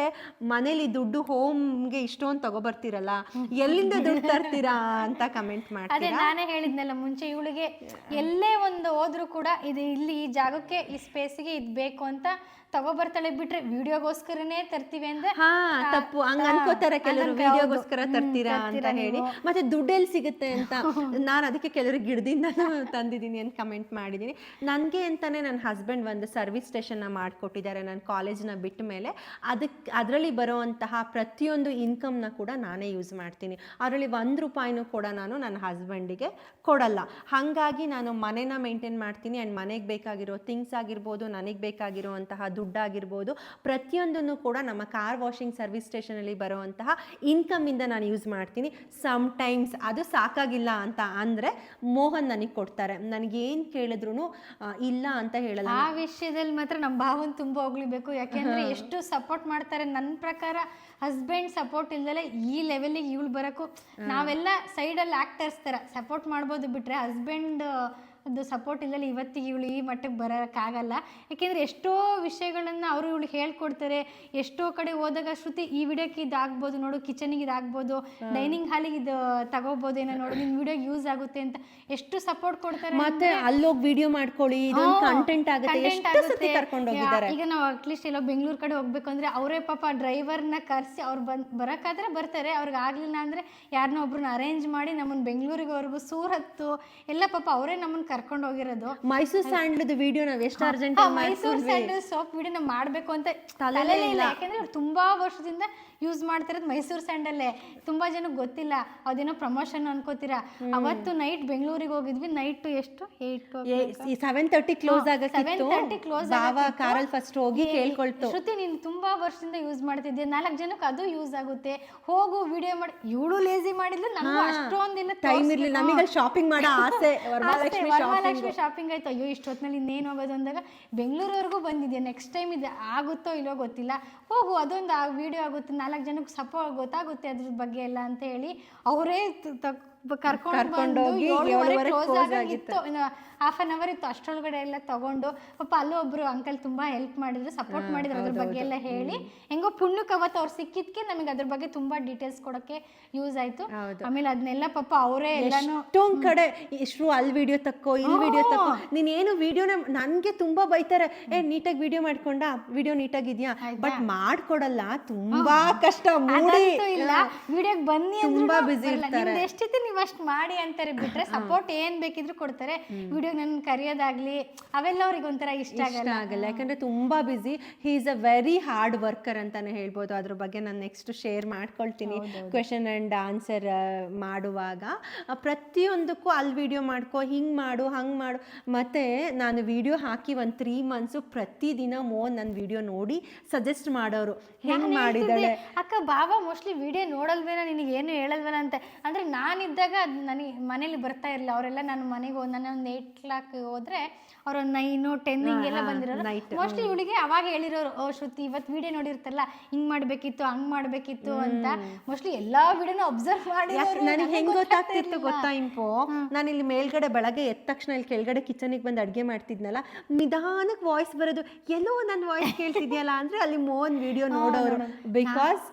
ಮನೇಲಿ ದುಡ್ಡು ಹೋಮ್ಗೆ ಇಷ್ಟೊಂದು ತಗೊಬರ್ತೀರಲ್ಲ, ಎಲ್ಲಿಂದ ದುಡ್ಡು ತರ್ತೀರಾ ಅಂತ ಕಮೆಂಟ್ ಮಾಡ್ತೀನಿ. ನಾನೇ ಹೇಳಿದ್ನಲ್ಲ ಮುಂಚೆ, ಇವಳಿಗೆ ಎಲ್ಲೇ ಒಂದು ಹೋದ್ರೂ ಕೂಡ ಇದು ಇಲ್ಲಿ ಈ ಜಾಗಕ್ಕೆ ಈ ಸ್ಪೇಸಿಗೆ ಇದು ಬೇಕು ಅಂತ ತಗೋಬರ್ತಾಳೆ, ಬಿಟ್ರೆ ವಿಡಿಯೋಗೋಸ್ಕರನೇ ತರ್ತೀವಿ ಅಂದ್ರೆ ತಪ್ಪು. ಹಂಗ ಅನ್ಕೋತಾರೆ ಕೆಲವರು, ವಿಡಿಯೋಗೋಸ್ಕರ ತರ್ತೀರಾ ಅಂತ ಹೇಳಿ. ಮತ್ತೆ ದುಡ್ಡೆಲ್ಲಿ ಸಿಗುತ್ತೆ ಅಂತ ನಾನು ಅದಕ್ಕೆ ಕೆಲವ್ರಿಗೆ ಗಿಡದಿಂದ ತಂದಿದ್ದೀನಿ ಅಂತ ಕಮೆಂಟ್ ಮಾಡಿದ್ದೀನಿ. ನನಗೆ ಅಂತಾನೆ ನನ್ನ ಹಸ್ಬೆಂಡ್ ಒಂದು ಸರ್ವಿಸ್ ಸ್ಟೇಷನ್ನ ಮಾಡಿಕೊಟ್ಟಿದ್ದಾರೆ ನನ್ನ ಕಾಲೇಜ್ನ ಬಿಟ್ಟ ಮೇಲೆ. ಅದರಲ್ಲಿ ಬರೋವಂತಹ ಪ್ರತಿಯೊಂದು ಇನ್ಕಮ್ನ ಕೂಡ ನಾನೇ ಯೂಸ್ ಮಾಡ್ತೀನಿ. ಅದರಲ್ಲಿ 1 ರೂಪಾಯಿನೂ ಕೂಡ ನಾನು ನನ್ನ ಹಸ್ಬೆಂಡಿಗೆ ಕೊಡಲ್ಲ. ಹಾಗಾಗಿ ನಾನು ಮನೇನ ಮೇಂಟೈನ್ ಮಾಡ್ತೀನಿ. ಆ್ಯಂಡ್ ಮನೆಗೆ ಬೇಕಾಗಿರೋ ಥಿಂಗ್ಸ್ ಆಗಿರ್ಬೋದು, ನನಗೆ ಬೇಕಾಗಿರುವಂತಹ ದುಡ್ಡಾಗಿರ್ಬೋದು ಪ್ರತಿಯೊಂದನ್ನು ಕೂಡ ನಮ್ಮ ಕಾರ್ ವಾಷಿಂಗ್ ಸರ್ವಿಸ್ ಸ್ಟೇಷನಲ್ಲಿ ಬರುವಂತಹ ಇನ್ಕಮಿಂದ ನಾನು ಯೂಸ್ ಮಾಡ್ತೀನಿ. ಸಮ್ಟೈಮ್ಸ್ ಅದು ಸಾಕಾಗಿಲ್ಲ ಅಂತ ಅಂದರೆ ಮೋಹನ್ ನನಗೆ ಕೊಡ್ತಾರೆ. ನನಗೇನು ಕೇಳಿದ್ರು ಇಲ್ಲ ಅಂತ ಹೇಳಲ್ಲ. ಆ ವಿಷಯದಲ್ಲಿ ಮಾತ್ರ ನಮ್ಮ ಭಾವನ್ ತುಂಬ ಹೋಗ್ಲಿಬೇಕು. ಯಾಕೆಂದರೆ ಎಷ್ಟು ಸಪೋರ್ಟ್ ಮಾಡ್ತಾರೆ. ನನ್ನ ಪ್ರಕಾರ ಹಸ್ಬೆಂಡ್ ಸಪೋರ್ಟ್ ಇಲ್ದಲೆ ಈ ಲೆವೆಲಿಗೆ ಇವಳು ಬರೋಕ್ಕೂ ನಾವೆಲ್ಲ ಸೈಡಲ್ಲಿ ಆ್ಯಕ್ಟರ್ಸ್ ಥರ ಸಪೋರ್ಟ್ ಮಾಡ್ಬೋದು, ಬಿಟ್ಟರೆ ಹಸ್ಬೆಂಡ್ ಅದು ಸಪೋರ್ಟ್ ಇಲ್ಲದೆ ಇವತ್ತಿಗೆ ಇವಳು ಈ ಮಟ್ಟಕ್ಕೆ ಬರೋಕ್ಕಾಗಲ್ಲ. ಯಾಕೆಂದರೆ ಎಷ್ಟೋ ವಿಷಯಗಳನ್ನು ಅವರು ಇವಳು ಹೇಳ್ಕೊಡ್ತಾರೆ. ಎಷ್ಟೋ ಕಡೆ ಹೋದಾಗ ಶ್ರುತಿ ಈ ವಿಡಿಯೋಕ್ಕೆ ಇದಾಗ್ಬೋದು ನೋಡು, ಕಿಚನಿಗೆ ಇದಾಗ್ಬೋದು, ಡೈನಿಂಗ್ ಹಾಲಿಗೆ ಇದು ತಗೋಬೋದು ಏನೋ ನೋಡು, ನಿನ್ನ ವಿಡಿಯೋಗೆ ಯೂಸ್ ಆಗುತ್ತೆ ಅಂತ ಎಷ್ಟು ಸಪೋರ್ಟ್ ಕೊಡ್ತಾರೆ. ಮತ್ತೆ ಅಲ್ಲೋಗಿ ವಿಡಿಯೋ ಮಾಡ್ಕೊಳ್ಳಿ, ಇದೊಂದು ಕಂಟೆಂಟ್ ಆಗುತ್ತೆ, ಎಷ್ಟು ಸತಿ ಕರ್ಕೊಂಡು ಹೋಗಿದ್ದಾರೆ. ಈಗ ನಾವು ಅಟ್ಲೀಸ್ಟ್ ಎಲ್ಲೋ ಬೆಂಗಳೂರು ಕಡೆ ಹೋಗ್ಬೇಕು ಅಂದರೆ ಅವರೇ ಪಾಪ ಡ್ರೈವರ್ನ ಕರೆಸಿ ಅವ್ರು ಬರೋಕ್ಕಾದ್ರೆ ಬರ್ತಾರೆ, ಅವ್ರಿಗೆ ಆಗಲಿಲ್ಲ ಅಂದರೆ ಯಾರನ್ನೋ ಒಬ್ರನ್ನ ಅರೇಂಜ್ ಮಾಡಿ ನಮ್ಮನ್ನು ಬೆಂಗಳೂರಿಗೆವರೆಗೂ ಸೂರತ್ತು ಎಲ್ಲ ಪಾಪ ಅವರೇ ನಮ್ಮನ್ನು ಕರ್ಕೊಂಡು ಹೋಗಿರೋದು. ಮೈಸೂರು ಸ್ಯಾಂಡಲ್ದು ವಿಡಿಯೋ ನಾವು ಎಷ್ಟು urgent Mysuru sandal soap video ನಾವು ಮಾಡಬೇಕು ಅಂತ ತಲೆಲೇ ಇಲ್ಲ. ಯಾಕೆಂದ್ರೆ ಅವ್ರು ತುಂಬಾ ವರ್ಷದಿಂದ ಯೂಸ್ ಮಾಡ್ತಿರೋದು ಮೈಸೂರು ಸ್ಯಾಂಡಲ್ಲೇ. ತುಂಬಾ ಜನಕ್ಕೆ ಗೊತ್ತಿಲ್ಲ, ಅದೇನೋ ಪ್ರಮೋಷನ್ ಅನ್ಕೋತೀರಾ. ಅವತ್ತು ನೈಟ್ ಬೆಂಗಳೂರಿಗೆ ಹೋಗಿದ್ವಿ. ನೈಟ್ ಎಷ್ಟು 7:30 ಕ್ಲೋಸ್ ಆಗಕ್ಕಿತ್ತು. ಕಾರಲ್ಲಿ ಫಸ್ಟ್ ಹೋಗಿ ಕೇಳ್ಕೊಳ್ತು, ಶ್ರುತಿ ನೀನು ತುಂಬಾ ವರ್ಷದಿಂದ ಯೂಸ್ ಮಾಡ್ತಿದ್ದೆ, 4 ಜನಕ್ಕೆ ಅದು ಯೂಸ್ ಆಗುತ್ತೆ, ಹೋಗು ವಿಡಿಯೋ ಮಾಡಿ. ಇವಳು ಲೇಜಿ ಮಾಡಿದ್ಲು, ನಮಗೂ ಅಷ್ಟೊಂದಿಲ್ಲ ಟೈಮ್ ಇರ್ಲಿಲ್ಲ. ನಮಗೆ ಶಾಪಿಂಗ್ ಮಾಡೋ ಆಸೆ, ವರಮಹಾಲಕ್ಷ್ಮಿ ಶಾಪಿಂಗ್ ಆಯ್ತು. ಅಯ್ಯೋ ಇಷ್ಟೊತ್ತಿನಲ್ಲಿ ಇನ್ನೇನು ಹೋಗೋದು ಅಂದಾಗ ಬೆಂಗಳೂರವರೆಗೂ ಬಂದಿದ್ಯಾ, ನೆಕ್ಸ್ಟ್ ಟೈಮ್ ಇದು ಆಗುತ್ತೋ ಇಲ್ಲೋ ಗೊತ್ತಿಲ್ಲ, ಹೋಗು ಅದೊಂದು ಆ ವಿಡಿಯೋ ಆಗುತ್ತೆ, 4 ಜನಕ್ಕೆ ಗೊತ್ತಾಗುತ್ತೆ ಅದ್ರ ಬಗ್ಗೆ ಎಲ್ಲ ಅಂತ ಹೇಳಿ ಅವರೇ ಕರ್ಕೊಂಡು ಹೋಗಿ 7:30 ಕ್ಲೋಸ್ ಆಗಿತ್ತು. ಹಾಫ್ ಆನ್ ಅವರ್ ಇತ್ತು, ಅಷ್ಟರೊಳಗಡೆ ಎಲ್ಲ ತಗೊಂಡು ಪಾಪ ಅಲ್ಲೂ ಒಬ್ರು ಅಂಕಲ್ ತುಂಬಾ ಹೆಲ್ಪ್ ಮಾಡಿದ್ರು, ಸಪೋರ್ಟ್ ಮಾಡಿದ್ರು, ಅದ್ರ ಬಗ್ಗೆ ಎಲ್ಲ ಹೇಳಿ ಹೆಂಗೋ ಪುಣ್ಯಕ್ಕೆ ಅವತ್ತು ಅವ್ರು ಸಿಕ್ಕಿದ್ಕೆ ನಮಗೆ ಅದ್ರ ಬಗ್ಗೆ ತುಂಬಾ ಡೀಟೇಲ್ಸ್ ಕೊಡೋಕ್ಕೆ ಯೂಸ್ ಆಯ್ತು. ಆಮೇಲೆ ಅದನ್ನೆಲ್ಲ ಪಾಪ ಅವರೇ ಎಲ್ಲಾನು ಎಷ್ಟೊಂದ್ ಕಡೆ ಇಷ್ಟು ಅಲ್ಲಿ ವಿಡಿಯೋ ತಕ್ಕೋ ಇಲ್ಲಿ ವಿಡಿಯೋ ತಕ್ಕೋ, ನೀನೇನು ವಿಡಿಯೋನ ನನ್ಗೆ ತುಂಬಾ ಬೈತಾರೆ, ನೀಟಾಗಿ ವಿಡಿಯೋ ಮಾಡ್ಕೊಂಡ, ವಿಡಿಯೋ ನೀಟಾಗಿದ್ಯಾ, ಬಟ್ ಮಾಡ್ಕೊಡಲ್ಲ, ತುಂಬಾ ಕಷ್ಟ. ಇಲ್ಲ ವಿಡಿಯೋಗೆ ಬನ್ನಿ ತುಂಬಾ ಬಿಸಿ ಇರ್ತಾರೆ, ಎಷ್ಟಿತ್ತು ನೀವು ಅಷ್ಟು ಮಾಡಿ ಅಂತಾರೆ, ಬಿಟ್ರೆ ಸಪೋರ್ಟ್ ಏನ್ ಬೇಕಿದ್ರು ಕೊಡ್ತಾರೆ. ವಿಡಿಯೋ ನನ್ನ ಕರೆಯೋದಾಗ್ಲಿ ಅವೆಲ್ಲ ಅವ್ರಿಗೆ ಒಂಥರ ಇಷ್ಟ ಆಗಲ್ಲ. ಯಾಕಂದ್ರೆ ತುಂಬಾ busy. He is a very hard worker ಅಂತಾನೆ ಹೇಳ್ಬೋದು. ಅದ್ರ ಬಗ್ಗೆ ನಾನು ನೆಕ್ಸ್ಟ್ ಶೇರ್ ಮಾಡ್ಕೊಳ್ತೀನಿ ಕ್ವೆಶನ್ ಅಂಡ್ ಆನ್ಸರ್ ಮಾಡುವಾಗ. ಪ್ರತಿಯೊಂದಕ್ಕೂ ಅಲ್ಲಿ ವಿಡಿಯೋ ಮಾಡ್ಕೊ, ಹಿಂಗ್ ಮಾಡು, ಹಂಗ್ ಮಾಡು. ಮತ್ತೆ ನಾನು ವಿಡಿಯೋ ಹಾಕಿ ಒಂದು 3 months ಪ್ರತಿದಿನ ನನ್ನ ವಿಡಿಯೋ ನೋಡಿ ಸಜೆಸ್ಟ್ ಮಾಡೋರು, ಹೆಂಗ್ ಮಾಡಿದಾಳೆ ಅಕ್ಕ ಬಾಬಾ ಮೋಸ್ಟ್ಲಿ ವಿಡಿಯೋ ನೋಡಲ್ವೇನೋ, ನಿನಗೆ ಏನು ಹೇಳಲ್ವೇನ ಅಂತ. ಅಂದ್ರೆ ನಾನಿದ್ದಾಗ ಅದು ನನಗೆ ಮನೇಲಿ ಬರ್ತಾ ಇರಲಿಲ್ಲ. ಅವರೆಲ್ಲ ನನ್ನ ಮನೆಗೆ ನಾನು ಒಂದು 8 o'clock ಹೋದ್ರೆ ಅವ್ರು 9, 10 ಹಿಂಗೆಲ್ಲ ಬಂದಿರೋರು. ಮೋಸ್ಟ್ಲಿ ಇವಳಿಗೆ ಅವಾಗ ಹೇಳಿರೋರು, ಓ ಶ್ರುತಿ ಇವತ್ತು ವಿಡಿಯೋ ನೋಡಿರ್ತಲ್ಲ, ಹಿಂಗ್ ಮಾಡ್ಬೇಕಿತ್ತು, ಹಂಗ್ ಮಾಡ್ಬೇಕಿತ್ತು ಅಂತ. ಮೋಸ್ಟ್ಲಿ ಎಲ್ಲಾ ವಿಡಿಯೋನ ಅಬ್ಸರ್ವ್ ಮಾಡಿ ನನಗೆ ಹೆಂಗ್ ಗೊತ್ತಾಗ್ತಿತ್ತು ಗೊತ್ತಾ ಇಂಪೋ, ನಾನು ಇಲ್ಲಿ ಮೇಲ್ಗಡೆ ಬೆಳಗ್ಗೆ ಎದ್ದ ತಕ್ಷಣ ಇಲ್ಲಿ ಕೆಳಗಡೆ ಕಿಚನಿಗೆ ಬಂದು ಅಡ್ಗೆ ಮಾಡ್ತಿದ್ನಲ್ಲ, ನಿಧಾನಕ್ಕೆ ವಾಯ್ಸ್ ಬರೋದು, ಎಲ್ಲೋ ನನ್ನ ವಾಯ್ಸ್ ಕೇಳ್ತಿದ್ಯಲ್ಲ ಅಂದ್ರೆ ಅಲ್ಲಿ ಮೋಹನ್ ವಿಡಿಯೋ ನೋಡೋರು. ಬಿಕಾಸ್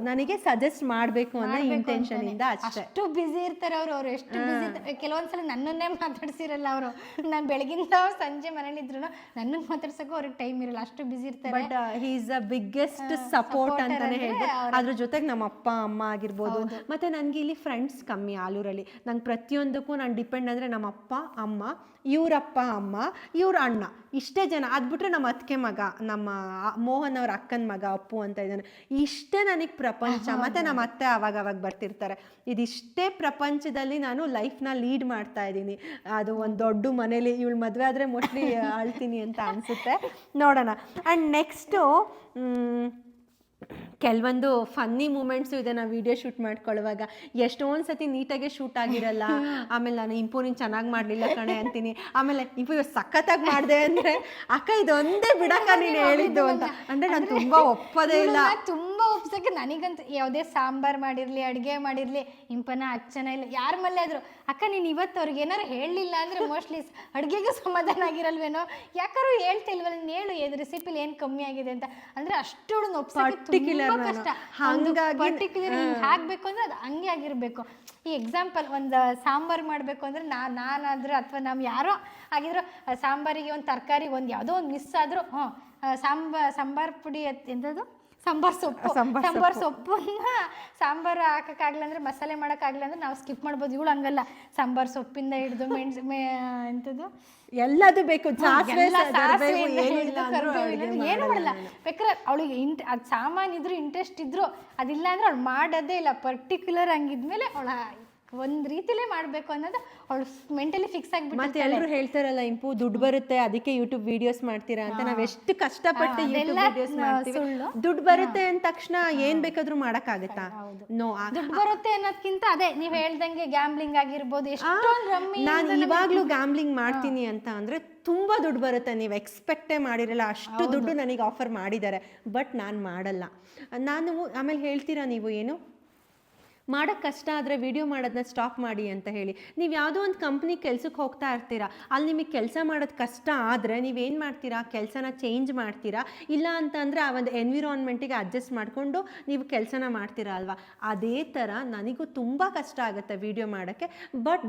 ನನಗೆ ಸಜೆಸ್ಟ್ ಮಾಡಬೇಕು ಅನ್ನೋ ಇಂಟೆನ್ಷನ್ ಇಂದ ಅಷ್ಟೇ. ಅಷ್ಟು ಬಿಸಿ ಇರ್ತಾರೆ ಅವ್ರು ಎಷ್ಟು ಬಿಸಿ. ಕೆಲವೊಂದ್ಸಲ ನನ್ನನ್ನೇ ಮಾತಾಡ್ಸಿರಲ್ಲ ಅವರು. ನಾನು ಬೆಳಗಿಂದ ಸಂಜೆ ಮನೇಲಿದ್ರು ನನ್ನನ್ನು ಮಾತಾಡ್ಸಕ್ಕೂ ಅವ್ರಿಗೆ ಟೈಮ್ ಇರಲ್ಲ, ಅಷ್ಟು ಬಿಸಿ ಇರ್ತಾರೆ. But he is a biggest support ಅಂತಾನೆ ಹೇಳ್ಬೋದು. ಅದ್ರ ಜೊತೆಗೆ ನಮ್ಮ ಅಪ್ಪ ಅಮ್ಮ ಆಗಿರ್ಬೋದು. ಮತ್ತೆ ನನಗೆ ಇಲ್ಲಿ ಫ್ರೆಂಡ್ಸ್ ಕಮ್ಮಿ ಆಲೂರಲ್ಲಿ. ನಂಗೆ ಪ್ರತಿಯೊಂದಕ್ಕೂ ನಾನು ಡಿಪೆಂಡ್ ಅಂದರೆ ನಮ್ಮ ಅಪ್ಪ ಅಮ್ಮ, ಇವರಪ್ಪ ಅಮ್ಮ, ಇವ್ರ ಅಣ್ಣ, ಇಷ್ಟೇ ಜನ. ಅದ್ಬಿಟ್ರೆ ನಮ್ಮ ಅತ್ತಿಗೆ ಮಗ, ನಮ್ಮ ಮೋಹನ್ ಅವ್ರ ಅಕ್ಕನ ಮಗ ಅಪ್ಪು ಅಂತ ಇದ್ದಾನೆ. ಇಷ್ಟೇ ನನಗೆ ಪ್ರಪಂಚ. ಮತ್ತೆ ನಮ್ಮ ಅತ್ತೆ ಅವಾಗ ಬರ್ತಿರ್ತಾರೆ. ಇದಿಷ್ಟೇ ಪ್ರಪಂಚದಲ್ಲಿ ನಾನು ಲೈಫ್ನ ಲೀಡ್ ಮಾಡ್ತಾ ಇದ್ದೀನಿ. ಅದು ಒಂದು ದೊಡ್ಡ ಮನೇಲಿ ಇವಳು ಮದುವೆ ಆದರೆ ಮೋಸ್ಟ್ಲಿ ಅಳ್ತೀನಿ ಅಂತ ಅನಿಸುತ್ತೆ, ನೋಡೋಣ. ಆ್ಯಂಡ್ ನೆಕ್ಸ್ಟು ಕೆಲವೊಂದು ಫನ್ನಿ ಮೂಮೆಂಟ್ಸು ಇದೆ ನಾವು ವಿಡಿಯೋ ಶೂಟ್ ಮಾಡ್ಕೊಳ್ಳುವಾಗ. ಎಷ್ಟೊಂದು ಸತಿ ನೀಟಾಗೆ ಶೂಟ್ ಆಗಿರಲ್ಲ. ಆಮೇಲೆ ನಾನು ಇಂಪು ನೀನು ಚೆನ್ನಾಗಿ ಮಾಡಲಿಲ್ಲ ಕಣೆ ಅಂತೀನಿ. ಆಮೇಲೆ ಇಂಪು ಇವಾಗ ಸಖತ್ತಾಗಿ ಮಾಡಿದೆ ಅಂದರೆ ಅಕ್ಕ ಇದೊಂದೇ ಬಿಡಕ್ಕ ನೀನು ಹೇಳಿದ್ದು ಅಂತ ಅಂದರೆ ನಾನು ತುಂಬ ಒಪ್ಪೋದೇ ಇಲ್ಲ. ತುಂಬ ಒಪ್ಸೋಕ್ಕೆ ನನಗಂತೂ ಯಾವುದೇ ಸಾಂಬಾರು ಮಾಡಿರಲಿ, ಅಡುಗೆ ಮಾಡಿರಲಿ, ಇಂಪನ ಅಚ್ಚನ ಇಲ್ಲ ಯಾರ ಮಲ್ಲೇ ಆದರೂ ಅಕ್ಕ ನೀನು ಇವತ್ತು ಅವ್ರಿಗೆ ಏನಾರು ಹೇಳಲಿಲ್ಲ ಅಂದರೆ ಮೋಸ್ಟ್ಲಿ ಅಡುಗೆಗೂ ಸಮಾಧಾನ ಆಗಿರಲ್ವೇನೋ, ಯಾಕಾರು ಹೇಳ್ತಿಲ್ವಲ್ಲ ನೀನು ಹೇಳು ಇದು ರೆಸಿಪಿಲಿ ಏನು ಕಮ್ಮಿ ಆಗಿದೆ ಅಂತ. ಅಂದರೆ ಅಷ್ಟು ಒಪ್ಸೋಕ್ಕೆ ಕಷ್ಟ. ಪರ್ಟಿಕ್ಯುಲರ್ ಹಿಂಗೆ ಹಾಕಬೇಕು ಅಂದರೆ ಅದು ಹಂಗೆ ಆಗಿರಬೇಕು. ಈ ಎಕ್ಸಾಂಪಲ್ ಒಂದು ಸಾಂಬಾರು ಮಾಡಬೇಕು ಅಂದರೆ ನಾನಾದರೂ ಅಥವಾ ನಾವು ಯಾರೋ ಆಗಿದ್ರು ಸಾಂಬಾರಿಗೆ ಒಂದು ತರಕಾರಿಗೆ ಒಂದು ಯಾವುದೋ ಒಂದು ಮಿಸ್ ಆದರೂ ಸಾಂಬಾರು ಪುಡಿ ಎಂಥದ್ದು ಸಾಂಬಾರು ಸೊಪ್ಪನ್ನ ಸಾಂಬಾರು ಹಾಕೋಕ್ಕಾಗಲ್ಲ ಅಂದರೆ ಮಸಾಲೆ ಮಾಡೋಕ್ಕಾಗಲ್ಲ ಅಂದರೆ ನಾವು ಸ್ಕಿಪ್ ಮಾಡ್ಬೋದು. ಇವಳು ಹಂಗಲ್ಲ, ಸಾಂಬಾರು ಸೊಪ್ಪಿಂದ ಹಿಡಿದು ಎಂಥದ್ದು ಎಲ್ಲದು ಬೇಕು, ಏನು ಮಾಡಲ್ಲ. ಬೇಕಾದ್ರೆ ಅವಳಿಗೆ ಅದು ಸಾಮಾನು ಇದ್ರು ಇಂಟ್ರೆಸ್ಟ್ ಇದ್ರು, ಅದಿಲ್ಲ ಅಂದ್ರೆ ಅವ್ಳು ಮಾಡೋದೇ ಇಲ್ಲ. ಪರ್ಟಿಕ್ಯುಲರ್ ಹಂಗಿದ್ಮೇಲೆ ಅವಳ ಒಂದ್ ರೀತಿಲೇ ಮಾಡ್ಬೇಕು ಅನ್ನೋದು ಅವಳು ಮೆಂಟಲಿ ಫಿಕ್ಸ್ ಮತ್ತೆ ಆಗ್ಬಿಟ್ಟು ಎಲ್ಲರೂ ಹೇಳ್ತಾರಲ್ಲ ಇಂಪು ದುಡ್ಡು ಬರುತ್ತೆ ಅದಕ್ಕೆ ಯೂಟ್ಯೂಬ್ ವಿಡಿಯೋಸ್ ಮಾಡ್ತೀರಾ ಅಂತ. ನಾವ್ ಎಷ್ಟು ಕಷ್ಟಪಟ್ಟು ಯೂಟ್ಯೂಬ್ ವಿಡಿಯೋಸ್ ಮಾಡ್ತೀವಿ, ದುಡ್ಡು ಬರುತ್ತೆ ಅಂದ ತಕ್ಷಣ ಏನ್ ಬೇಕಾದ್ರೂ ಮಾಡಕ್ಕಾಗತ್ತಾ? ನೋ. ದುಡ್ಡು ಬರುತ್ತೆ ಅನ್ನೋದ್ಕಿಂತ ಅದೇ ನೀವ್ ಹೇಳ್ದಂಗೆ ಗ್ಯಾಮ್ಲಿಂಗ್ ಆಗಿರ್ಬೋದು, ಎಷ್ಟೊಂದು ರಮ್ಮಿ. ನಾನು ಇವಾಗ್ಲೂ ಗ್ಯಾಮ್ಲಿಂಗ್ ಮಾಡ್ತೀನಿ ಅಂತ ಅಂದ್ರೆ ತುಂಬಾ ದುಡ್ಡು ಬರುತ್ತೆ, ನೀವು ಎಕ್ಸ್ಪೆಕ್ಟೇ ಮಾಡಿರಲ್ಲ ಅಷ್ಟು ದುಡ್ಡು ನನಗೆ ಆಫರ್ ಮಾಡಿದ್ದಾರೆ. ಬಟ್ ನಾನು ಮಾಡಲ್ಲ. ನಾನು ಆಮೇಲೆ ಹೇಳ್ತೀರಾ ನೀವು ಏನು ಮಾಡೋಕ್ಕೆ ಕಷ್ಟ ಆದರೆ ವಿಡಿಯೋ ಮಾಡೋದನ್ನ ಸ್ಟಾಪ್ ಮಾಡಿ ಅಂತ ಹೇಳಿ. ನೀವು ಯಾವುದೋ ಒಂದು ಕಂಪ್ನಿ ಕೆಲ್ಸಕ್ಕೆ ಹೋಗ್ತಾ ಇರ್ತೀರಾ, ಅಲ್ಲಿ ನಿಮಗೆ ಕೆಲಸ ಮಾಡೋದು ಕಷ್ಟ ಆದರೆ ನೀವೇನು ಮಾಡ್ತೀರಾ, ಕೆಲಸನ ಚೇಂಜ್ ಮಾಡ್ತೀರಾ. ಇಲ್ಲ ಅಂತ ಅಂದರೆ ಆ ಒಂದು ಎನ್ವಿರಾನ್ಮೆಂಟಿಗೆ ಅಡ್ಜಸ್ಟ್ ಮಾಡಿಕೊಂಡು ನೀವು ಕೆಲಸನ ಮಾಡ್ತೀರಾ ಅಲ್ವಾ. ಅದೇ ಥರ ನನಗೂ ತುಂಬ ಕಷ್ಟ ಆಗುತ್ತೆ ವಿಡಿಯೋ ಮಾಡೋಕ್ಕೆ. ಬಟ್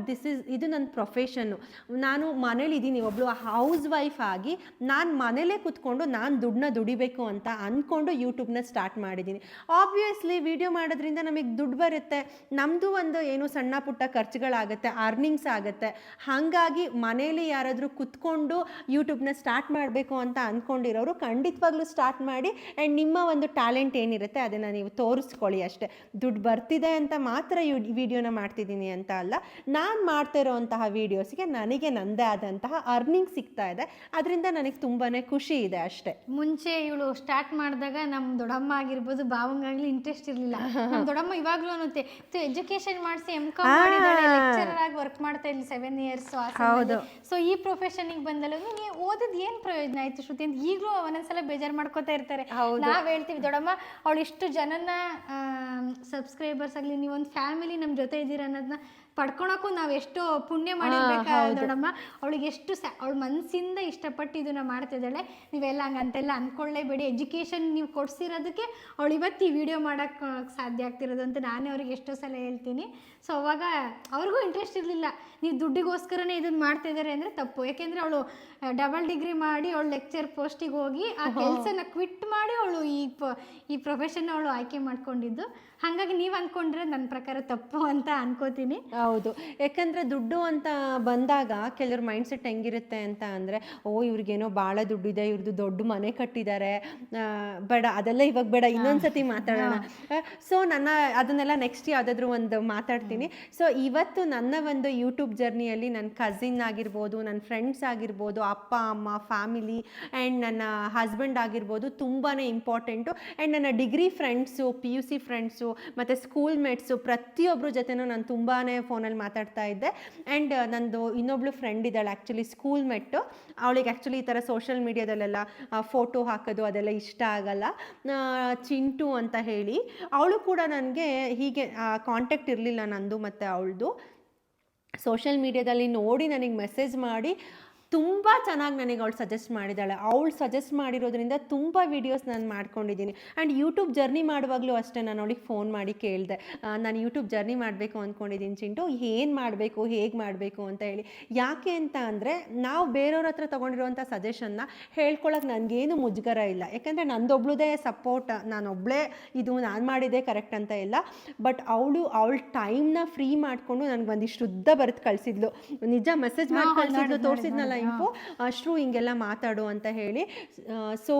ಇದು ನನ್ನ ಪ್ರೊಫೆಷನ್ನು. ನಾನು ಮನೇಲಿದ್ದೀನಿ, ಒಬ್ಬಳು ಹೌಸ್ ವೈಫ್ ಆಗಿ ನಾನು ಮನೇಲೇ ಕೂತ್ಕೊಂಡು ನಾನು ದುಡ್ಡನ್ನ ದುಡಿಬೇಕು ಅಂತ ಅಂದ್ಕೊಂಡು ಯೂಟ್ಯೂಬ್ನ ಸ್ಟಾರ್ಟ್ ಮಾಡಿದ್ದೀನಿ. ಆಬ್ವಿಯಸ್ಲಿ ವಿಡಿಯೋ ಮಾಡೋದ್ರಿಂದ ನಮಗೆ ದುಡ್ಡು ಬರುತ್ತೆ, ನಮ್ಮದು ಒಂದು ಏನು ಸಣ್ಣ ಪುಟ್ಟ ಖರ್ಚುಗಳಾಗುತ್ತೆ, ಅರ್ನಿಂಗ್ಸ್ ಆಗುತ್ತೆ. ಹಾಗಾಗಿ ಮನೇಲಿ ಯಾರಾದರೂ ಕುತ್ಕೊಂಡು ಯೂಟ್ಯೂಬ್ನ ಸ್ಟಾರ್ಟ್ ಮಾಡಬೇಕು ಅಂತ ಅಂದ್ಕೊಂಡಿರೋರು ಖಂಡಿತವಾಗ್ಲೂ ಸ್ಟಾರ್ಟ್ ಮಾಡಿ. ಆ್ಯಂಡ್ ನಿಮ್ಮ ಒಂದು ಟ್ಯಾಲೆಂಟ್ ಏನಿರುತ್ತೆ ಅದನ್ನು ನೀವು ತೋರಿಸ್ಕೊಳ್ಳಿ ಅಷ್ಟೇ. ದುಡ್ಡು ಬರ್ತಿದೆ ಅಂತ ಮಾತ್ರ ವಿಡಿಯೋನ ಮಾಡ್ತಿದ್ದೀನಿ ಅಂತ ಅಲ್ಲ, ನಾನು ಮಾಡ್ತಾ ಇರೋವಂತಹ ವೀಡಿಯೋಸ್ಗೆ ನನಗೆ ನನ್ನದೇ ಆದಂತಹ ಅರ್ನಿಂಗ್ ಸಿಗ್ತಾ ಇದೆ, ಅದರಿಂದ ನನಗೆ ತುಂಬಾ ಖುಷಿ ಇದೆ ಅಷ್ಟೇ. ಮುಂಚೆ ಇವಳು ಸ್ಟಾರ್ಟ್ ಮಾಡಿದಾಗ ನಮ್ಮ ದೊಡ್ಡಮ್ಮ ಆಗಿರ್ಬೋದು, ಭಾವಂಗಾಗ್ಲಿ ಇಂಟ್ರೆಸ್ಟ್ ಇರಲಿಲ್ಲ. ನಮ್ಮ ದೊಡ್ಡಮ್ಮ ಇವಾಗ್ಲೂ ಅನ್ನುತ್ತೆ, ಎಜುಕೇಶನ್ ಮಾಡಿಸಿ M.Com ಮಾಡಿದಾಳೆ, ಲೆಕ್ಚರರ್ ಆಗಿ ವರ್ಕ್ ಮಾಡ್ತಾ ಇದ್ಲಿ 7 years. ಸೊ ಈ ಪ್ರೊಫೆಷನ್ಗೆ ಬಂದಲ್ಲ ನೀನು ಓದಿದ್ ಏನ್ ಪ್ರಯೋಜನ ಆಯ್ತು ಶ್ರುತಿ ಅಂತ ಈಗಲೂ ಒಂದೊಂದ್ಸಲ ಬೇಜಾರು ಮಾಡ್ಕೋತಾ ಇರ್ತಾರೆ. ನಾವ್ ಹೇಳ್ತೀವಿ ದೊಡ್ಡಮ್ಮ ಅವಳು ಇಷ್ಟು ಜನನ ಸಬ್ಸ್ಕ್ರೈಬರ್ಸ್ ಆಗಲಿ, ನೀವೊಂದು ಫ್ಯಾಮಿಲಿ ನಮ್ಮ ಜೊತೆ ಇದ್ದೀರ ಅನ್ನೋದನ್ನ ಪಡ್ಕೊಳಕ್ಕೂ ನಾವು ಎಷ್ಟು ಪುಣ್ಯ ಮಾಡಿರ್ಬೇಕಾ ದೊಡ್ಡಮ್ಮ. ಅವಳಿಗೆ ಎಷ್ಟು ಅವಳ ಮನಸ್ಸಿಂದ ಇಷ್ಟಪಟ್ಟು ಇದನ್ನ ಮಾಡ್ತಿದ್ದಾಳೆ. ನೀವೆಲ್ಲ ಹಂಗಂತೆಲ್ಲ ಅಂದ್ಕೊಳ್ಳೇಬೇಡಿ. ಎಜುಕೇಷನ್ ನೀವು ಕೊಡ್ಸಿರೋದಕ್ಕೆ ಅವಳು ಇವತ್ತು ಈ ವಿಡಿಯೋ ಮಾಡೋಕ್ಕೆ ಸಾಧ್ಯ ಆಗ್ತಿರೋದು ಅಂತ ನಾನೇ ಅವ್ರಿಗೆ ಎಷ್ಟೋ ಸಲ ಹೇಳ್ತೀನಿ. ಸೊ ಅವಾಗ ಅವ್ರಿಗೂ ಇಂಟ್ರೆಸ್ಟ್ ಇರಲಿಲ್ಲ. ನೀವು ದುಡ್ಡಿಗೋಸ್ಕರನೇ ಇದನ್ನು ಮಾಡ್ತಿದ್ದಾರೆ ಅಂದರೆ ತಪ್ಪು. ಯಾಕೆಂದರೆ ಅವಳು ಡಬಲ್ ಡಿಗ್ರಿ ಮಾಡಿ ಅವಳು ಲೆಕ್ಚರ್ ಪೋಸ್ಟಿಗೆ ಹೋಗಿ ಆ ಕೆಲಸನ ಕ್ವಿಟ್ ಮಾಡಿ ಅವಳು ಈ ಪ್ರೊಫೆಷನ್ ಅವಳು ಆಯ್ಕೆ ಮಾಡ್ಕೊಂಡಿದ್ದು. ಹಾಗಾಗಿ ನೀವು ಅಂದ್ಕೊಂಡ್ರೆ ನನ್ನ ಪ್ರಕಾರ ತಪ್ಪು ಅಂತ ಅನ್ಕೋತೀನಿ. ಹೌದು, ಯಾಕಂದರೆ ದುಡ್ಡು ಅಂತ ಬಂದಾಗ ಕೆಲವ್ರ ಮೈಂಡ್ ಸೆಟ್ ಹೆಂಗಿರುತ್ತೆ ಅಂತ ಅಂದರೆ, ಇವ್ರಿಗೇನೋ ಭಾಳ ದುಡ್ಡಿದೆ, ಇವ್ರದ್ದು ದೊಡ್ಡ ಮನೆ ಕಟ್ಟಿದ್ದಾರೆ, ಬೇಡ ಅದೆಲ್ಲ ಇವಾಗ ಬೇಡ, ಇನ್ನೊಂದ್ಸತಿ ಮಾತಾಡೋಣ. ಸೊ ಅದನ್ನೆಲ್ಲ ನೆಕ್ಸ್ಟ್ ಯಾವುದಾದ್ರೂ ಒಂದು ಮಾತಾಡ್ತೀನಿ. ಸೊ ಇವತ್ತು ನನ್ನ ಒಂದು ಯೂಟ್ಯೂಬ್ ಜರ್ನಿಯಲ್ಲಿ ನನ್ನ ಕಸಿನ್ ಆಗಿರ್ಬೋದು, ನನ್ನ ಫ್ರೆಂಡ್ಸ್ ಆಗಿರ್ಬೋದು, ಅಪ್ಪ ಅಮ್ಮ ಫ್ಯಾಮಿಲಿ ಆ್ಯಂಡ್ ನನ್ನ ಹಸ್ಬೆಂಡ್ ಆಗಿರ್ಬೋದು ತುಂಬಾ ಇಂಪಾರ್ಟೆಂಟು. ಆ್ಯಂಡ್ ನನ್ನ ಡಿಗ್ರಿ ಫ್ರೆಂಡ್ಸು, PUC ಫ್ರೆಂಡ್ಸು ಮತ್ತು ಸ್ಕೂಲ್ ಮೇಟ್ಸು ಪ್ರತಿಯೊಬ್ಬರ ಜೊತೆನೂ ನಾನು ತುಂಬಾ ಫೋನಲ್ಲಿ ಮಾತಾಡ್ತಾ ಇದ್ದೆ. ಆ್ಯಂಡ್ ನಂದು ಇನ್ನೊಬ್ಳು ಫ್ರೆಂಡ್ ಇದ್ದಾಳೆ ಆ್ಯಕ್ಚುಲಿ ಸ್ಕೂಲ್ ಮೆಟ್ಟು. ಅವಳಿಗೆ ಆ್ಯಕ್ಚುಲಿ ಈ ಥರ ಸೋಷಿಯಲ್ ಮೀಡಿಯಾದಲ್ಲೆಲ್ಲ ಫೋಟೋ ಹಾಕೋದು ಅದೆಲ್ಲ ಇಷ್ಟ ಆಗಲ್ಲ, ಚಿಂಟು ಅಂತ ಹೇಳಿ. ಅವಳು ಕೂಡ ನನಗೆ ಹೀಗೆ ಕಾಂಟ್ಯಾಕ್ಟ್ ಇರಲಿಲ್ಲ ನಂದು ಮತ್ತು ಅವಳದು. ಸೋಷಿಯಲ್ ಮೀಡಿಯಾದಲ್ಲಿ ನೋಡಿ ನನಗೆ ಮೆಸೇಜ್ ಮಾಡಿ ತುಂಬ ಚೆನ್ನಾಗಿ ನನಗೆ ಅವಳು ಸಜೆಸ್ಟ್ ಮಾಡಿದ್ದಾಳೆ. ಅವಳು ಸಜೆಸ್ಟ್ ಮಾಡಿರೋದ್ರಿಂದ ತುಂಬ ವೀಡಿಯೋಸ್ ನಾನು ಮಾಡ್ಕೊಂಡಿದ್ದೀನಿ. ಆ್ಯಂಡ್ ಯೂಟ್ಯೂಬ್ ಜರ್ನಿ ಮಾಡುವಾಗಲೂ ಅಷ್ಟೇ ನಾನು ಅವಳಿಗೆ ಫೋನ್ ಮಾಡಿ ಕೇಳಿದೆ, ನಾನು ಯೂಟ್ಯೂಬ್ ಜರ್ನಿ ಮಾಡಬೇಕು ಅಂದ್ಕೊಂಡಿದ್ದೀನಿ ಚಿಂಟು, ಏನು ಮಾಡಬೇಕು ಹೇಗೆ ಮಾಡಬೇಕು ಅಂತ ಹೇಳಿ. ಯಾಕೆ ಅಂತ ಅಂದರೆ ನಾವು ಬೇರೆಯವ್ರ ಹತ್ರ ತೊಗೊಂಡಿರೋವಂಥ ಸಜೆಷನ್ನ ಹೇಳ್ಕೊಳಕ್ಕೆ ನನಗೇನು ಮುಜುಗರ ಇಲ್ಲ. ಯಾಕೆಂದರೆ ನಂದೊಬ್ಳದೇ ಸಪೋರ್ಟ್, ನಾನೊಬ್ಬಳೇ ಇದು ನಾನು ಮಾಡಿದೆ ಕರೆಕ್ಟ್ ಅಂತ ಇಲ್ಲ. ಬಟ್ ಅವಳ ಟೈಮ್ನ ಫ್ರೀ ಮಾಡಿಕೊಂಡು ನನಗೆ ಒಂದಿಷ್ಟು ಶುದ್ಧ ಬರೆದು ಕಳಿಸಿದ್ಲು, ನಿಜ ಮೆಸೇಜ್ ಮಾಡಿ ಕಳಿಸಿದ್ಲು, ತೋರಿಸಿದ್ನಲ್ಲ ಇಂಪು ಅಷ್ಟು ಹಿಂಗೆಲ್ಲ ಮಾತಾಡು ಅಂತ ಹೇಳಿ. ಸೊ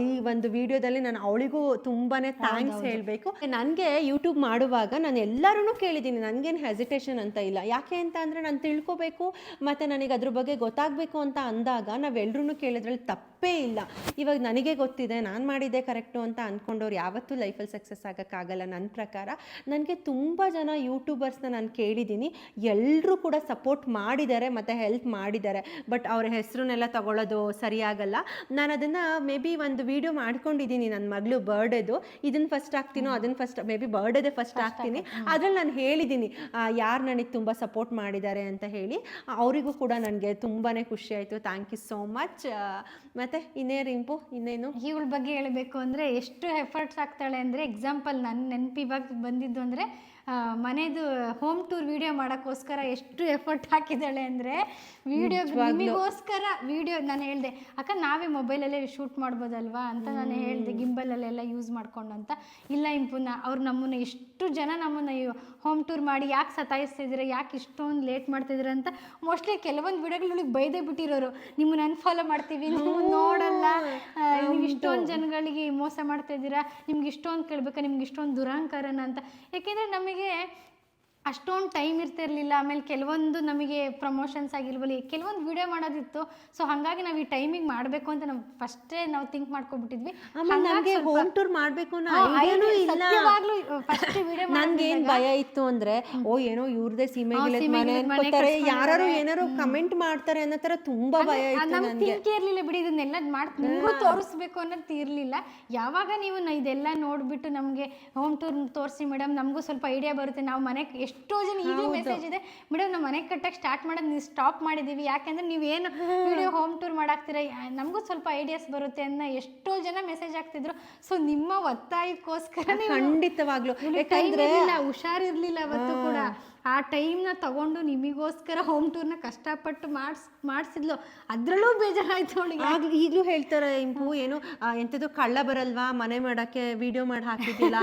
ಈ ಒಂದು ವಿಡಿಯೋದಲ್ಲಿ ನಾನು ಅವಳಿಗೂ ತುಂಬಾ ಥ್ಯಾಂಕ್ಸ್ ಹೇಳಬೇಕು. ನನಗೆ ಯೂಟ್ಯೂಬ್ ಮಾಡುವಾಗ ನಾನು ಎಲ್ಲರೂ ಕೇಳಿದ್ದೀನಿ, ನನಗೇನು ಹೆಸಿಟೇಷನ್ ಅಂತ ಇಲ್ಲ. ಯಾಕೆ ಅಂತ ಅಂದರೆ ನಾನು ತಿಳ್ಕೊಬೇಕು ಮತ್ತು ನನಗೆ ಅದ್ರ ಬಗ್ಗೆ ಗೊತ್ತಾಗಬೇಕು ಅಂತ ಅಂದಾಗ ನಾವೆಲ್ಲರೂ ಕೇಳಿದ್ರಲ್ಲಿ ತಪ್ಪೇ ಇಲ್ಲ. ಇವಾಗ ನನಗೆ ಗೊತ್ತಿದೆ, ನಾನು ಮಾಡಿದ್ದೆ ಕರೆಕ್ಟು ಅಂತ ಅಂದ್ಕೊಂಡವ್ರು ಯಾವತ್ತೂ ಲೈಫಲ್ಲಿ ಸಕ್ಸಸ್ ಆಗೋಕ್ಕಾಗಲ್ಲ ನನ್ನ ಪ್ರಕಾರ. ನನಗೆ ತುಂಬ ಜನ ಯೂಟ್ಯೂಬರ್ಸ್ನ ನಾನು ಕೇಳಿದ್ದೀನಿ, ಎಲ್ಲರೂ ಕೂಡ ಸಪೋರ್ಟ್ ಮಾಡಿದ್ದಾರೆ ಮತ್ತು ಹೆಲ್ಪ್ ಮಾಡಿದ್ದಾರೆ. ಬಟ್ ಅವ್ರ ಹೆಸರನ್ನೆಲ್ಲ ತಗೊಳ್ಳೋದು ಸರಿಯಾಗಲ್ಲ. ನಾನು ಅದನ್ನು ಮೇ ಬಿ ಒಂದು ವಿಡಿಯೋ ಮಾಡ್ಕೊಂಡಿದ್ದೀನಿ ನನ್ನ ಮಗಳು ಬರ್ಡೇದು, ಇದನ್ನು ಫಸ್ಟ್ ಹಾಕ್ತೀನೋ ಅದನ್ನು ಫಸ್ಟ್ ಮೇ ಬಿ ಬರ್ಡೇದೇ ಫಸ್ಟ್ ಹಾಕ್ತೀನಿ. ಅದ್ರಲ್ಲಿ ನಾನು ಹೇಳಿದ್ದೀನಿ ಯಾರು ನನಗೆ ತುಂಬ ಸಪೋರ್ಟ್ ಮಾಡಿದ್ದಾರೆ ಅಂತ ಹೇಳಿ. ಅವರಿಗೂ ಕೂಡ ನನಗೆ ತುಂಬಾ ಖುಷಿ ಆಯಿತು. Thank you so much. ಮತ್ತು ಇನ್ನೇನು ಇವಳ ಬಗ್ಗೆ ಹೇಳಬೇಕು ಅಂದರೆ ಎಷ್ಟು ಎಫರ್ಟ್ಸ್ ಆಗ್ತಾಳೆ ಅಂದರೆ, ಎಕ್ಸಾಂಪಲ್ ನನ್ನ ನೆನಪಿವಾಗ ಬಂದಿದ್ದು ಅಂದರೆ ಮನೆದು ಹೋಮ್ ಟೂರ್ ವಿಡಿಯೋ ಮಾಡೋಕ್ಕೋಸ್ಕರ ಎಷ್ಟು ಎಫರ್ಟ್ ಹಾಕಿದ್ದಾಳೆ ಅಂದರೆ, ನಿಮಗೋಸ್ಕರ ವಿಡಿಯೋ ನಾನು ಹೇಳಿದೆ ಅಕ್ಕ ನಾವೇ ಮೊಬೈಲಲ್ಲೇ ಶೂಟ್ ಮಾಡ್ಬೋದಲ್ವಾ ಅಂತ ನಾನು ಹೇಳಿದೆ, ಗಿಂಬಲಲ್ಲೆಲ್ಲ ಯೂಸ್ ಮಾಡ್ಕೊಂಡು ಅಂತ. ಇಲ್ಲ ಅವ್ರು ನಮ್ಮನ್ನು ಎಷ್ಟು ಜನ ನಮ್ಮನ್ನು ಹೋಮ್ ಟೂರ್ ಮಾಡಿ ಯಾಕೆ ಸತಾಯಿಸ್ತಿದ್ದೀರ, ಯಾಕೆ ಇಷ್ಟೊಂದು ಲೇಟ್ ಮಾಡ್ತಿದ್ದೀರ ಅಂತ ಮೋಸ್ಟ್ಲಿ ಕೆಲವೊಂದು ವಿಡಿಯೋಗಳಿಗೆ ಬೈದೇ ಬಿಟ್ಟಿರೋರು. ನಿಮ್ಮನ್ನು ಅನ್ಫಾಲೋ ಮಾಡ್ತೀವಿ, ನೀವು ನೋಡಲ್ಲ, ನೀವು ಇಷ್ಟೊಂದು ಜನಗಳಿಗೆ ಮೋಸ ಮಾಡ್ತಾ ಇದ್ದೀರಾ, ನಿಮ್ಗೆ ಇಷ್ಟೊಂದು ಕೇಳ್ಬೇಕಾ, ನಿಮ್ಗೆ ಇಷ್ಟೊಂದು ದುರಹಂಕಾರನ ಅಂತ. ಯಾಕೆಂದರೆ ನಮಗೆ ಅಷ್ಟೊಂದು ಟೈಮ್ ಇರ್ತಿರ್ಲಿಲ್ಲ. ಆಮೇಲೆ ಕೆಲವೊಂದು ನಮಗೆ ಪ್ರಮೋಷನ್ಸ್ ಆಗಿರ್ಬಲ್ಲಿ ಕೆಲವೊಂದು ವಿಡಿಯೋ ಮಾಡೋದಿತ್ತು. ಸೊ ಹಾಗಾಗಿ ನಾವು ಈ ಟೈಮಿಗೆ ಮಾಡಬೇಕು ಅಂತ ನಾವು ಫಸ್ಟೇ ನಾವು ಥಿಂಕ್ ಮಾಡ್ಕೊಬಿಟ್ಟಿದ್ವಿ. ನನಗೆ ಹೋಮ್ ಟೂರ್ ಮಾಡಬೇಕು ಅನ್ನೋ ಐಡಿಯಾನೂ ಇಲ್ಲ. ಫಸ್ಟ್ ವಿಡಿಯೋ ನನ್ಗೇನ್ ಭಯ ಇತ್ತು ಅಂದ್ರೆ ಏನೋ ಇವ್ರದೇ ಸೀಮೆಗಿಲೆ ಮನೆ ಅನ್ಕೋತಾರೆ, ಯಾರು ಏನಾರು ಕಮೆಂಟ್ ಮಾಡ್ತಾರೆ ಅನ್ನೋ ತರ ತುಂಬಾ ಭಯ ಇತ್ತು ನಮ್ಗೆ ತಿಂಕೆ ಇರ್ಲಿಲ್ಲ ಬಿಡಿ, ಇದನ್ನೆಲ್ಲ ನಿಮಗೂ ತೋರಿಸ್ಬೇಕು ಅನ್ನೋದು ಇರ್ಲಿಲ್ಲ. ಯಾವಾಗ ನೀವು ಇದೆಲ್ಲ ನೋಡ್ಬಿಟ್ಟು ನಮಗೆ ಹೋಮ್ ಟೂರ್ ತೋರಿಸಿ ಮೇಡಮ್, ನಮಗೂ ಸ್ವಲ್ಪ ಐಡಿಯಾ ಬರುತ್ತೆ. ನಾವು ಮನೆಗೆ ಎಷ್ಟೋ ಜನ ಈಗಲೂ ಮೆಸೇಜ್ ಇದೆ, ಮೇಡಮ್ ನಾವು ಮನೆಗೆ ಕಟ್ಟಕ್ಕೆ ಸ್ಟಾರ್ಟ್ ಮಾಡೋದು ನೀವು ಸ್ಟಾಪ್ ಮಾಡಿದ್ದೀವಿ, ಯಾಕೆಂದ್ರೆ ನೀವೇನು ವಿಡಿಯೋ ಹೋಮ್ ಟೂರ್ ಮಾಡಾಕ್ತೀರ, ನಮಗೂ ಸ್ವಲ್ಪ ಐಡಿಯಾಸ್ ಬರುತ್ತೆ ಅನ್ನೋ ಎಷ್ಟೋ ಜನ ಮೆಸೇಜ್ ಆಗ್ತಿದ್ರು. ಸೊ ನಿಮ್ಮ ಒತ್ತಾಯಕ್ಕೋಸ್ಕರ ಖಂಡಿತವಾಗ್ಲು ಹುಷಾರಿರ್ಲಿಲ್ಲ ಅವತ್ತು ಕೂಡ. ಆ ಟೈಮ್ನ ತಗೊಂಡು ನಿಮಗೋಸ್ಕರ ಹೋಮ್ ಟೂರ್ನ ಕಷ್ಟಪಟ್ಟು ಮಾಡಿಸಿದ್ಲು. ಅದರಲ್ಲೂ ಬೇಜಾರಾಯ್ತು ಅವಳಿಗೆ. ಈಗಲೂ ಹೇಳ್ತಾರೆ ಇಂಪು ಏನೋ ಎಂಥದ್ದು ಕಳ್ಳ ಬರಲ್ವಾ ಮನೆ ಮಾಡೋಕ್ಕೆ ವಿಡಿಯೋ ಮಾಡಿ ಹಾಕಿದ್ದಿಲ್ಲ,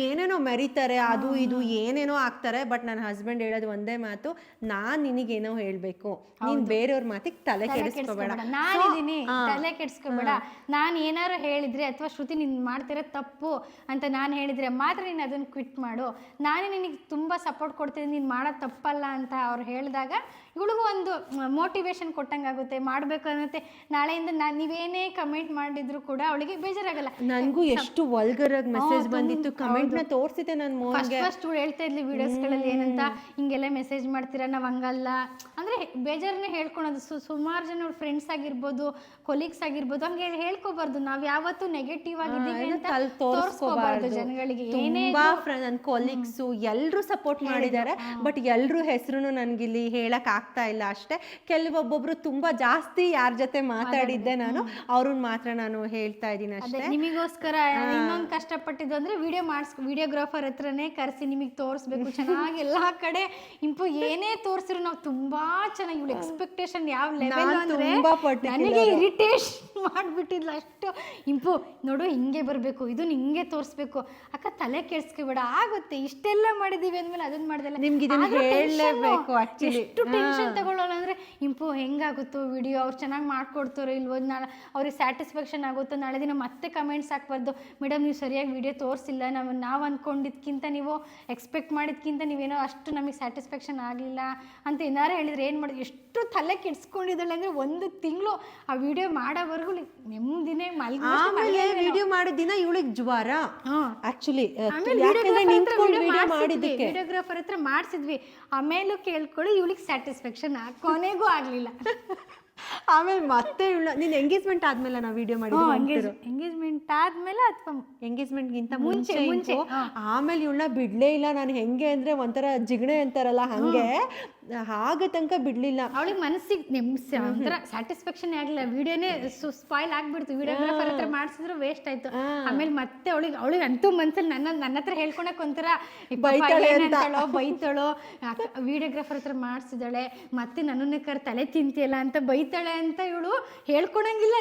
ಏನೇನೋ ಮೆರೀತಾರೆ, ಅದು ಇದು ಏನೇನೋ ಆಗ್ತಾರೆ. ಬಟ್ ನನ್ನ ಹಸ್ಬೆಂಡ್ ಹೇಳೋದು ಒಂದೇ ಮಾತು, ನಾನು ನಿನಗೇನೋ ಹೇಳಬೇಕು, ನೀನು ಬೇರೆಯವ್ರ ಮಾತಿಗೆ ತಲೆ ಕೆಡಿಸ್ಕೋಬೇಡ. ನಾನಿದ್ದೀನಿ, ತಲೆ ಕೆಡಿಸ್ಕೋಬೇಡ. ನಾನು ಏನಾರು ಹೇಳಿದ್ರೆ ಅಥವಾ ಶ್ರುತಿ ನೀನು ಮಾಡ್ತಿರೋ ತಪ್ಪು ಅಂತ ನಾನು ಹೇಳಿದ್ರೆ ಮಾತ್ರ ನೀನು ಅದನ್ನು ಕ್ವಿಟ್ ಮಾಡು, ನಾನೇ ನಿನಗೆ ತುಂಬ ಸಪೋರ್ಟ್ ಕೊಡ್ತೀನಿ, ನೀನು ಮಾಡೋದು ತಪ್ಪಲ್ಲ ಅಂತ ಅವ್ರು ಹೇಳಿದಾಗ ಇವಳಿಗೂ ಒಂದು ಮೋಟಿವೇಶನ್ ಕೊಟ್ಟಂಗೆ ಆಗುತ್ತೆ, ಮಾಡಬೇಕು ಅನ್ನತ್ತೆ. ನಾಳೆಯಿಂದ ನೀವೇನೇ ಕಮೆಂಟ್ ಮಾಡಿದ್ರು ಕೂಡ ಅವಳಿಗೆ ಬೇಜಾರಾಗಲ್ಲ. ನನಗೂ ಎಷ್ಟು ವಲ್ಗರ್ ಆಗಿ ಮೆಸೇಜ್ ಬಂದಿತ್ತು, ಕಮೆಂಟ್ನ ತೋರಿಸಿದೆ ನಾನು ಮೋನ್ಗೆ. ಫಸ್ಟ್ ಹೇಳ್ತಾ ಇದ್ಲಿ ವಿಡಿಯೋಸ್ಗಳಲ್ಲಿ ಏನಂತ, ಹಿಂಗೆಲ್ಲ ಮೆಸೇಜ್ ಮಾಡ್ತೀರಾ, ನಾವು ಹಂಗಲ್ಲ ಅಂದರೆ ಬೇಜಾರನ್ನೇ ಹೇಳ್ಕೊಳೋದು. ಸುಮಾರು ಜನ ಫ್ರೆಂಡ್ಸ್ ಆಗಿರ್ಬೋದು, ಕೊಲೀಗ್ಸ್ ಆಗಿರ್ಬೋದು, ಹಂಗೆ ಹೇಳ್ಕೋಬಾರ್ದು. ನಾವು ಯಾವತ್ತೂ ನೆಗೆಟಿವ್ ಆಗಿದ್ದೀವಿ ಅಂತ ತೋರಿಸ್ಕೋಬಾರ್ದು ಜನಗಳಿಗೆ. ತುಂಬಾ ನನ್ನ ಕೊಲೀಗ್ಸು ಎಲ್ಲರೂ ಸಪೋರ್ಟ್ ಮಾಡಿದ್ದಾರೆ, ಬಟ್ ಎಲ್ಲರೂ ಹೆಸರು ನನಗಿಲ್ಲಿ ಹೇಳಕ್ ಆಗ್ತಾ ಇಲ್ಲ ಅಷ್ಟೇ. ಕೆಲವೊಬ್ಬೊಬ್ರು ತುಂಬಾ ಜಾಸ್ತಿ ಯಾರ ಜೊತೆ ಮಾತಾಡಿದ್ದೆ ನಾನು, ಅವ್ರನ್ನ ಮಾತ್ರ ನಾನು ಹೇಳ್ತಾ ಇದ್ದೀನಿ ಅಷ್ಟೇ. ನಿಮಗೋಸ್ಕರ ಇನ್ನೊಂದು ಕಷ್ಟಪಟ್ಟಿದ್ದು ಅಂದ್ರೆ ವಿಡಿಯೋಗ್ರಾಫರ್ ಹತ್ರನೇ ಕರೆಸಿ ನಿಮಗೆ ತೋರಿಸ್ಬೇಕು ಚೆನ್ನಾಗಿ ಎಲ್ಲಾ ಕಡೆ. ಇಂಪು ಏನೇ ತೋರಿಸಿದ್ರು ನಾವು ತುಂಬಾ ಚೆನ್ನಾಗಿ, ಇವಳು ಎಕ್ಸ್ಪೆಕ್ಟೇಷನ್ ಯಾವ ಲೆವೆಲ್ ಅಂದ್ರೆ ನನಗೆ ಇರಿಟೇಷನ್ ಮಾಡ್ಬಿಟ್ಟಿದ್ಲು ಅಷ್ಟು. ಇಂಪು ನೋಡು ಹಿಂಗೆ ಬರಬೇಕು, ಇದನ್ನ ಹಿಂಗೆ ತೋರಿಸ್ಬೇಕು, ಅಕ್ಕ ತಲೆ ಕೆಡ್ಸ್ಕೊಬೇಡ, ಆಗುತ್ತೆ ಇಷ್ಟೆಲ್ಲ ಮಾಡಿದೀವಿ ಅಂದ್ಮೇಲೆ ಅದನ್ನ ಮಾಡ್ದಲ್ಲ ನಿಮ್ಗೆ ಇದನ್ನ ಹೇಳಲೇಬೇಕು. ಎಷ್ಟು ಟೆನ್ಷನ್ ತಗೊಳ್ಳೋಣ ಅಂದ್ರೆ ಇಂಪು ಹೆಂಗಾಗುತ್ತೋ ವಿಡಿಯೋ, ಅವ್ರು ಚೆನ್ನಾಗಿ ಮಾಡ್ಕೊಡ್ತಾರೋ ಇಲ್ವೋ, ನಾಳೆ ಅವ್ರಿಗೆ ಸ್ಯಾಟಿಸ್ಫ್ಯಾಕ್ಷನ್ ಆಗುತ್ತೋ, ನಾಳೆ ದಿನ ಮತ್ತೆ ಕಮೆಂಟ್ಸ್ ಹಾಕ್ಬಾರ್ದು, ಮೇಡಮ್ ನೀವು ಸರಿಯಾಗಿ ವಿಡಿಯೋ ತೋರಿಸಿಲ್ಲ, ನಾವು ಅಂದ್ಕೊಂಡಿದ್ಕಿಂತ ನೀವು ಎಕ್ಸ್ಪೆಕ್ಟ್ ಮಾಡಿದ್ಕಿಂತ ನೀವೇನೋ ಅಷ್ಟು ನಮಗೆ ಸ್ಯಾಟಿಸ್ಫ್ಯಾಕ್ಷನ್ ಆಗಲಿಲ್ಲ ಅಂತ ಏನಾರು ಹೇಳಿದ್ರೆ ಏನು ಮಾಡೋದು. ಎಷ್ಟು ತಲೆ ಕೆಡ್ಸ್ಕೊಂಡಿದ್ದಾಳೆ ಅಂದರೆ 1 ತಿಂಗಳು ಆ ವಿಡಿಯೋ ಮಾಡೋವರೆಗೂ ನೆಮ್ಮದಿನೇ ಆಮೇಲೆ ವಿಡಿಯೋ ಮಾಡಿದ ದಿನ ಇವಳಿಗೆ ಜ್ವರ. ಆಕ್ಚುಲಿ ವಿಡಿಯೋಗ್ರಾಫರ್ ಹತ್ರ ಮಾಡಿಸಿದ್ವಿ, ಆಮೇಲೂ ಕೇಳ್ಕೊಳ್ಳಿ ಇವಳಿಗೆ ಸ್ಯಾಟಿಸ್ಫ್ಯಾಕ್ಷನ್ ಕೊನೆಗೂ ಆಗಲಿಲ್ಲ. ಆಮೇಲೆ ಮತ್ತೆ ನೀನು ಎಂಗೇಜ್ಮೆಂಟ್ ಆದ್ಮೇಲೆ ನಾವು ವಿಡಿಯೋ ಮಾಡಿದ್ವಿ. ಎಂಗೇಜ್ಮೆಂಟ್ ಆದ್ಮೇಲೆ ಅಥವಾ ಎಂಗೇಜ್ಮೆಂಟ್ಗಿಂತ ಮುಂಚೆ ಆಮೇಲೆ ಇವಳನ್ನ ಬಿಡ್ಲೇ ಇಲ್ಲ ನಾನು. ಹೆಂಗೆ ಅಂದ್ರೆ ಒಂಥರ ಜಿಗಣೆ ಅಂತಾರಲ್ಲ ಹಂಗೆ, ಹಾಗೆ ತನಕ ಬಿಡ್ಲಿಲ್ಲ. ಅವಳಿಗೆ ಮನಸ್ಸಿಗೆ ಒಂಥರ ಸ್ಯಾಟಿಸ್ಫ್ಯಾಕ್ಷನ್ ಆಗಲಿಲ್ಲ, ವಿಡಿಯೋನೇ ಸ್ಪಾಯ್ಲ್ ಆಗ್ಬಿಡ್ತು. ವಿಡಿಯೋಗ್ರಾಫರ್ ಹತ್ರ ಮಾಡಿಸಿದ್ರು ವೇಸ್ಟ್ ಆಯ್ತು. ಆಮೇಲೆ ಮತ್ತೆ ಅವಳಿಗೆ ಅಂತೂ ಮನ್ಸಲ್ಲಿ ನನ್ನ ಹತ್ರ ಹೇಳ್ಕೊಳಕ್ ಒಂಥರ ಬೈತಾಳೋ, ವಿಡಿಯೋಗ್ರಾಫರ್ ಹತ್ರ ಮಾಡಿಸಿದಾಳೆ ಮತ್ತೆ ನನ್ನನ್ನೇ ತಲೆ ತಿಂತಿಯಲ್ಲ ಅಂತ ಬೈತಾಳೆ ಅಂತ ಇವಳು ಹೇಳ್ಕೊಳಂಗಿಲ್ಲ.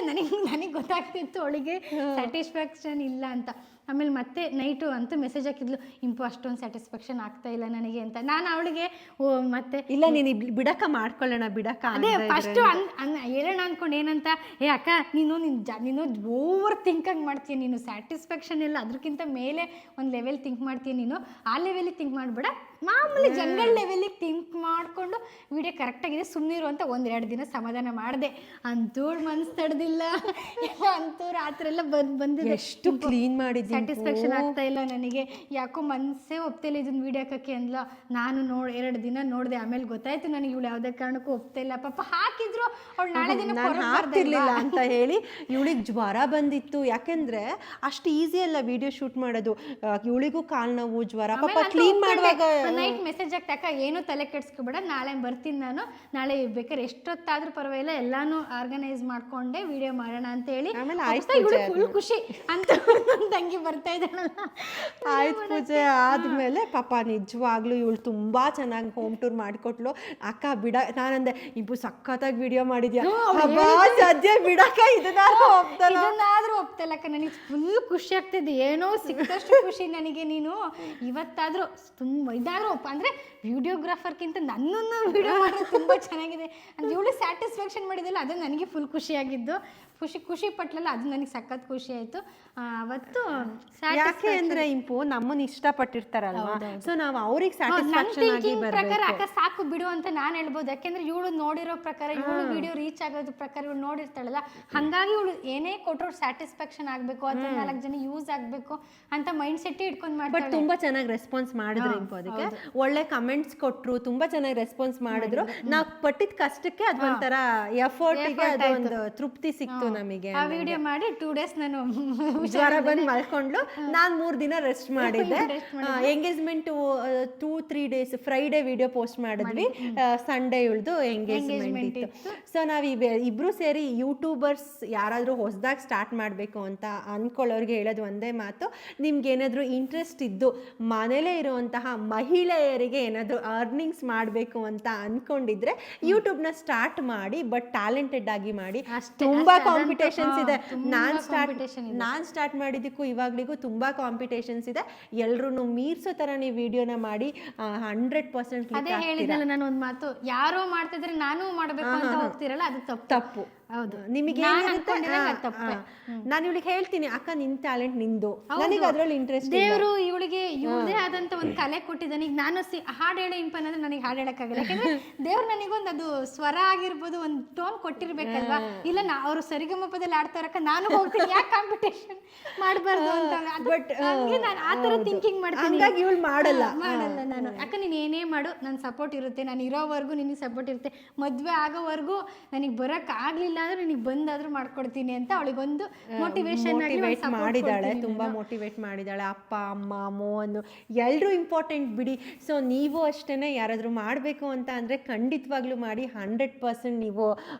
ನನಗೆ ಗೊತ್ತಾಗ್ತಿತ್ತು ಅವಳಿಗೆ ಸ್ಯಾಟಿಸ್ಫ್ಯಾಕ್ಷನ್ ಇಲ್ಲ ಅಂತ. ಆಮೇಲೆ ಮತ್ತೆ ನೈಟು ಅಂತೂ ಮೆಸೇಜ್ ಹಾಕಿದ್ಲು, ಇಂಪು ಅಷ್ಟೊಂದು ಸ್ಯಾಟಿಸ್ಫ್ಯಾಕ್ಷನ್ ಆಗ್ತಾ ಇಲ್ಲ ನನಗೆ ಅಂತ. ನಾನು ಅವಳಿಗೆ ಮತ್ತೆ ಇಲ್ಲ ನೀನು ಬಿಡಕ ಮಾಡ್ಕೊಳ್ಳೋಣ ಬಿಡಕ ಅದೇ ಫಸ್ಟು ಹೇಳೋಣ ಅಂದ್ಕೊಂಡು ಏನಂತ, ಅಕ್ಕ ನೀನು ಓವರ್ ಥಿಂಕಾಗಿ ಮಾಡ್ತೀಯ, ನೀನು ಸ್ಯಾಟಿಸ್ಫ್ಯಾಕ್ಷನ್ ಇಲ್ಲ ಅದಕ್ಕಿಂತ ಮೇಲೆ ಒಂದು ಲೆವೆಲ್ ಥಿಂಕ್ ಮಾಡ್ತೀಯ, ನೀನು ಆ ಲೆವೆಲಿಗೆ ಥಿಂಕ್ ಮಾಡಬೇಡ, ಮಾಮೂಲಿ ಜನರಲ್ ಲೆವೆಲಿಗೆ ಥಿಂಕ್ ಮಾಡಿಕೊಂಡು ವಿಡಿಯೋ ಕರೆಕ್ಟಾಗಿದೆ ಸುಮ್ಮನಿರು ಅಂತ 1-2 ದಿನ ಸಮಾಧಾನ ಮಾಡಿದೆ. ಅಂತೂ ಮನ್ಸು ತಡೆದಿಲ್ಲ, ಅಂತೂ ರಾತ್ರಿ ಎಲ್ಲ ಬಂದಿದೆ. ಎಷ್ಟು ಕ್ಲೀನ್ ಮಾಡಿದ್ದೆ, ಸ್ಯಾಟಿಸ್ಫ್ಯಾಕ್ಷನ್ ಆಗ್ತಾ ಇಲ್ಲ ನನಗೆ, ಯಾಕೋ ಮನಸ್ಸೇ ಒಪ್ತಾ ಇಲ್ಲ ಇದನ್ನ ವಿಡಿಯೋ ಹಾಕಕ್ಕೆ ಅಂದ್ಲ. ನಾನು 2 ದಿನ ನೋಡಿದೆ, ಆಮೇಲೆ ಗೊತ್ತಾಯ್ತು ನನಗೆ ಇವಳು ಯಾವುದೇ ಕಾರಣಕ್ಕೂ ಒಪ್ತಾ ಇಲ್ಲ. ಪಾಪ ಹಾಕಿದ್ರು ಅವಳು ನಾಳೆ ದಿನ ಹಾಕ್ತಿರ್ಲಿಲ್ಲ ಅಂತ ಹೇಳಿ. ಇವಳಿಗೆ ಜ್ವರ ಬಂದಿತ್ತು, ಯಾಕೆಂದ್ರೆ ಅಷ್ಟು ಈಸಿ ಅಲ್ಲ ವಿಡಿಯೋ ಶೂಟ್ ಮಾಡೋದು. ಇವಳಿಗೂ ಕಾಲು ನೋವು ಜ್ವರ, ಪಾಪ ಕ್ಲೀನ್ ಮಾಡುವಾಗ ನೈಟ್ ಮೆಸೇಜ್ ಆಗ್ತಾಕ ಏನೂ ತಲೆ ಕೆಡ್ಸ್ಕೊಬೇಡ, ನಾಳೆ ಬರ್ತೀನಿ ನಾನು, ನಾಳೆ ಬೇಕಾದ್ರೆ ಎಷ್ಟೊತ್ತಾದ್ರೂ ಪರವಾಗಿಲ್ಲ ಎಲ್ಲಾನು ಆರ್ಗನೈಸ್ ಮಾಡ್ಕೊಂಡೆ ವಿಡಿಯೋ ಮಾಡೋಣ ಅಂತ ಹೇಳಿ ಫುಲ್ ಖುಷಿ ಅಂತ ತಂಗಿ ಬರ್ತಾ ಇದ್ದಾಳಲ್ಲ. ಆಯ್ತು ಪೂಜೆ ಆದ್ಮೇಲೆ ಪಾಪ ನಿಜವಾಗ್ಲೂ ಇವಳು ತುಂಬಾ ಚೆನ್ನಾಗಿ ಹೋಮ್ ಟೂರ್ ಮಾಡಿಕೊಟ್ಲು. ಅಕ್ಕ ಬಿಡ, ನಾನಂದೆ ಇಂಪು ಸಖತ್ತಾಗಿ ವಿಡಿಯೋ ಮಾಡಿದ್ಯಾ, ಸದ್ಯ ಬಿಡಕ್ಕ ಇದನ್ನಾದ್ರೂ ಒಪ್ತಲ್ಲ ಅಕ್ಕ. ನನಗೆ ಫುಲ್ ಖುಷಿ ಆಗ್ತಿದೆ, ಏನೋ ಸಿಕ್ಕಷ್ಟು ಖುಷಿ ನನಗೆ. ನೀನು ಇವತ್ತಾದ್ರೂ ತುಂಬ ಇದಾದ್ರೂ ಅಂದ್ರೆ ವಿಡಿಯೋಗ್ರಾಫರ್ಗಿಂತ ನನ್ನನ್ನು ವಿಡಿಯೋ ಮಾಡೋದು ತುಂಬ ಚೆನ್ನಾಗಿದೆ ಅಂತ ಇವಳು ಸ್ಯಾಟಿಸ್ಫ್ಯಾಕ್ಷನ್ ಮಾಡಿದಲ್ಲ, ಅದು ನನಗೆ ಫುಲ್ ಖುಷಿಯಾಗಿದ್ದು. ಖುಷಿ ಪಟ್ಲಲ್ಲ, ಅದು ನನಗೆ ಸಖತ್ ಖುಷಿ ಆಯ್ತು. ಅವತ್ತು ಯಾಕೆ ಅಂದ್ರೆ ಇಂಪು ನಮ್ಮನ್ನ ಇಷ್ಟಪಟ್ಟಿರ್ತಾರಲ್ವಾ, ಸೊ ನಾವು ಅವ್ರಿಗೆ ಸ್ಯಾಟಿಸ್ಫ್ಯಾಕ್ಷನ್ ಆಗಿ ಪ್ರಕಾರ ಅಕ್ಕ ಸಾಕು ಬಿಡು ಅಂತ ನಾನು ಹೇಳ್ಬೋದು. ಯಾಕೆಂದ್ರೆ ಇವಳು ನೋಡಿರೋ ಪ್ರಕಾರ, ಇವಳು ವಿಡಿಯೋ ರೀಚ್ ಆಗೋದ್ರ ಪ್ರಕಾರ ಇವಳು ನೋಡಿರ್ತಾಳಲ್ಲ, ಹಂಗಾಗಿ ಇವಳು ಏನೇ ಕೊಟ್ಟರು ಸ್ಯಾಟಿಸ್ಫ್ಯಾಕ್ಷನ್ ಆಗ್ಬೇಕು ಅಥವಾ 4 ಜನ ಯೂಸ್ ಆಗ್ಬೇಕು ಅಂತ ಮೈಂಡ್ ಸೆಟ್ ಇಟ್ಕೊಂಡು ಮಾಡ್ತಾಳೆ. ಬಟ್ ತುಂಬಾ ಚೆನ್ನಾಗಿ ರೆಸ್ಪಾನ್ಸ್ ಮಾಡಿದ್ರು ಇಂಪು, ಅದಕ್ಕೆ ಒಳ್ಳೆ ಕಮೆಂಟ್ಸ್ ಕೊಟ್ರು, ತುಂಬಾ ಚೆನ್ನಾಗಿ ರೆಸ್ಪಾನ್ಸ್ ಮಾಡಿದ್ರು. ನಾವು ಪಟ್ಟಿದ ಕಷ್ಟಕ್ಕೆ ಅದು ಒಂಥರ ಎಫರ್ಟಿಗೆ ಅದು ಒಂದು ತೃಪ್ತಿ ಸಿಕ್ತು ನಮಗೆ. ಆ ವಿಡಿಯೋ ಮಾಡಿ 2 days ನಾನು ಜ್ವರ ಬಂದು ಮಲ್ಕೊಂಡು ನಾನು 3 ದಿನ ರೆಸ್ಟ್ ಮಾಡಿದ್ದೆ. Engagement 2-3 days Friday video post ಮಾಡಿದ್ವಿ, ಸಂಡೇ ಇಳ್ದು ಎಂಗೇಜ್ಮೆಂಟ್ ಇತ್ತು. ಸೊ ನಾವು ಇಬ್ರು ಸೇರಿ ಯೂಟ್ಯೂಬರ್ಸ್ ಯಾರಾದರೂ ಹೊಸದಾಗಿ ಸ್ಟಾರ್ಟ್ ಮಾಡಬೇಕು ಅಂತ ಅನ್ಕೊಳ್ಳೋರಿಗೆ ಹೇಳೋದು ಒಂದೇ ಮಾತು, ನಿಮ್ಗೆ ಏನಾದರೂ ಇಂಟ್ರೆಸ್ಟ್ ಇದ್ದು ಮನೇಲೇ ಇರುವಂತಹ ಮಹಿಳೆಯರಿಗೆ ಏನಾದರೂ ಅರ್ನಿಂಗ್ಸ್ ಮಾಡಬೇಕು ಅಂತ ಅನ್ಕೊಂಡಿದ್ರೆ ಯೂಟ್ಯೂಬ್ನ ಸ್ಟಾರ್ಟ್ ಮಾಡಿ, ಬಟ್ ಟ್ಯಾಲೆಂಟೆಡ್ ಆಗಿ ಮಾಡಿ. ತುಂಬಾ ಕಾಂಪಿಟೇಷನ್ಸ್ ಇದೆ. ನಾನು ಸ್ಟಾರ್ಟ್ ಮಾಡಿದ್ದಕ್ಕೂ ಇವಾಗ್ಲಿಗೂ ತುಂಬಾ ಕಾಂಪಿಟೇಷನ್ಸ್ ಇದೆ. ಎಲ್ರು ಮೀರ್ಸೋ ತರ ನೀವು ವಿಡಿಯೋನ ಮಾಡಿ 100% ಅದೇ ಹೇಳಿದ್ನಲ್ಲ ನಾನು ಒಂದು ಮಾತು, ಯಾರೋ ಮಾಡ್ತಿದ್ರೆ ನಾನು ಮಾಡಬೇಕು ಅಂತ ಹೋಗ್ತಿರಲ್ಲ, ಅದು ತಪ್ಪು. ಹೌದು, ನಿಮಗೆ ನಾನು ಇವಳಿಗೆ ಹೇಳ್ತೀನಿ, ಅಕ್ಕ ನಿನ್ ಟ್ಯಾಲೆಂಟ್ ನಿಂದು, ನನಗೆ ಅದ್ರಲ್ಲಿ ಇಂಟ್ರೆಸ್ಟ್. ದೇವರು ಇವಳಿಗೆ ಇವಳದೇ ಆದಂತ ಒಂದು ಕಲೆ ಕೊಟ್ಟಿದ್ದಾನೆ. ಈಗ ನಾನು ಹಾಡು ಹೇಳೋ ಇಂಪನ್ ಅಂದ್ರೆ ನನಗೆ ಹಾಡು ಹೇಳಕ್ಕಾಗಲ್ಲ, ಯಾಕಂದ್ರೆ ದೇವ್ರು ನನಗೊಂದು ಅದು ಸ್ವರ ಆಗಿರ್ಬೋದು, ಒಂದು ಟೋನ್ ಕೊಟ್ಟಿರ್ಬೇಕಲ್ವಾ. ಇಲ್ಲ ಅವರು ಸರಿಗಮಪದಲ್ಲಿ ಆಡ್ತಾರಕ್ಕ ನಾನು ಹೋಗ್ತೀನಿ, ಯಾಕೆ ಕಾಂಪಿಟೇಷನ್ ಮಾಡಬಾರ್ದು ಅಂತ. ಬಟ್ ನಾನು ಆ ಥರ ಥಿಂಕಿಂಗ್ ಮಾಡ್ತೀನಿ, ಇವಳು ಮಾಡಲ್ಲ ನಾನು. ಅಕ್ಕ ನೀನು ಏನೇ ಮಾಡು, ನನ್ನ ಸಪೋರ್ಟ್ ಇರುತ್ತೆ, ನಾನು ಇರೋವರೆಗೂ ನಿನಗೆ ಸಪೋರ್ಟ್ ಇರುತ್ತೆ, ಮದುವೆ ಆಗೋವರೆಗೂ ನನಗೆ ಬರೋಕ್ಕೆ ಆಗಲಿಲ್ಲ ಅಂದ್ರೆ ನಿನಗೆ ಬಂದಾದ್ರೂ ಮಾಡ್ಕೊಡ್ತೀನಿ ಅಂತ ಅವಳಿಗೊಂದು ಮೋಟಿವೇಟ್ ಮಾಡಿದಾಳೆ. ತುಂಬಾ ಮೋಟಿವೇಟ್ ಮಾಡಿದಾಳೆ. ಅಪ್ಪ ಅಮ್ಮ ಮೋಹನ್ ಎಲ್ಲರೂ ಇಂಪಾರ್ಟೆಂಟ್ ಬಿಡಿ. ಸೊ ನೀವು ಅಷ್ಟೇನೆ ಯಾರಾದರೂ ಮಾಡಬೇಕು ಅಂತ ಅಂದರೆ ಖಂಡಿತವಾಗ್ಲೂ ಮಾಡಿ, 100% ನೀವು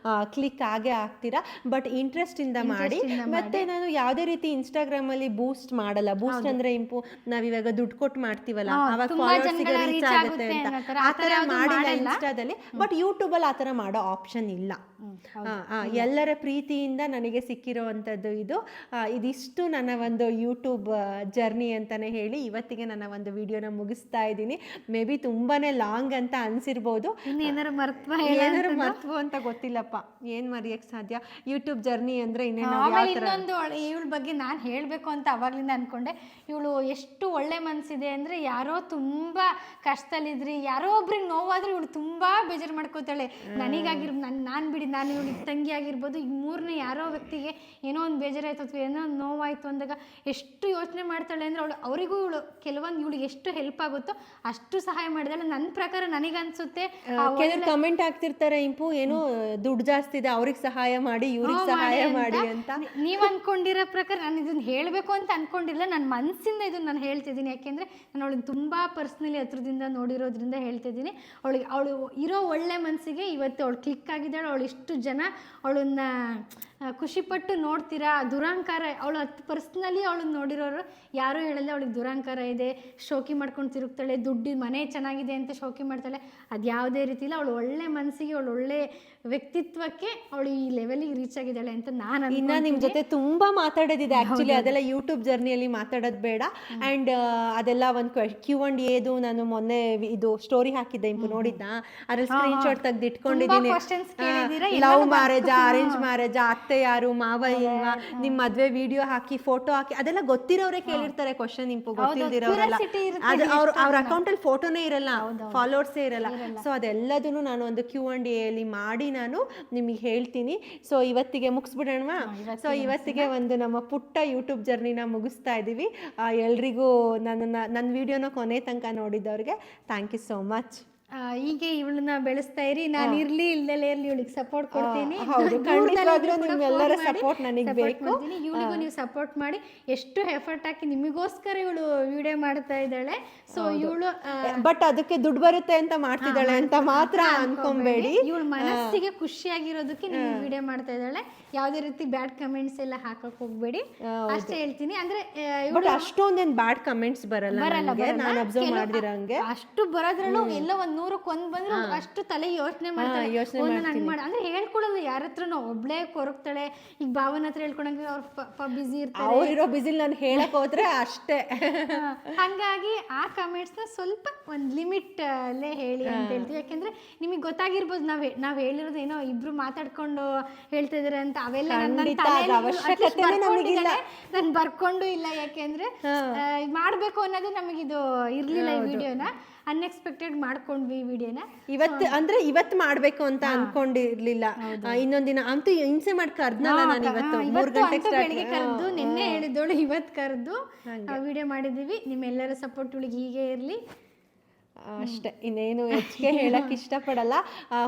ಕ್ಲಿಕ್ ಆಗೇ ಆಗ್ತೀರಾ. ಬಟ್ ಇಂಟ್ರೆಸ್ಟ್ ಇಂದ ಮಾಡಿ. ಮತ್ತೆ ನಾನು ಯಾವುದೇ ರೀತಿ ಇನ್ಸ್ಟಾಗ್ರಾಮಲ್ಲಿ ಬೂಸ್ಟ್ ಮಾಡಲ್ಲ. ಬೂಸ್ಟ್ ಅಂದ್ರೆ ಇಂಪು ನಾವಿವಾಗ ದುಡ್ಡು ಕೊಟ್ಟು ಮಾಡ್ತೀವಲ್ಲ, ಅವಾಗ ಫಾಲೋವರ್ಸ್ಗೆ ರೀಚ್ ಆಗುತ್ತೆ ಅಂತ ಆ ಥರ ಮಾಡಿಲ್ಲ ಇನ್ಸ್ಟಾದಲ್ಲಿ. ಬಟ್ ಯೂಟ್ಯೂಬಲ್ಲಿ ಆ ಥರ ಮಾಡೋ ಆಪ್ಷನ್ ಇಲ್ಲ. ಎಲ್ಲರ ಪ್ರೀತಿಯಿಂದ ನನಗೆ ಸಿಕ್ಕಿರೋವಂಥದ್ದು ಇದಿಷ್ಟು ನನ್ನ ಒಂದು ಯೂಟ್ಯೂಬ್ ಜರ್ನಿ ಅಂತಲೇ ಹೇಳಿ ಇವತ್ತಿಗೆ ನನ್ನ ಒಂದು ವಿಡಿಯೋನ ಮುಗಿಸ್ತಾ ಇದ್ದೀನಿ. ಮೇ ಬಿ ತುಂಬಾ ಲಾಂಗ್ ಅಂತ ಅನಿಸಿರ್ಬೋದು. ಏನಾರು ಮರ್ತ್ವ ಅಂತ ಗೊತ್ತಿಲ್ಲಪ್ಪ, ಏನು ಮರೆಯೋಕ್ಕೆ ಸಾಧ್ಯ. ಯೂಟ್ಯೂಬ್ ಜರ್ನಿ ಅಂದರೆ ಇನ್ನೊಂದು ಇವಳ ಬಗ್ಗೆ ನಾನು ಹೇಳಬೇಕು ಅಂತ ಅವಾಗಲಿಂದ ಅಂದ್ಕೊಂಡೆ. ಇವಳು ಎಷ್ಟು ಒಳ್ಳೆ ಮನಸ್ಸಿದೆ ಅಂದರೆ, ಯಾರೋ ತುಂಬ ಕಷ್ಟದಲ್ಲಿದ್ರಿ, ಯಾರೋ ಒಬ್ರಿಗೆ ನೋವಾದ್ರೆ ಇವಳು ತುಂಬ ಬೇಜಾರು ಮಾಡ್ಕೋತಾಳೆ. ನಾನು ಬಿಡಿ, ನಾನು ಇವಳಿಗೆ ತಂಗಿ ಆಗಿರ್ಬೋದು, ಈಗ 3ನೇ ಯಾರೋ ವ್ಯಕ್ತಿಗೆ ಏನೋ ಒಂದು ಬೇಜಾರಾಯ್ತು ಅಥವಾ ಏನೋ ಒಂದು ನೋವಾಯಿತು ಅಂದಾಗ ಎಷ್ಟು ಯೋಚನೆ ಮಾಡ್ತಾಳೆ ಅಂದರೆ, ಅವರಿಗೂ ಇವಳು ಕೆಲವೊಂದು ಇವಳಿಗೆ ಎಷ್ಟು ಹೆಲ್ಪ್ ಆಗುತ್ತೋ ಅಷ್ಟು ಸಹಾಯ ಮಾಡಿದಾಳೆ. ನನ್ನ ಪ್ರಕಾರ ನನಗನ್ಸುತ್ತೆ. ಕಮೆಂಟ್ ಆಗ್ತಿರ್ತಾರೆ, ಇಂಪು ಏನೋ ದುಡ್ಡು ಜಾಸ್ತಿ ಇದೆ, ಅವ್ರಿಗೆ ಸಹಾಯ ಮಾಡಿ, ಇವ್ರಿಗೆ ಸಹಾಯ ಮಾಡಿ ಅಂತ. ನೀವು ಅನ್ಕೊಂಡಿರೋ ಪ್ರಕಾರ ನಾನು ಇದನ್ನ ಹೇಳಬೇಕು ಅಂತ ಅನ್ಕೊಂಡಿಲ್ಲ, ನನ್ನ ಮನಸ್ಸಿಂದ ಇದನ್ನ ನಾನು ಹೇಳ್ತಿದ್ದೀನಿ. ಯಾಕೆಂದರೆ ನಾನು ಅವಳಿಗೆ ತುಂಬ ಪರ್ಸ್ನಲಿ ಹತ್ರದಿಂದ ನೋಡಿರೋದ್ರಿಂದ ಹೇಳ್ತಿದ್ದೀನಿ. ಅವಳು ಇರೋ ಒಳ್ಳೆ ಮನಸ್ಸಿಗೆ ಇವತ್ತು ಅವಳು ಕ್ಲಿಕ್ ಆಗಿದ್ದಾಳೆ. ಅವಳು ಇಷ್ಟು ಜನ ಅವಳನ್ನ ಖುಷಿಪಟ್ಟು ನೋಡ್ತೀರಾ. ದುರಹಂಕಾರ, ಅವಳು ಪರ್ಸ್ನಲಿ ಅವಳನ್ನ ನೋಡಿರೋರು ಯಾರೂ ಹೇಳಲ್ಲ ಅವಳಿಗೆ ದುರಹಂಕಾರ ಇದೆ, ಶೋಕಿ ಮಾಡ್ಕೊಂಡು ತಿರುಗ್ತಾಳೆ, ದುಡ್ಡು ಮನೆ ಚೆನ್ನಾಗಿದೆ ಅಂತ ಶೋಕಿ ಮಾಡ್ತಾಳೆ. ಅದು ಯಾವುದೇ ರೀತಿ ಇಲ್ಲ. ಅವಳು ಒಳ್ಳೆ ಮನಸ್ಸಿಗೆ, ಅವಳು ಒಳ್ಳೆ ವ್ಯಕ್ತಿತ್ವಕ್ಕೆ ಅವಳು ಈ ಲೆವೆಲಿಗೆ ರೀಚ್ ಆಗಿದ್ದಾಳೆ ಅಂತ ನಾನು. ಇನ್ನು ನಿಮ್ಮ ಜೊತೆ ತುಂಬ ಮಾತಾಡೋದಿದೆ ಆ್ಯಕ್ಚುಲಿ, ಅದೆಲ್ಲ ಯೂಟ್ಯೂಬ್ ಜರ್ನಿಯಲ್ಲಿ ಮಾತಾಡೋದು ಬೇಡ. ಆ್ಯಂಡ್ ಅದೆಲ್ಲ ಒಂದು Q&Aದು ನಾನು ಮೊನ್ನೆ ಇದು ಸ್ಟೋರಿ ಹಾಕಿದ್ದೆ, ಇಂಪು ನೋಡಿದ್ನಾ? ಅದ್ರಲ್ಲಿ ಸ್ಕ್ರೀನ್ಶಾಟ್ ತೆಗೆದು ಇಟ್ಕೊಂಡಿದ್ದೀನಿ. ಲವ್ ಮ್ಯಾರೇಜಾ, ಅರೇಂಜ್ ಮ್ಯಾರೇಜಾ, ಅತ್ತೆ ಯಾರು, ಮಾವ ಇಲ್ವಾ, ನಿಮ್ಮ ಮದುವೆ ವಿಡಿಯೋ ಹಾಕಿ, ಫೋಟೋ ಹಾಕಿ, ಅದೆಲ್ಲ ಗೊತ್ತಿರೋರೇ ಕೇಳಿರ್ತಾರೆ ಕ್ವಶನ್. ಇಂಪು ಗೊತ್ತಿಲ್ದಿರೋರಲ್ಲ, ಅದು ಅವ್ರ ಅಕೌಂಟಲ್ಲಿ ಫೋಟೋನೇ ಇರಲ್ಲ, ಫಾಲೋವರ್ಸೇ ಇರಲ್ಲ. ಸೊ ಅದೆಲ್ಲದನ್ನು ನಾನು ಒಂದು Q&Aಯಲ್ಲಿ ಮಾಡಿ ನಾನು ನಿಮಗೆ ಹೇಳ್ತೀನಿ. ಸೊ ಇವತ್ತಿಗೆ ಮುಗಿಸ್ಬಿಡೋಣವಾ? ಸೊ ಇವತ್ತಿಗೆ ಒಂದು ನಮ್ಮ ಪುಟ್ಟ ಯೂಟ್ಯೂಬ್ ಜರ್ನಿನ ಮುಗಿಸ್ತಾ ಇದ್ದೀವಿ. ಎಲ್ರಿಗೂ ನನ್ನ ವಿಡಿಯೋನ ಕೊನೆ ತನಕ ನೋಡಿದ್ದವ್ರಿಗೆ ಥ್ಯಾಂಕ್ ಯು ಸೋ ಮಚ್. ಹೀಗೆ ಇವಳನ್ನ ಬೆಳೆಸ್ತಾ ಇರಿ. ನಾನು ಇರ್ಲಿ ಇಲ್ದಲೇ ಇರ್ಲಿ ಇವಳಿಗೆ ಸಪೋರ್ಟ್ ಕೊಡ್ತೀನಿ. ನಿಮ್ಮೆಲ್ಲರ ಸಪೋರ್ಟ್ ನನಗೆ ಬೇಕು. ಇವಳಿಗೂ ನೀವು ಸಪೋರ್ಟ್ ಮಾಡಿ. ಎಷ್ಟು ಎಫರ್ಟ್ ಹಾಕಿ ನಿಮಗೋಸ್ಕರ ಇವಳು ವಿಡಿಯೋ ಮಾಡ್ತಾ ಇದ್ದಾಳೆ. ಸೊ ಇವಳು ಬಟ್ ಅದಕ್ಕೆ ದುಡ್ಡು ಬರುತ್ತೆ ಅಂತ ಮಾಡ್ತಿದ್ದಾಳೆ ಅಂತ ಮಾತ್ರ ಅನ್ಕೊಂಬೇಡಿ. ಇವಳು ಮನಸ್ಸಿಗೆ ಖುಷಿಯಾಗಿರೋದಕ್ಕೆ ನೀವು ವಿಡಿಯೋ ಮಾಡ್ತಾ ಇದ್ದಾಳೆ. ಯಾವುದೇ ರೀತಿ ಬ್ಯಾಡ್ ಕಮೆಂಟ್ಸ್ ಎಲ್ಲ ಹಾಕಕ್ ಹೋಗ್ಬೇಡಿ ಅಷ್ಟೇ ಹೇಳ್ತೀನಿ. ಅಂದ್ರೆ ಅಷ್ಟೊಂದೇನು ಬ್ಯಾಡ್ ಕಮೆಂಟ್ಸ್ ಬರಲ್ಲ, ನಾನು ಅಬ್ಸರ್ವ್ ಮಾಡಿದಿರಂಗೆ. ಅಷ್ಟು ಬರೋದ್ರಲ್ಲೂ ಎಲ್ಲ ಒಂದು 100ಕ್ಕೆ 1 ಬಂದ್ರು ಅಷ್ಟು ತಲೆ ಯೋಚನೆ ಮಾಡ್ತಾಳೆ. ಯೋಚ್ನೆ ಒಂದು ನಂಗೆ ಮಾಡಿ ಅಂದ್ರೆ ಹೇಳ್ಕೊಡೋದು ಯಾರ ಹತ್ರನೂ, ಒಬ್ಳೇ ಕೊರಗ್ತಾಳೆ. ಈಗ ಭಾವನ ಹತ್ರ ಹೇಳ್ಕೊಂಡಂಗೆ ಅವ್ರು ಬಿಸಿ ಇರ್ತಾರೆ, ಅವ್ರಿರೋ ಬಿಸಿಲ್ ನಾನು ಹೇಳಕ್ ಹೋದ್ರೆ ಅಷ್ಟೇ. ಹಂಗಾಗಿ ಆ ಕಮೆಂಟ್ಸ್ನ ಸ್ವಲ್ಪ ಒಂದು ಲಿಮಿಟ್ ಅಲ್ಲೇ ಹೇಳಿ ಅಂತ ಹೇಳ್ತೀವಿ. ಯಾಕೆಂದ್ರೆ ನಿಮಗೆ ಗೊತ್ತಾಗಿರ್ಬೋದು ನಾವ್ ಹೇಳಿರೋದು ಏನೋ ಇಬ್ರು ಮಾತಾಡ್ಕೊಂಡು ಹೇಳ್ತಾ ಇದಾರೆ ಅಂತ. ಅವೆಲ್ಲ ನಾನು ಬರ್ಕೊಂಡು ಇಲ್ಲ, ಯಾಕೆಂದ್ರೆ ಮಾಡ್ಬೇಕು ಅನ್ನೋದು ನಮಗಿದು ಇರ್ಲಿಲ್ಲ. ಈ ವಿಡಿಯೋನ ಅನ್ಎಕ್ಸ್ಪೆಕ್ಟೆಡ್ ಮಾಡ್ಕೊಂಡ್ವಿ ಈ ವಿಡಿಯೋನ. ಇವತ್ತು ಮಾಡ್ಬೇಕು ಅಂತ ಅನ್ಕೊಂಡಿರ್ಲಿಲ್ಲ. ಇನ್ನೊಂದಿನ ಅಂತೂ ಹಿಂಸೆ ಮಾಡಿ ಕರ್ದ್ನಲ್ಲ ನಾನು. ಇವತ್ತು 3 ಗಂಟೆಗೆ ಬೆಳಿಗ್ಗೆ ಕರೆದು, ನಿನ್ನೆ ಹೇಳಿದೋಳು ಇವತ್ತು ಕರೆದು ವಿಡಿಯೋ ಮಾಡಿದೀವಿ. ನಿಮ್ಮೆಲ್ಲರ ಸಪೋರ್ಟ್ ಇವಳಿಗೆ ಹೀಗೆ ಇರ್ಲಿ ಅಷ್ಟೇ, ಇನ್ನೇನು ಹೆಚ್ಚಿಗೆ ಹೇಳಕ್ ಇಷ್ಟಪಡಲ್ಲ.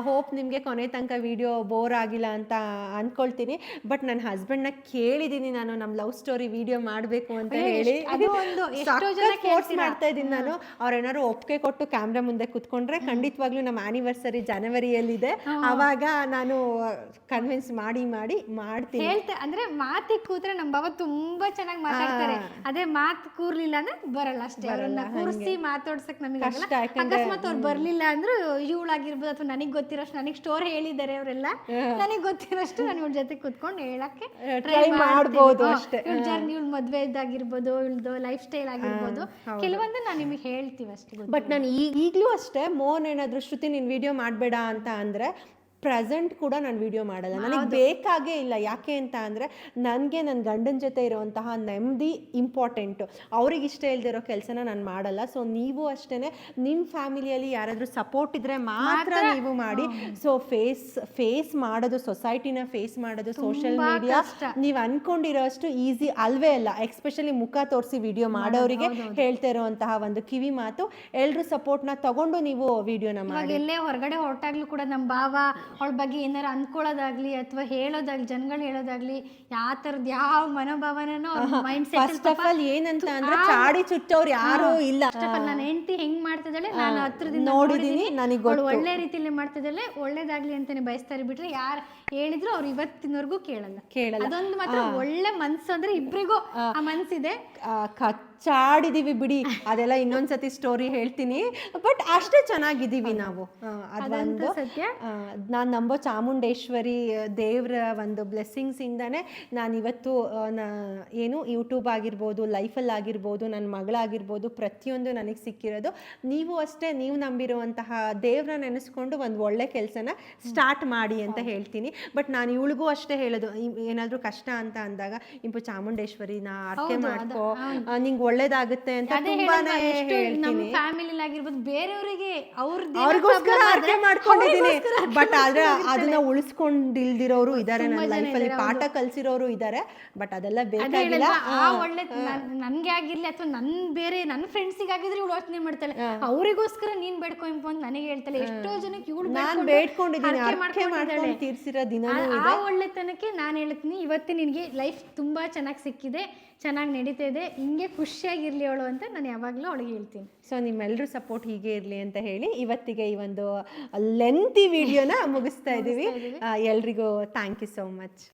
ಹೋಪ್ ನಿಮಗೆ ಕೊನೆ ತನಕ ವಿಡಿಯೋ ಬೋರ್ ಆಗಿಲ್ಲ ಅಂತ ಅನ್ಕೊಳ್ತೀನಿ. ಬಟ್ ನನ್ನ ಹಸ್ಬೆಂಡ್ನ ಕೇಳಿದ್ದೀನಿ ನಾನು, ನಮ್ಮ ಲವ್ ಸ್ಟೋರಿ ವಿಡಿಯೋ ಮಾಡಬೇಕು ಅಂತ ಹೇಳಿ ಫೋರ್ಸ್ ಮಾಡ್ತಾ ಇದ್ದೀನಿ ನಾನು. ಅವ್ರೇನಾದ್ರು ಒಪ್ಪಿಗೆ ಕೊಟ್ಟು ಕ್ಯಾಮ್ರಾ ಮುಂದೆ ಕುತ್ಕೊಂಡ್ರೆ ಖಂಡಿತವಾಗ್ಲೂ ನಮ್ಮ ಆನಿವರ್ಸರಿ ಜನವರಿಯಲ್ಲಿದೆ, ಅವಾಗ ನಾನು ಕನ್ವಿನ್ಸ್ ಮಾಡ್ತೀನಿ. ಅಂದ್ರೆ ಮಾತಿಗೆ ಕೂತ್ರೆ ನಮ್ಮ ಬಾಬಾ ತುಂಬಾ ಚೆನ್ನಾಗಿ ಮಾತಾಡ್ತಾರೆ. ಅದೇ ಮಾತು ಕೂರ್ಲಿಲ್ಲ ಅಂದ್ರೆ ಬರಲ್ಲ ಅಷ್ಟೇ. ಅವ್ರನ್ನ ಕೂರಿಸಿ ಮಾತಾಡ್ಸಕ್ ನಮಗೆ ಅಕಸ್ಮಾತ್ ಅವ್ರು ಬರ್ಲಿಲ್ಲ ಅಂದ್ರೆ ಇವಳಾಗಿರ್ಬೋದು, ಅಥವಾ ನನಗೆ ಗೊತ್ತಿರೋಷ್ಟು, ನನಗೆ ಸ್ಟೋರಿ ಹೇಳಿದ್ದಾರೆ ಅವರೆಲ್ಲ, ನನಗೆ ಗೊತ್ತಿರೋಷ್ಟು ನಾನು ಇವ್ಳ ಜೊತೆ ಕುತ್ಕೊಂಡು ಹೇಳಕ್ಕೆ ಟ್ರೈ ಮಾಡ್ಬೋದು ಅಷ್ಟೇ. ಇವ್ಳ ಜರ್ನಿ, ಇವ್ಳ ಮದ್ವೆ ಇದಾಗಿರ್ಬೋದು, ಇವ್ಳದು ಲೈಫ್ ಸ್ಟೈಲ್ ಆಗಿರ್ಬೋದು, ಕೆಲವೊಂದು ನಾನು ನಿಮಗೆ ಹೇಳ್ತೀವಿ ಅಷ್ಟೇ. ಬಟ್ ನಾನು ಈಗಲೂ ಅಷ್ಟೇ, ಮೋನ್ ಏನಾದ್ರು ಶ್ರುತಿ ನೀನು ವಿಡಿಯೋ ಮಾಡಬೇಡ ಅಂತ ಅಂದ್ರೆ ಪ್ರೆಸೆಂಟ್ ಕೂಡ ನಾನು ವಿಡಿಯೋ ಮಾಡಲ್ಲ, ನನಗೆ ಬೇಕಾಗೇ ಇಲ್ಲ. ಯಾಕೆ ಅಂತ ಅಂದರೆ ನನಗೆ ನನ್ನ ಗಂಡನ ಜೊತೆ ಇರೋವಂತಹ ನೆಮ್ಮದಿ ಇಂಪಾರ್ಟೆಂಟು. ಅವ್ರಿಗೆ ಇಷ್ಟ ಇಲ್ಲದಿರೋ ಕೆಲಸನ ನಾನು ಮಾಡಲ್ಲ. ಸೊ ನೀವು ಅಷ್ಟೇ, ನಿಮ್ಮ ಫ್ಯಾಮಿಲಿಯಲ್ಲಿ ಯಾರಾದರೂ ಸಪೋರ್ಟ್ ಇದ್ದರೆ ಮಾತ್ರ ನೀವು ಮಾಡಿ. ಸೊ ಫೇಸ್ ಮಾಡೋದು, ಸೊಸೈಟಿನ ಫೇಸ್ ಮಾಡೋದು, ಸೋಷಿಯಲ್ ಮೀಡಿಯಾ ನೀವು ಅನ್ಕೊಂಡಿರೋಷ್ಟು ಈಸಿ ಅಲ್ವೇ ಅಲ್ಲ. ಎಕ್ಸ್ಪೆಷಲಿ ಮುಖ ತೋರಿಸಿ ವಿಡಿಯೋ ಮಾಡೋರಿಗೆ ಹೇಳ್ತಾ ಇರೋವಂತಹ ಒಂದು ಕಿವಿ ಮಾತು, ಎಲ್ಲರೂ ಸಪೋರ್ಟ್ನ ತಗೊಂಡು ನೀವು ವಿಡಿಯೋನ ಮಾಡಿ. ಎಲ್ಲೇ ಹೊರಗಡೆ ಹೊರಟಾಗ್ಲೂ ಕೂಡ ನಮ್ಮ ಭಾವ ಅವಳ ಬಗ್ಗೆ ಏನಾರು ಅನ್ಕೊಳ್ಳೋದಾಗ್ಲಿ ಅಥವಾ ಹೇಳೋದಾಗ್ಲಿ, ಜನಗಳು ಹೇಳೋದಾಗ್ಲಿ, ಯಾವ ಥರದ್ದು ಯಾವ ಮನೋಭಾವನೋ mindset. First of all ಏನಂತ ಅಂದ್ರೆ ಚಾಡಿ ಚುಟ್ಟವ್ರು ಯಾರು ಇಲ್ಲ. ನನ್ನ ಹೆಂಡತಿ ಹೆಂಗ್ ಮಾಡ್ತಿದ್ದಾಳೆ ನಾನು ಹತ್ರದಿಂದ ನೋಡಿದೀನಿ, ನನಗೆ ಒಳ್ಳೆ ರೀತಿಯಲ್ಲಿ ಮಾಡ್ತಿದ್ದಾಳೆ, ಒಳ್ಳೇದಾಗ್ಲಿ ಅಂತಾನೆ ಬಯಸ್ತಾರೆ. ಬಿಟ್ರೆ ಯಾರು ಹೇಳಿದ್ರು ಅವ್ರು ಇವತ್ತಿನವರೆಗೂ ಕೇಳಲ್ಲ. ಅದೊಂದು ಮಾತ್ರ ಒಳ್ಳೆ ಮನ್ಸು, ಅಂದ್ರೆ ಇಬ್ರಿಗೂ ಆ ಮನ್ಸಿದೆ. ಕಚ್ಚಾಡಿದೀವಿ ಬಿಡಿ, ಅದೆಲ್ಲ ಇನ್ನೊಂದ್ಸತಿ ಸ್ಟೋರಿ ಹೇಳ್ತೀನಿ. ಬಟ್ ಅಷ್ಟೇ ಚೆನ್ನಾಗಿದ್ದೀವಿ ನಾವು. ಅದೊಂದು ಸತ್ಯ. ನಾನು ನಂಬೋ ಚಾಮುಂಡೇಶ್ವರಿ ದೇವರ ಒಂದು ಬ್ಲೆಸ್ಸಿಂಗ್ಸ್ ಇಂದಾನೆ ನಾನು ಇವತ್ತು ಏನು ಯೂಟ್ಯೂಬ್ ಆಗಿರ್ಬೋದು, ಲೈಫಲ್ಲಿ ಆಗಿರ್ಬೋದು, ನನ್ನ ಮಗಳಾಗಿರ್ಬೋದು, ಪ್ರತಿಯೊಂದು ನನಗೆ ಸಿಕ್ಕಿರೋದು. ನೀವು ಅಷ್ಟೇ, ನೀವು ನಂಬಿರುವಂತಹ ದೇವ್ರನ್ನ ನೆನೆಸ್ಕೊಂಡು ಒಂದು ಒಳ್ಳೆ ಕೆಲಸನ ಸ್ಟಾರ್ಟ್ ಮಾಡಿ ಅಂತ ಹೇಳ್ತೀನಿ. ಬಟ್ ನಾನು ಇವಳಿಗೂ ಅಷ್ಟೇ ಹೇಳೋದು, ಏನಾದರೂ ಕಷ್ಟ ಅಂತ ಅಂದಾಗ ಇಂಪು ಚಾಮುಂಡೇಶ್ವರಿನ ಅರ್ಕೆ ಮಾಡ್ಕೋ, ನಿಂಗೆ ಒಳ್ಳೇದಾಗುತ್ತೆ ಅಂತ ತುಂಬಾನೇ ಹೇಳ್ತೀನಿ. ಫ್ಯಾಮಿಲಿ ಆಗಿರ್ಬೋದು, ಬೇರೆಯವರಿಗೆ ಅವ್ರಿಗೋಸ್ಕರ ಅರ್ಕೆ ಮಾಡ್ಕೊಂಡಿದ್ದೀನಿ. ಬಟ್ ಆದ್ರೆ ಅದನ್ನ ಉಳಿಸ್ಕೊಂಡಿಲ್ದಿರೋರು ಇದಾರೆ, ನನ್ನ ಲೈಫಲ್ಲಿ ಪಾಠ ಕಲ್ಸಿರೋರು ಇದಾರೆ. ಬಟ್ ಅದೆಲ್ಲ ಬೇಕಾಗಿಲ್ಲ. ಒಳ್ಳೆ ನನ್ಗೆ ಆಗಿರ್ಲಿ ಅಥವಾ ನನ್ನ ಫ್ರೆಂಡ್ಸಿಗೆ ಆಗಿದ್ರೆ ಇವಳು ಯೋಚನೆ ಮಾಡ್ತಾಳೆ, ಅವರಿಗೋಸ್ಕರ ನೀನ್ ಬೇಡ್ಕೊ ಅಂತ ನನಗೆ ಹೇಳ್ತಾಳೆ. ಎಷ್ಟೋ ಜನಕ್ಕೆ ಇವಳು ನಾನು ಬೇಡ್ಕೊಂಡಿದ್ದೀನಿ, ಅರ್ಕೆ ಮಾಡ್ಕೊಂಡು ತೀರ್ಸಿರೋ ದಿನನೂ ಇದೆ. ಆ ಒಳ್ಳೆತನಕ್ಕೆ ನಾನು ಹೇಳ್ತೀನಿ, ಇವತ್ತು ನಿನಗೆ ಲೈಫ್ ತುಂಬಾ ಚೆನ್ನಾಗಿ ಸಿಕ್ಕಿದೆ, ಚೆನ್ನಾಗಿ ನಡೀತಾ ಇದೆ, ಹಿಂಗೆ ಖುಷಿಯಾಗಿರ್ಲಿ ಅವಳು ಅಂತ ನಾನು ಯಾವಾಗಲೂ ಅವಳಿಗೆ ಹೇಳ್ತೀನಿ. ಸೊ ನಿಮ್ಮೆಲ್ಲರೂ ಸಪೋರ್ಟ್ ಹೀಗೆ ಇರಲಿ ಅಂತ ಹೇಳಿ ಇವತ್ತಿಗೆ ಈ ಒಂದು ಲೆಂತಿ ವಿಡಿಯೋನ ಮುಗಿಸ್ತಾ ಇದ್ದೀವಿ. ಎಲ್ರಿಗೂ ಥ್ಯಾಂಕ್ ಯು ಸೋ ಮಚ್.